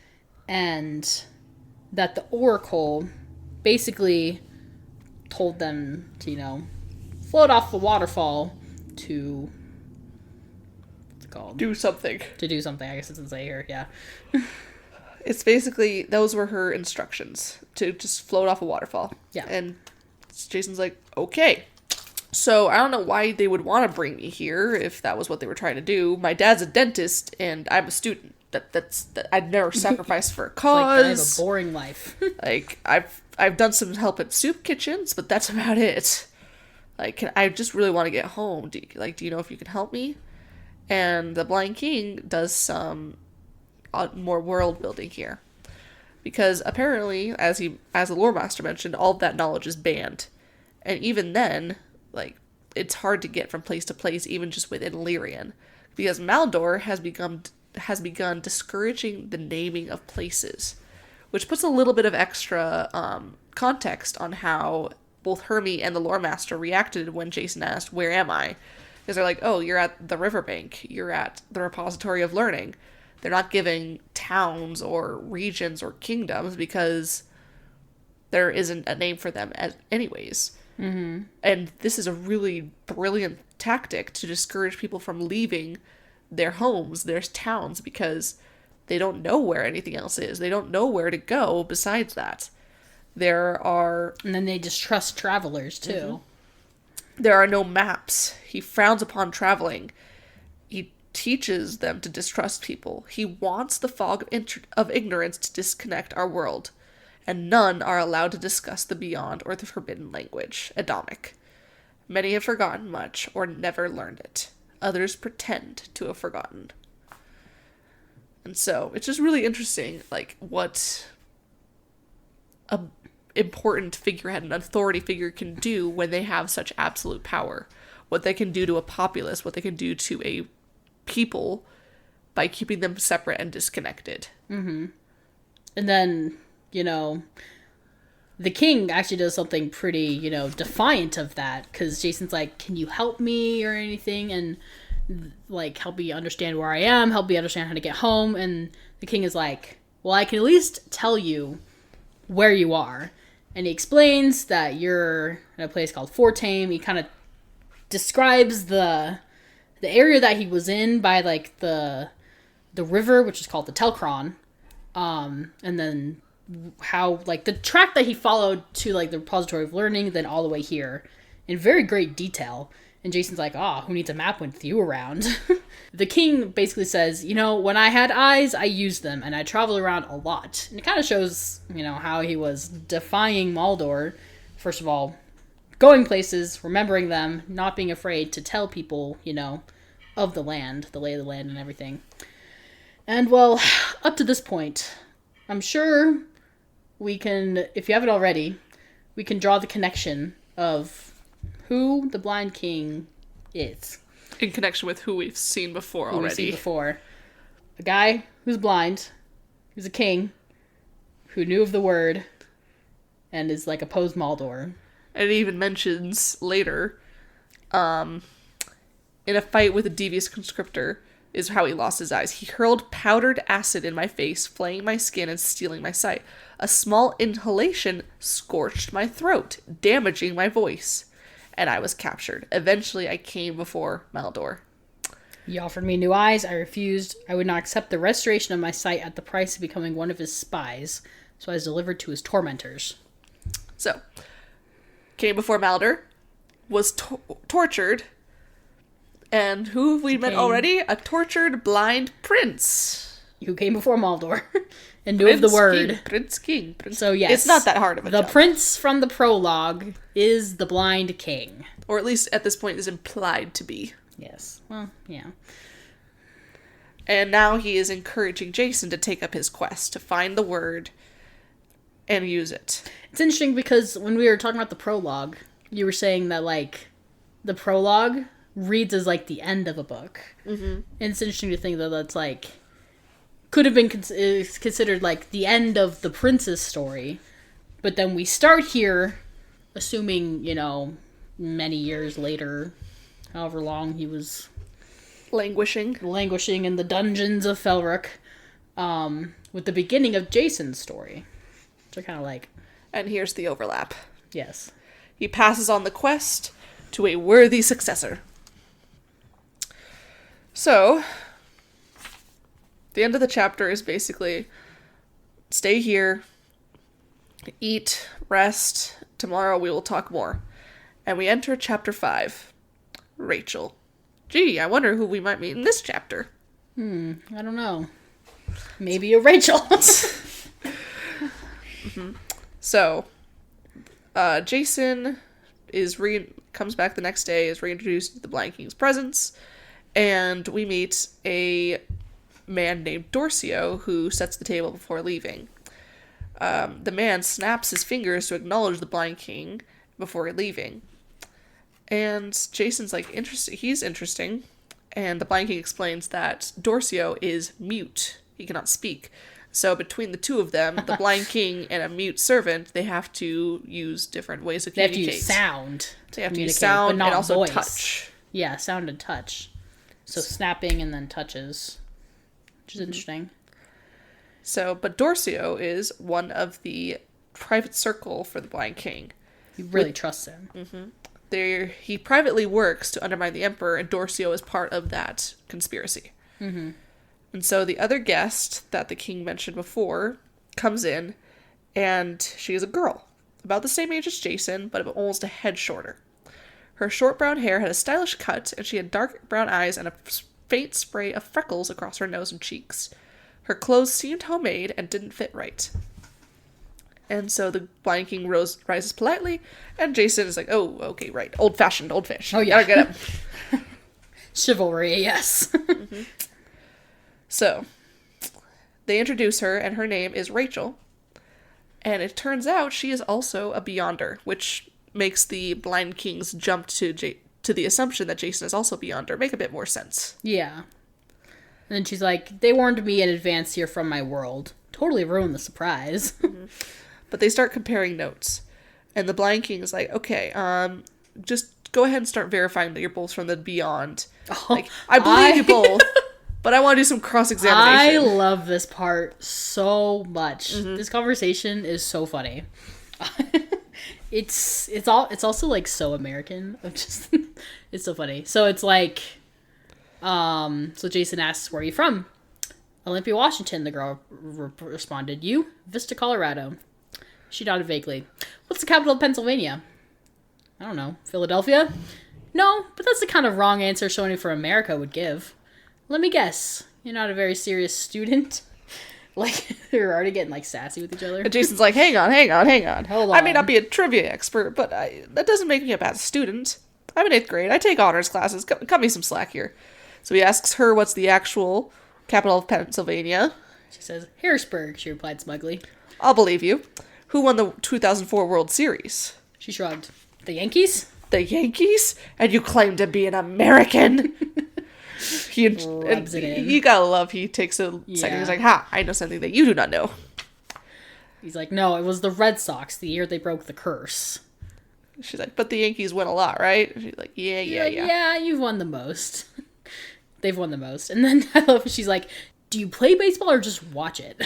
and that the oracle basically told them to, float off the waterfall to, what's it called? Do something. To do something, I guess it doesn't say here, yeah. It's basically, those were her instructions, to just float off a waterfall. Yeah. And Jason's like, okay. So I don't know why they would want to bring me here if that was what they were trying to do. My dad's a dentist and I'm a student. That's I'd never sacrifice for a cause. Like, I have a boring life. Like I've done some help at soup kitchens, but that's about it. Like I just really want to get home. Do you know if you can help me? And the Blind King does some more world building here, because apparently, as the lore master mentioned, all of that knowledge is banned, and even then, like, it's hard to get from place to place, even just within Lyrian, because Maldor has begun discouraging the naming of places, which puts a little bit of extra context on how both Hermie and the lore master reacted when Jason asked, "Where am I?" Because they're like, "Oh, you're at the riverbank. You're at the repository of learning." They're not giving towns or regions or kingdoms because there isn't a name for them anyways. Mm-hmm. And this is a really brilliant tactic to discourage people from leaving their homes, their towns, because they don't know where anything else is. They don't know where to go besides that. And then they distrust travelers, too. Mm-hmm. There are no maps. He frowns upon traveling. He teaches them to distrust people. He wants the fog of ignorance to disconnect our world. And none are allowed to discuss the beyond or the forbidden language, Adamic. Many have forgotten much or never learned it. Others pretend to have forgotten. And so, it's just really interesting, like, what a important figurehead, an authority figure can do when they have such absolute power. What they can do to a populace, what they can do to a people by keeping them separate and disconnected. Mm-hmm. And then, the king actually does something pretty, defiant of that, because Jason's like, can you help me or anything? And, like, help me understand where I am, help me understand how to get home. And the king is like, well, I can at least tell you where you are. And he explains that you're in a place called Fortame. He kind of describes the area that he was in by, like, the river, which is called the Telcron. And then how, like, the track that he followed to, like, the repository of learning, then all the way here in very great detail. And Jason's like, who needs a map with you around? The king basically says, when I had eyes, I used them, and I traveled around a lot. And it kind of shows, how he was defying Maldor. First of all, going places, remembering them, not being afraid to tell people, of the land, the lay of the land and everything. And, well, up to this point, I'm sure we can, if you haven't already, we can draw the connection of who the Blind King is. In connection with who we've seen before already. A guy who's blind, who's a king, who knew of the word, and is, like, opposed Maldor. And it even mentions later, in a fight with a devious conscriptor is how he lost his eyes. He hurled powdered acid in my face, flaying my skin and stealing my sight. A small inhalation scorched my throat, damaging my voice. And I was captured. Eventually, I came before Maldor. He offered me new eyes. I refused. I would not accept the restoration of my sight at the price of becoming one of his spies. So I was delivered to his tormentors. So, came before Maldor, was tortured, and who have we met already? A tortured blind prince. Who came before Maldor and knew of the word. Prince King. So yes. It's not that hard of a The job. prince from the prologue is the blind king. Or at least at this point is implied to be. Yes. Well, yeah. And now he is encouraging Jason to take up his quest, to find the word and use it. It's interesting because when we were talking about the prologue, you were saying that, like, the prologue reads as, like, the end of a book. Mm-hmm. And it's interesting to think that that's, like, could have been considered, like, the end of the prince's story. But then we start here, assuming, you know, many years later, however long he was languishing in the dungeons of Felric, with the beginning of Jason's story. Which I kind of like. And here's the overlap. Yes. He passes on the quest to a worthy successor. So, the end of the chapter is basically stay here, eat, rest. Tomorrow we will talk more. And we enter chapter 5. Rachel. Gee, I wonder who we might meet in this chapter. I don't know. Maybe a Rachel. Mm-hmm. So, Jason comes back the next day, is reintroduced to the Blind King's presence, and we meet a man named Dorcio who sets the table before leaving. The man snaps his fingers to acknowledge the Blind King before leaving. And Jason's like, he's interesting. And the Blind King explains that Dorcio is mute. He cannot speak. So between the two of them, the Blind King and a mute servant, they have to use different ways of communicate. They have to use sound. They have to use sound and also voice. touch. Yeah, sound and touch. So snapping and then touches. Which is interesting. So, but Dorcio is one of the private circle for the Blind King. He really trusts him. Mm-hmm. He privately works to undermine the Emperor, and Dorcio is part of that conspiracy. Mm-hmm. And so the other guest that the king mentioned before comes in, and she is a girl, about the same age as Jason, but almost a head shorter. Her short brown hair had a stylish cut, and she had dark brown eyes and a faint spray of freckles across her nose and cheeks. Her clothes seemed homemade and didn't fit right. And so the Blind King rises politely, and Jason is like, oh, okay, right. Old-fashioned. Oh, yeah. Gotta get him. Chivalry, yes. Mm-hmm. So, they introduce her, and her name is Rachel. And it turns out she is also a Beyonder, which makes the Blind King's jump to the assumption that Jason is also Beyonder make a bit more sense. Yeah. And then she's like, they warned me in advance here from my world. Totally ruined the surprise. Mm-hmm. But they start comparing notes. And the Blind King is like, okay, just go ahead and start verifying that you're both from the Beyond. Oh, like, I believe you both, but I want to do some cross-examination. I love this part so much. Mm-hmm. This conversation is so funny. It's also like so American. It's so funny. So it's like, so Jason asks, where are you from? Olympia, Washington, the girl responded. You? Vista, Colorado. She nodded vaguely. What's the capital of Pennsylvania? I don't know. Philadelphia? No, but that's the kind of wrong answer someone from America would give. Let me guess. You're not a very serious student? Like, they're already getting, like, sassy with each other. And Jason's like, hang on. Hold on. I may not be a trivia expert, but that doesn't make me a bad student. I'm in 8th grade. I take honors classes. Cut me some slack here. So he asks her what's the actual capital of Pennsylvania. She says, Harrisburg, she replied smugly. I'll believe you. Who won the 2004 World Series? She shrugged. The Yankees? The Yankees? And you claim to be an American? Rubs it in. You gotta love, he takes a second. He's like, ha, I know something that you do not know. He's like, no, it was the Red Sox, the year they broke the curse. She's like, but the Yankees win a lot, right? She's like, yeah. Yeah, you've won the most. They've won the most. And then I love she's like, do you play baseball or just watch it?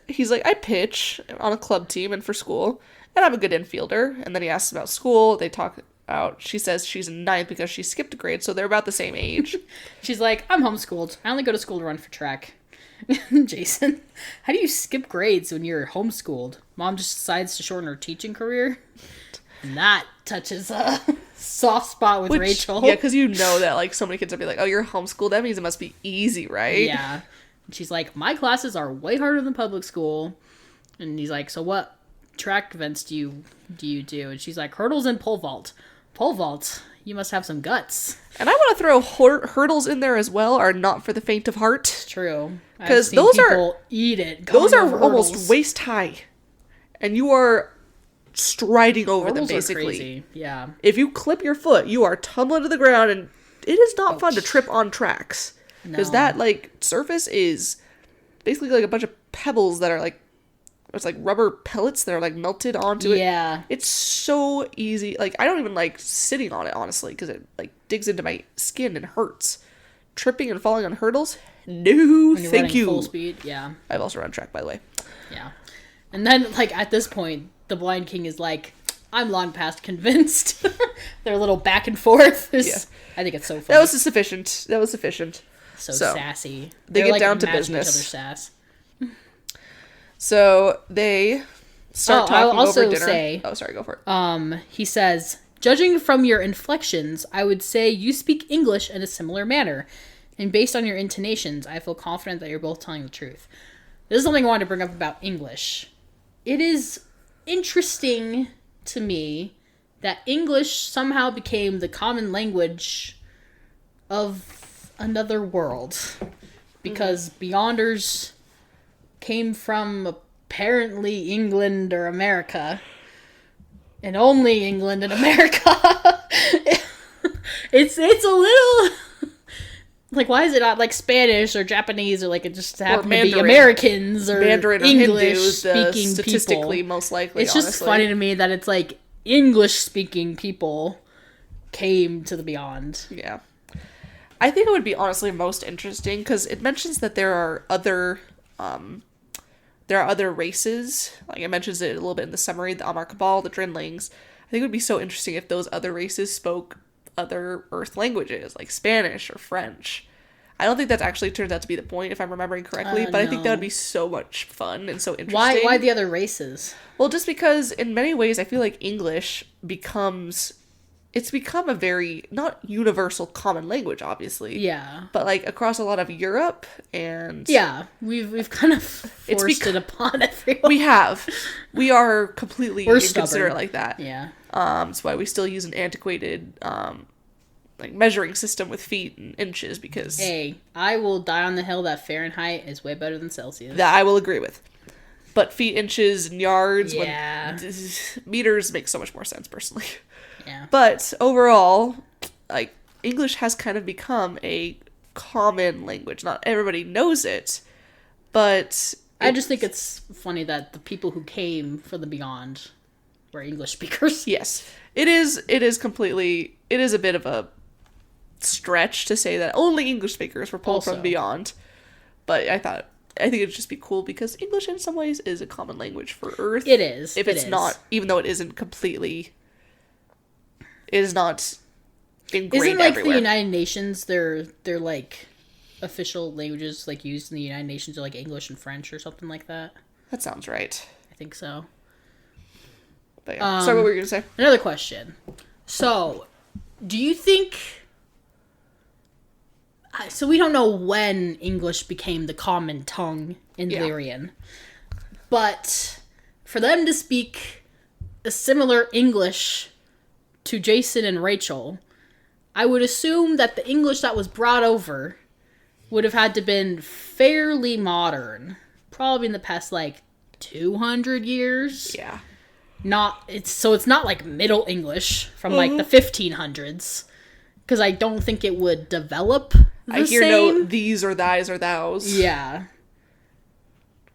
He's like, I pitch on a club team and for school, and I'm a good infielder. And then he asks about school. They talk out. She says she's in ninth because she skipped a grade, so they're about the same age. She's like, I'm homeschooled. I only go to school to run for track. Jason, how do you skip grades when you're homeschooled? Mom just decides to shorten her teaching career? And that touches a soft spot with Rachel. Yeah, because you know that, like, so many kids will be like, oh, you're homeschooled? That means it must be easy, right? Yeah. And she's like, my classes are way harder than public school. And he's like, so what track events do you do? And she's like, hurdles and pole vault. Pole vault? You must have some guts. And I want to throw hurdles in there as well, are not for the faint of heart. It's true. Because those are... eat it. Those are almost waist high. And you are striding over hurdles them, basically. Are crazy. Yeah. If you clip your foot, you are tumbling to the ground, and it is not fun to trip on tracks. Because that, like, surface is basically like a bunch of pebbles that are, like, it's like rubber pellets that are, like, melted onto it. Yeah. It's so easy. Like, I don't even like sitting on it, honestly, because it, like, digs into my skin and hurts. Tripping and falling on hurdles? No, when you're thank you. Full speed, yeah. I've also run track, by the way. Yeah. And then, like, at this point, the Blind King is like, I'm long past convinced. Their little back and forth. I think it's so funny. That was sufficient. So sassy. They get down to business. Each other's sass. So they start talking over dinner. Say, oh, sorry, go for it. He says, judging from your inflections, I would say you speak English in a similar manner. And based on your intonations, I feel confident that you're both telling the truth. This is something I wanted to bring up about English. It is interesting to me that English somehow became the common language of another world. Because Beyonders came from apparently England or America. And only England and America. It's a little... Like, why is it not, like, Spanish or Japanese or, like, it just happened to be Americans or Mandarin or English-speaking people? Statistically, most likely, it's just funny to me that it's, like, English-speaking people came to the Beyond. Yeah. I think it would be, honestly, most interesting, because it mentions that there are other races. Like, it mentions it a little bit in the summary, the Amarkabal, the Drinlings. I think it would be so interesting if those other races spoke other Earth languages, like Spanish or French. I don't think that actually turns out to be the point, if I'm remembering correctly, but no. I think that would be so much fun and so interesting. Why the other races? Well, just because in many ways I feel like English it's become a very, not universal common language, obviously. Yeah. But, like, across a lot of Europe and... Yeah, we've kind of forced it upon everyone. We have. We are completely inconsiderate like that. Yeah. That's why we still use an antiquated, like, measuring system with feet and inches, because... Hey, I will die on the hill that Fahrenheit is way better than Celsius. That I will agree with. But feet, inches, and yards... Yeah. Meters make so much more sense, personally. Yeah. But overall, like, English has kind of become a common language. Not everybody knows it, but... I just think it's funny that the people who came from the Beyond were English speakers. Yes. It is a bit of a stretch to say that only English speakers were pulled from Beyond. But I think it'd just be cool because English in some ways is a common language for Earth. It is. If it's not, even though it isn't completely... It is not ingrained Isn't, like, everywhere. the United Nations, they're like, official languages, like, used in the United Nations are, like, English and French or something like that? That sounds right. I think so. But yeah. Sorry, what were you going to say? Another question. So, do you think... So we don't know when English became the common tongue in Lyrian. But for them to speak a similar English to Jason and Rachel, I would assume that the English that was brought over would have had to been fairly modern. Probably in the past, like, 200 years. Yeah. It's not like Middle English from, like, the 1500s. Because I don't think it would develop the I hear same. no these or thys or thous. Yeah.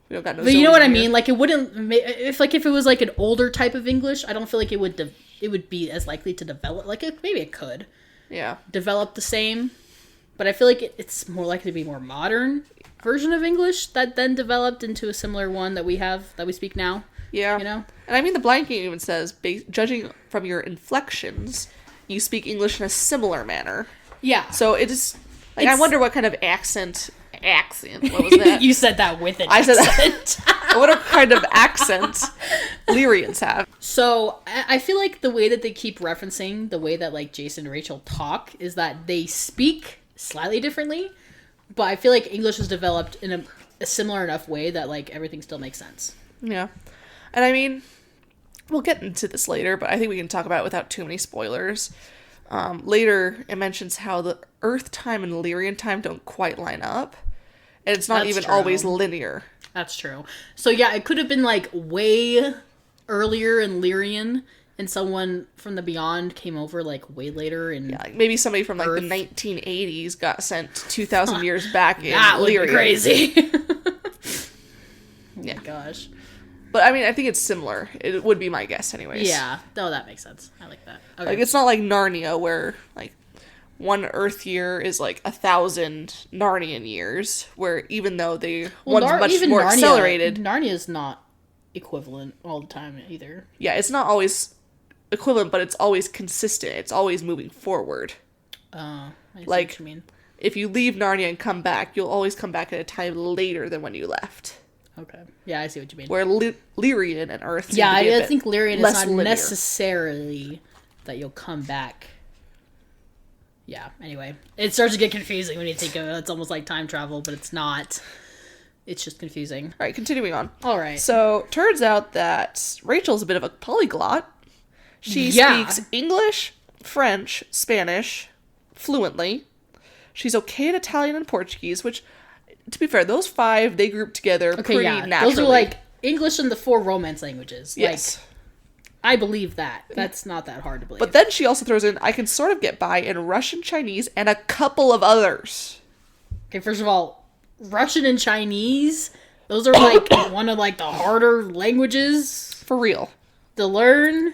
We don't got no But you know what I Zoes mean? here. Like, it wouldn't... if it was, like, an older type of English, I don't feel like it would be as likely to develop... Like, maybe it could Yeah. develop the same. But I feel like it's more likely to be more modern version of English that then developed into a similar one that we speak now. Yeah. You know? And I mean, the Blind King even says, judging from your inflections, you speak English in a similar manner. Yeah. So it is... Like, I wonder what kind of accent... What was that? You said that with an I said accent. What kind of accent Lyrians have? So, I feel like the way that they keep referencing the way that, like, Jason and Rachel talk is that they speak slightly differently, but I feel like English is developed in a similar enough way that, like, everything still makes sense. Yeah. And I mean, we'll get into this later, but I think we can talk about it without too many spoilers. Later, it mentions how the Earth time and Lyrian time don't quite line up. And it's not That's even true. always linear. That's true. So, yeah, it could have been, like, way earlier in Lyrian, and someone from the Beyond came over, like, way later in... Yeah, like maybe somebody from, like, Earth. the 1980s got sent 2,000 years back in That would Lyrian. be crazy. Oh, Yeah. my gosh. But, I mean, I think it's similar. It would be my guess anyways. Yeah. No, that makes sense. I like that. Okay. Like, it's not like Narnia where, like, one Earth year is like 1,000 Narnian years, where even though one's much more accelerated. Narnia's not equivalent all the time either. Yeah, it's not always equivalent, but it's always consistent. It's always moving forward. I see Like, what you mean. if you leave Narnia and come back, you'll always come back at a time later than when you left. Okay. Yeah, I see what you mean. Where Lyrian and Earth seem Yeah, to be a I bit think Lyrian is less not linear. necessarily that you'll come back. Yeah, anyway. It starts to get confusing when you think of it. It's almost like time travel, but it's not. It's just confusing. All right, continuing on. All right. So, turns out that Rachel's a bit of a polyglot. She Yeah. speaks English, French, Spanish fluently. She's okay at Italian and Portuguese, which, to be fair, those 5, they group together Okay, pretty yeah. naturally. Those are like English and the 4 Romance languages. Yes. Like, I believe that. That's not that hard to believe. But then she also throws in, I can sort of get by in Russian, Chinese, and a couple of others. Okay, first of all, Russian and Chinese, those are like one of like the harder languages For real. to learn.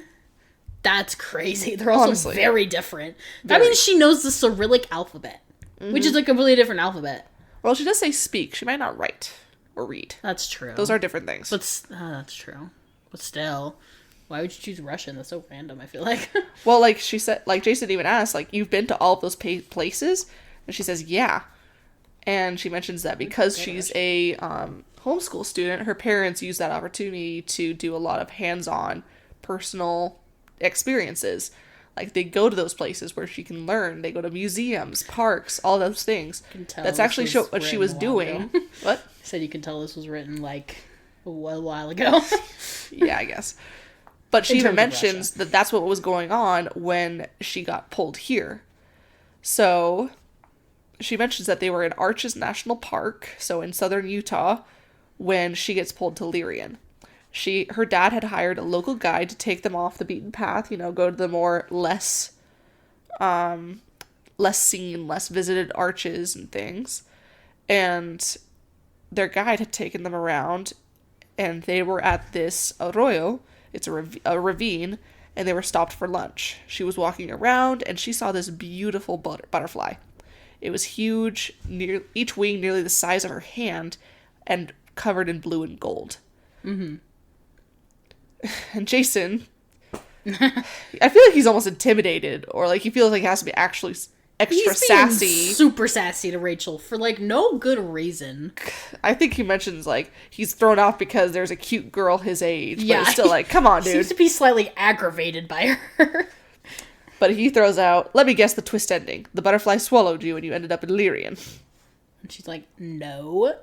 That's crazy. They're also Honestly. very different. That Very. means she knows the Cyrillic alphabet, which is a completely different alphabet. Well, she does say speak. She might not write or read. That's true. Those are different things. But that's true. But still, why would you choose Russian? That's so random. I feel like. Well, like she said, like Jason even asked, like, you've been to all of those places? And she says, yeah. And she mentions that because she's a homeschool student, her parents use that opportunity to do a lot of hands-on personal experiences. Like, they go to those places where she can learn. They go to museums, parks, all those things. can tell That's this actually was what she written was a while doing. ago. What? I said you can tell this was written like a while ago. Yeah, I guess. But she In even terms of mentions that that's what was going on when she got pulled here. So, she mentions that they were in Arches National Park, so in southern Utah, when she gets pulled to Lyrian. Her dad had hired a local guide to take them off the beaten path, go to the more less seen, less visited arches and things. And their guide had taken them around, and they were at this arroyo. It's a ravine, and they were stopped for lunch. She was walking around, and she saw this beautiful butterfly. It was huge, each wing nearly the size of her hand, and covered in blue and gold. Mm-hmm. And Jason, I feel like he's almost intimidated, or like he feels like he has to be actually extra He's being sassy. super sassy to Rachel for like no good reason. I think he mentions like he's thrown off because there's a cute girl his age. Yeah, But it's still like, come on, dude. Seems to be slightly aggravated by her. But he throws out, let me guess the twist ending. The butterfly swallowed you and you ended up in Lyrian. And she's like, no.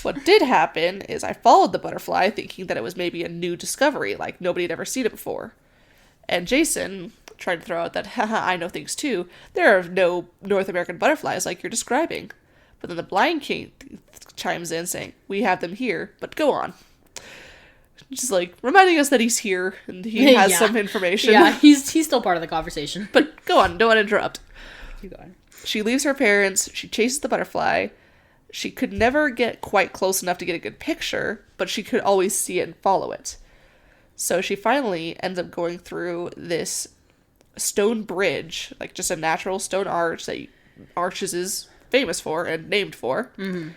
What did happen is I followed the butterfly thinking that it was maybe a new discovery, like nobody had ever seen it before. And Jason tried to throw out that, haha, I know things too. There are no North American butterflies like you're describing. But then the Blind King chimes in saying, we have them here, but go on. Just like reminding us that he's here and he has Yeah. some information. Yeah, he's still part of the conversation. But go on, don't want to interrupt. Keep going. She leaves her parents, she chases the butterfly, She could never get quite close enough to get a good picture, but she could always see it and follow it. So she finally ends up going through this stone bridge, like just a natural stone arch that Arches is famous for and named for. Mm-hmm.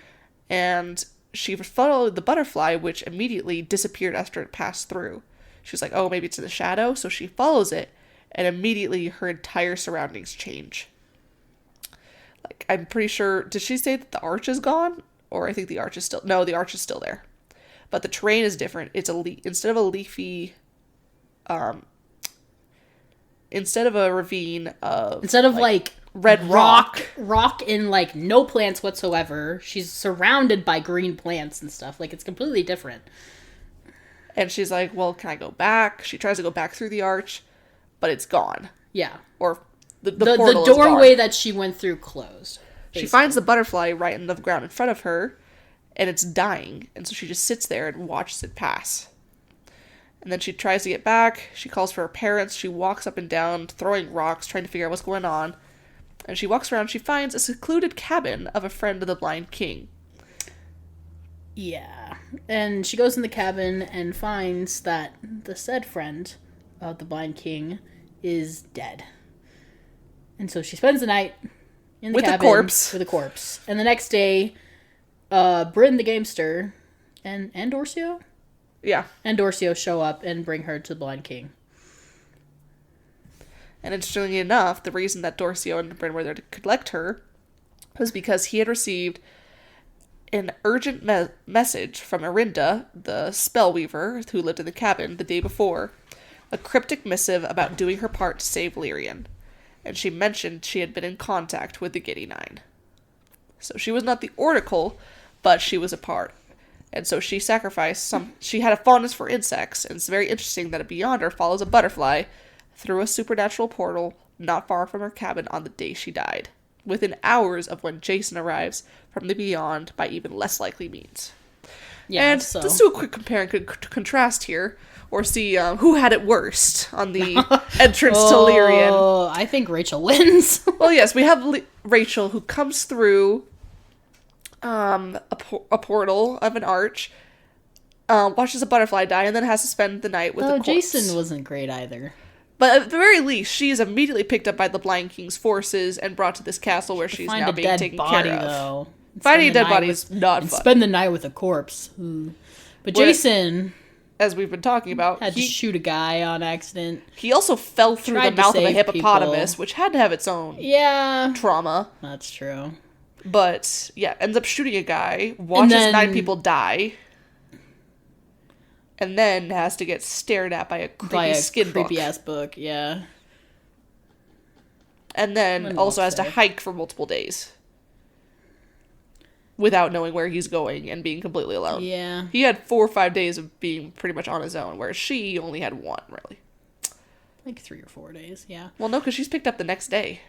And she followed the butterfly, which immediately disappeared after it passed through. She was like, oh, maybe it's in the shadow. So she follows it, and immediately her entire surroundings change. Like, I'm pretty sure, did she say that the arch is gone? Or I think the arch is still, no, the arch is still there. But the terrain is different. It's instead of a leafy, instead of a ravine of... Instead of, like red rock and, like, no plants whatsoever, she's surrounded by green plants and stuff. Like, it's completely different. And she's like, well, can I go back? She tries to go back through the arch, but it's gone. Yeah. Or the portal is doorway gone. that she went through closed. Basically. She finds the butterfly right in the ground in front of her, and it's dying. And so she just sits there and watches it pass. And then she tries to get back. She calls for her parents. She walks up and down, throwing rocks, trying to figure out what's going on. And she walks around. She finds a secluded cabin of a friend of the blind king. Yeah. And she goes in the cabin and finds that the said friend of the blind king is dead. And so she spends the night in the cabin with a corpse. And the next day, Bryn the gamester and Dorcio? Yeah. And Dorcio show up and bring her to the blind king. And interestingly enough, the reason that Dorcio and Bryn were there to collect her was because he had received an urgent message from Arinda, the spellweaver who lived in the cabin the day before, a cryptic missive about doing her part to save Lyrian. And she mentioned she had been in contact with the Giddy Nine. So she was not the Oracle, but she was a part. And so she sacrificed she had a fondness for insects, and it's very interesting that a Beyonder follows a butterfly through a supernatural portal not far from her cabin on the day she died, within hours of when Jason arrives from the beyond by even less likely means. Yeah, and so let's do a quick compare and contrast here, or see who had it worst on the entrance to Lyrian. Oh, I think Rachel wins. Well, yes, we have Rachel, who comes through a portal of an arch, watches a butterfly die, and then has to spend the night with a corpse. Jason wasn't great either. But at the very least, she is immediately picked up by the Blind King's forces and brought to this castle where she's now being taken care of. Though. Finding a dead body is not fun. Spend the night with a corpse. But Jason, as we've been talking about, had to shoot a guy on accident. He also fell through the mouth of a hippopotamus, people. Which had to have its own trauma. That's true. But, yeah, ends up shooting a guy, watches 9 people die, and then has to get stared at by a creepy-ass book, yeah. And then also has to hike for multiple days. Without knowing where he's going and being completely alone. Yeah. He had 4 or 5 days of being pretty much on his own, whereas she only had 1, really. Like 3 or 4 days, yeah. Well, no, because she's picked up the next day.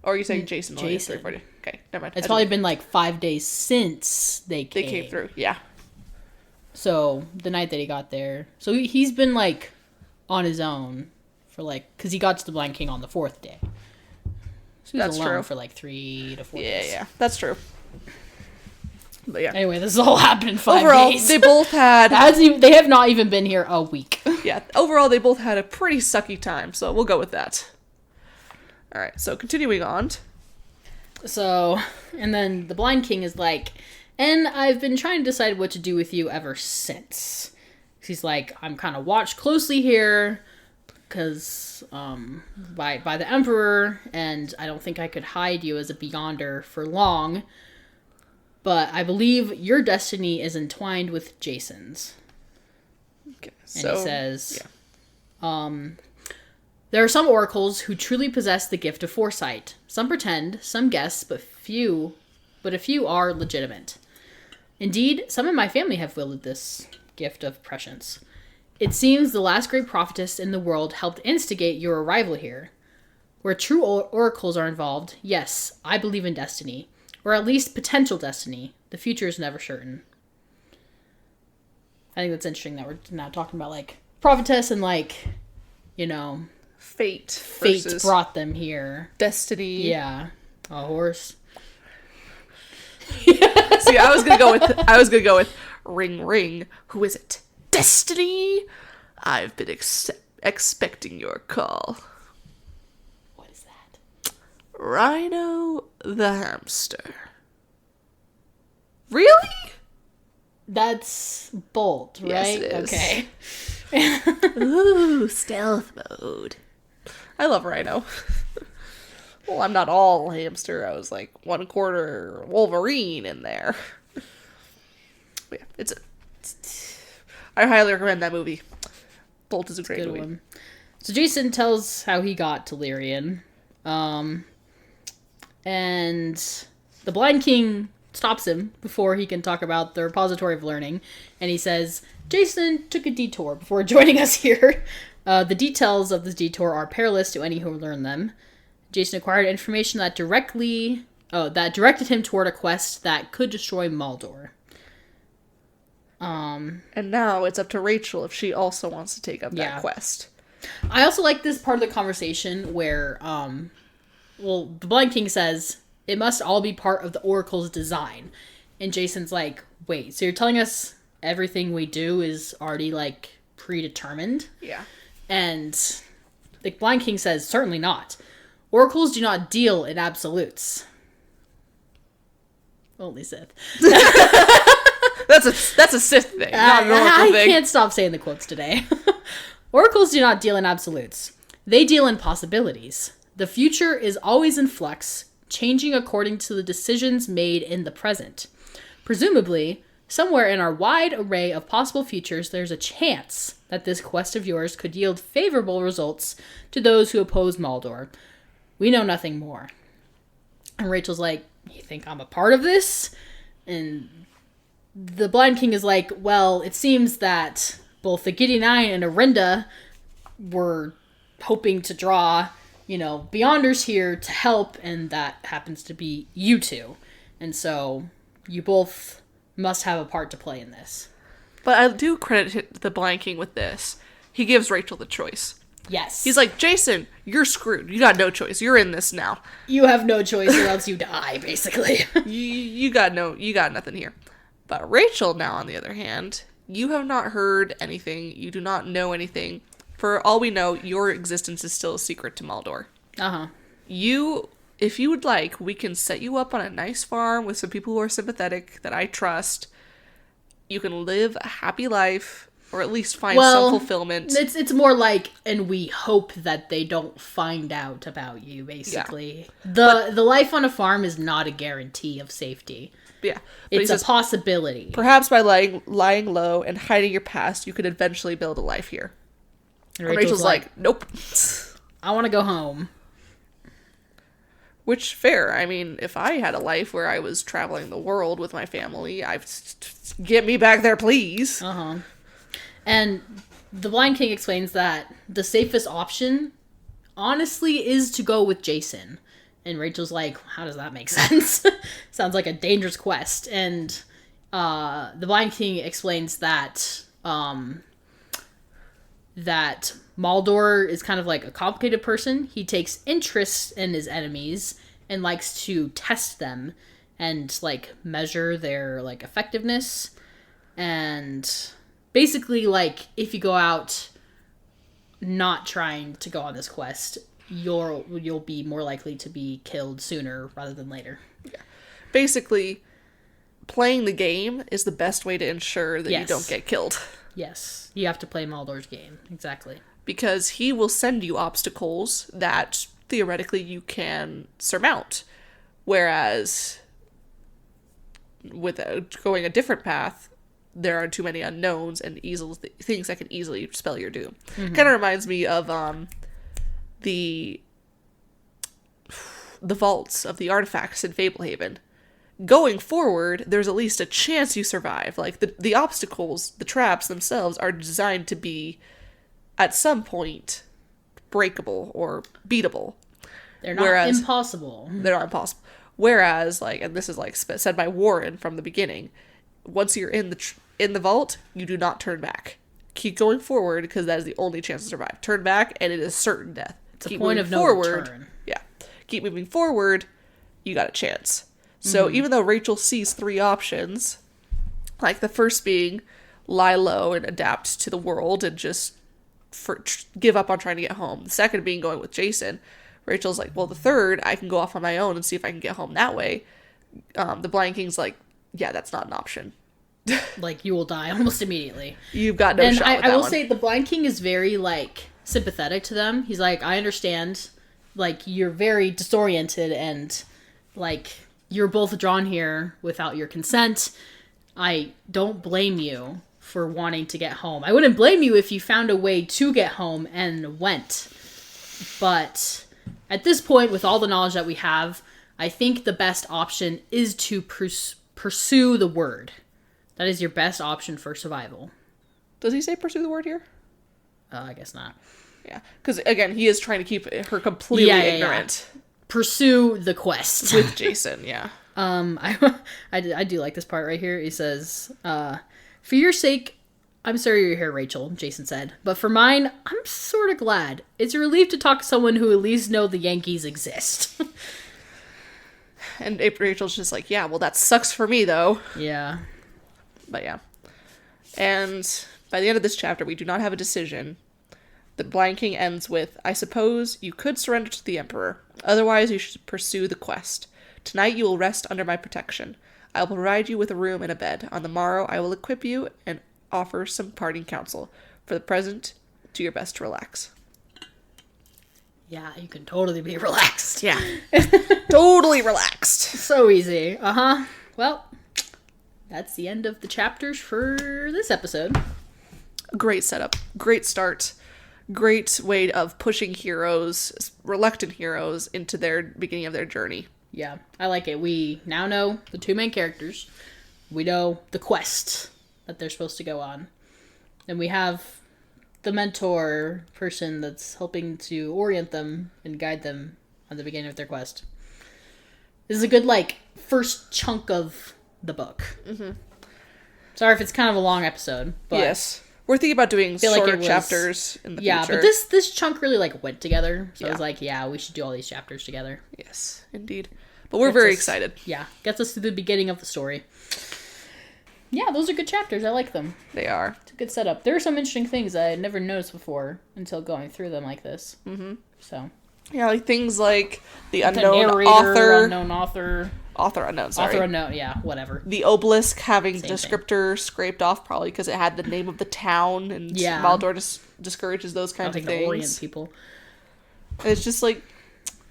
Or are you saying Jason? Only 3 or 4 days? Okay, never mind. It's probably been like 5 days since they came through, yeah. So, the night that he got there. So, he's been, like, on his own for, like... Because he got to the Blind King on the 4th day. So, he was alone for, like, 3 to 4 days. Yeah, that's true. But yeah. Anyway, this has all happened in 5 overall, days. They both had... they have not even been here a week. Yeah, overall, they both had a pretty sucky time, so we'll go with that. Alright, so continuing on. So, and then the Blind King is like... And I've been trying to decide what to do with you ever since. He's like, I'm kind of watched closely here, because, by the Emperor, and I don't think I could hide you as a Beyonder for long, but I believe your destiny is entwined with Jason's. Okay, so... And he says, there are some oracles who truly possess the gift of foresight. Some pretend, some guess, but a few are legitimate. Indeed, some in my family have wielded this gift of prescience. It seems the last great prophetess in the world helped instigate your arrival here. Where true oracles are involved, yes, I believe in destiny. Or at least potential destiny. The future is never certain. I think that's interesting that we're now talking about, like, prophetess and, like, you know... Fate brought them here. Destiny. Yeah. A horse. See, I was gonna go with ring ring. Who is it? Destiny. I've been expecting your call. What is that? Rhino the hamster. Really? That's Bolt, right? Yes, it is. Okay. Ooh, stealth mode. I love Rhino. Well, I'm not all hamster. I was like 1/4 Wolverine in there. But yeah, I highly recommend that movie. Bolt is a great movie. One. So Jason tells how he got to Lyrian. And the Blind King stops him before he can talk about the repository of learning. And he says, Jason took a detour before joining us here. The details of this detour are perilous to any who learn them. Jason acquired information that directed him toward a quest that could destroy Maldor. And now it's up to Rachel if she also wants to take up that quest. I also like this part of the conversation where, the Blind King says, it must all be part of the Oracle's design. And Jason's like, wait, so you're telling us everything we do is already, like, predetermined? Yeah. And the Blind King says, certainly not. Oracles do not deal in absolutes. Only Sith. That's a Sith thing, not an Oracle thing. I can't stop saying the quotes today. Oracles do not deal in absolutes. They deal in possibilities. The future is always in flux, changing according to the decisions made in the present. Presumably, somewhere in our wide array of possible futures, there's a chance that this quest of yours could yield favorable results to those who oppose Maldor. We know nothing more. And Rachel's like, you think I'm a part of this? And the Blind King is like, well, it seems that both the Gideonine and Arinda were hoping to draw, Beyonders here to help, and that happens to be you two. And so you both must have a part to play in this. But I do credit the Blind King with this. He gives Rachel the choice. Yes. He's like, Jason, you're screwed. You got no choice. You're in this now. You have no choice or else you die, basically. you got nothing here. But Rachel, now on the other hand, you have not heard anything. You do not know anything. For all we know, your existence is still a secret to Maldor. Uh-huh. If you would like, we can set you up on a nice farm with some people who are sympathetic that I trust. You can live a happy life, or at least find some fulfillment. It's more like, and we hope that they don't find out about you, basically. Yeah. The life on a farm is not a guarantee of safety. Yeah. It's a possibility. Perhaps by lying low and hiding your past, you could eventually build a life here. And Rachel's like, nope. I want to go home. Which, fair. I mean, if I had a life where I was traveling the world with my family, get me back there, please. Uh-huh. And the Blind King explains that the safest option, honestly, is to go with Jason. And Rachel's like, how does that make sense? Sounds like a dangerous quest. And the Blind King explains that that Maldor is kind of like a complicated person. He takes interest in his enemies and likes to test them and, like, measure their, like, effectiveness. And basically, like, if you go out not trying to go on this quest, you'll be more likely to be killed sooner rather than later. Yeah. Basically, playing the game is the best way to ensure that you don't get killed. Yes. You have to play Maldor's game. Exactly. Because he will send you obstacles that, theoretically, you can surmount. Whereas, with going a different path, there are too many unknowns and things that can easily spell your doom. Mm-hmm. Kind of reminds me of the vaults of the artifacts in Fablehaven. Going forward, there's at least a chance you survive. Like, the obstacles, the traps themselves, are designed to be, at some point, breakable or beatable. They're not impossible. They're not impossible. Whereas, like, and this is, like, said by Warren from the beginning, once you're in the vault, you do not turn back. Keep going forward, because that is the only chance to survive. Turn back, and it is certain death. It's a point of no return. Yeah. Keep moving forward, you got a chance. So even though Rachel sees 3 options, like the first being lie low and adapt to the world and just give up on trying to get home. The second being going with Jason. Rachel's like, well, the third, I can go off on my own and see if I can get home that way. The Blind King's like, yeah, that's not an option. Like, you will die almost immediately. You've got no shot with that I will one. say the Blind King is very, like, sympathetic to them. He's like, I understand. Like, you're very disoriented and, like, you're both drawn here without your consent. I don't blame you for wanting to get home. I wouldn't blame you if you found a way to get home and went. But at this point, with all the knowledge that we have, I think the best option is to pursue the word. That is your best option for survival. Does he say pursue the word here? I guess not. Yeah. Because, again, he is trying to keep her completely ignorant. Yeah. Pursue the quest. With Jason, yeah. I do like this part right here. He says, for your sake, I'm sorry you're here, Rachel, Jason said. But for mine, I'm sort of glad. It's a relief to talk to someone who at least know the Yankees exist. And Rachel's just like, yeah, well, that sucks for me, though. Yeah. But yeah. And by the end of this chapter, we do not have a decision. The Blind King ends with, I suppose you could surrender to the Emperor. Otherwise, you should pursue the quest. Tonight you will rest under my protection. I will provide you with a room and a bed. On the morrow, I will equip you and offer some parting counsel. For the present, do your best to relax. Yeah, you can totally be relaxed. Yeah. Totally relaxed. So easy. Uh-huh. Well, that's the end of the chapters for this episode. Great setup. Great start. Great way of pushing heroes, reluctant heroes, into their beginning of their journey. Yeah, I like it. We now know the 2 main characters. We know the quest that they're supposed to go on. And we have the mentor person that's helping to orient them and guide them at the beginning of their quest. This is a good, like, first chunk of the book. Mm-hmm. Sorry if it's kind of a long episode, but... Yes. We're thinking about doing shorter like chapters in the future. Yeah, but this chunk really, like, went together. So yeah. I was like, yeah, we should do all these chapters together. Yes, indeed. But we're very excited. Yeah, gets us to the beginning of the story. Yeah, those are good chapters. I like them. They are. It's a good setup. There are some interesting things I had never noticed before until going through them like this. Mm-hmm. So. Yeah, like things like the unknown unknown author. Author unknown, sorry. Author unknown, yeah, whatever. The obelisk having Same descriptor thing. scraped off probably because it had the name of the town, and Maldor discourages those kinds of things. To orient people. And it's just like,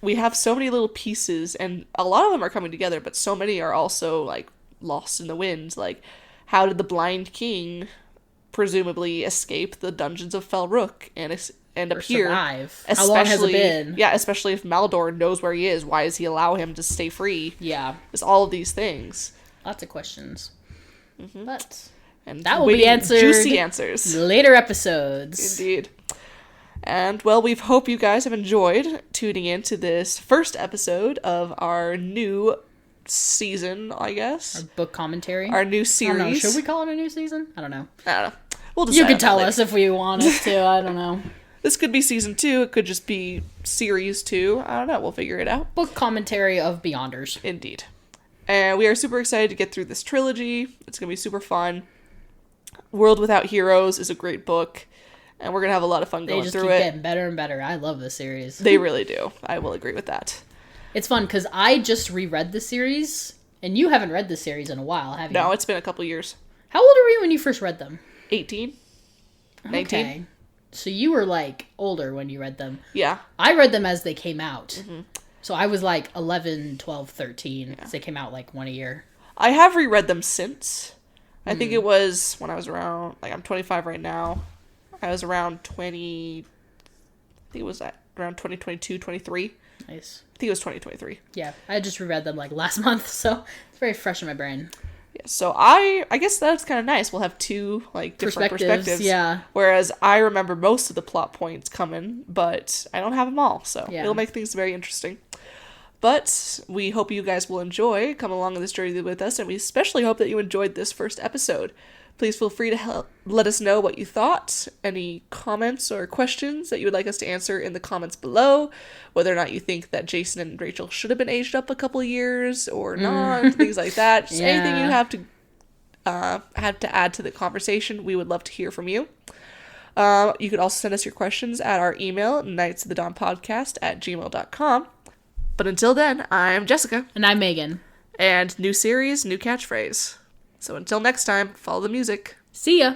we have so many little pieces, and a lot of them are coming together, but so many are also, like, lost in the wind. Like, how did the Blind King presumably escape the dungeons of Fel Rook and appear? Survive. How long has it been? Yeah, especially if Maldor knows where he is. Why does he allow him to stay free? Yeah. It's all of these things. Lots of questions. Mm-hmm. But and that will be answered. Juicy answers. Later episodes. Indeed. And, well, we hope you guys have enjoyed tuning in to this first episode of our new season, I guess. Our book commentary. Our new series. I don't know. Should we call it a new season? I don't know. I don't know. We'll decide. You can tell us if we want us to. I don't know. This could be season 2. It could just be series 2. I don't know. We'll figure it out. Book commentary of Beyonders. Indeed. And we are super excited to get through this trilogy. It's going to be super fun. World Without Heroes is a great book. And we're going to have a lot of fun going through it. They just keep getting better and better. I love this series. They really do. I will agree with that. It's fun because I just reread the series. And you haven't read the series in a while, have you? No, it's been a couple years. How old were you when you first read them? 18. 19. Okay. So you were, like, older when you read them. Yeah. I read them as they came out. Mm-hmm. So I was, like, 11, 12, 13. Yeah. They came out, like, one a year. I have reread them since. I think it was when I was around, like, I'm 25 right now. I was around 20, I think it was around 2022, 23. Nice. I think it was 2023. Yeah, I just reread them, like, last month, so it's very fresh in my brain. Yeah, so I guess that's kind of nice. We'll have 2, like, different perspectives. Yeah. Whereas I remember most of the plot points coming, but I don't have them all, so it'll make things very interesting. But we hope you guys will come along on this journey with us, and we especially hope that you enjoyed this first episode. Please feel free to let us know what you thought, any comments or questions that you would like us to answer in the comments below, whether or not you think that Jason and Rachel should have been aged up a couple of years or not, things like that. Just anything you have to add to the conversation, we would love to hear from you. You could also send us your questions at our email, knightsofthedawnpodcast@gmail.com. But until then, I'm Jessica. And I'm Megan. And new series, new catchphrase. So until next time, follow the music. See ya!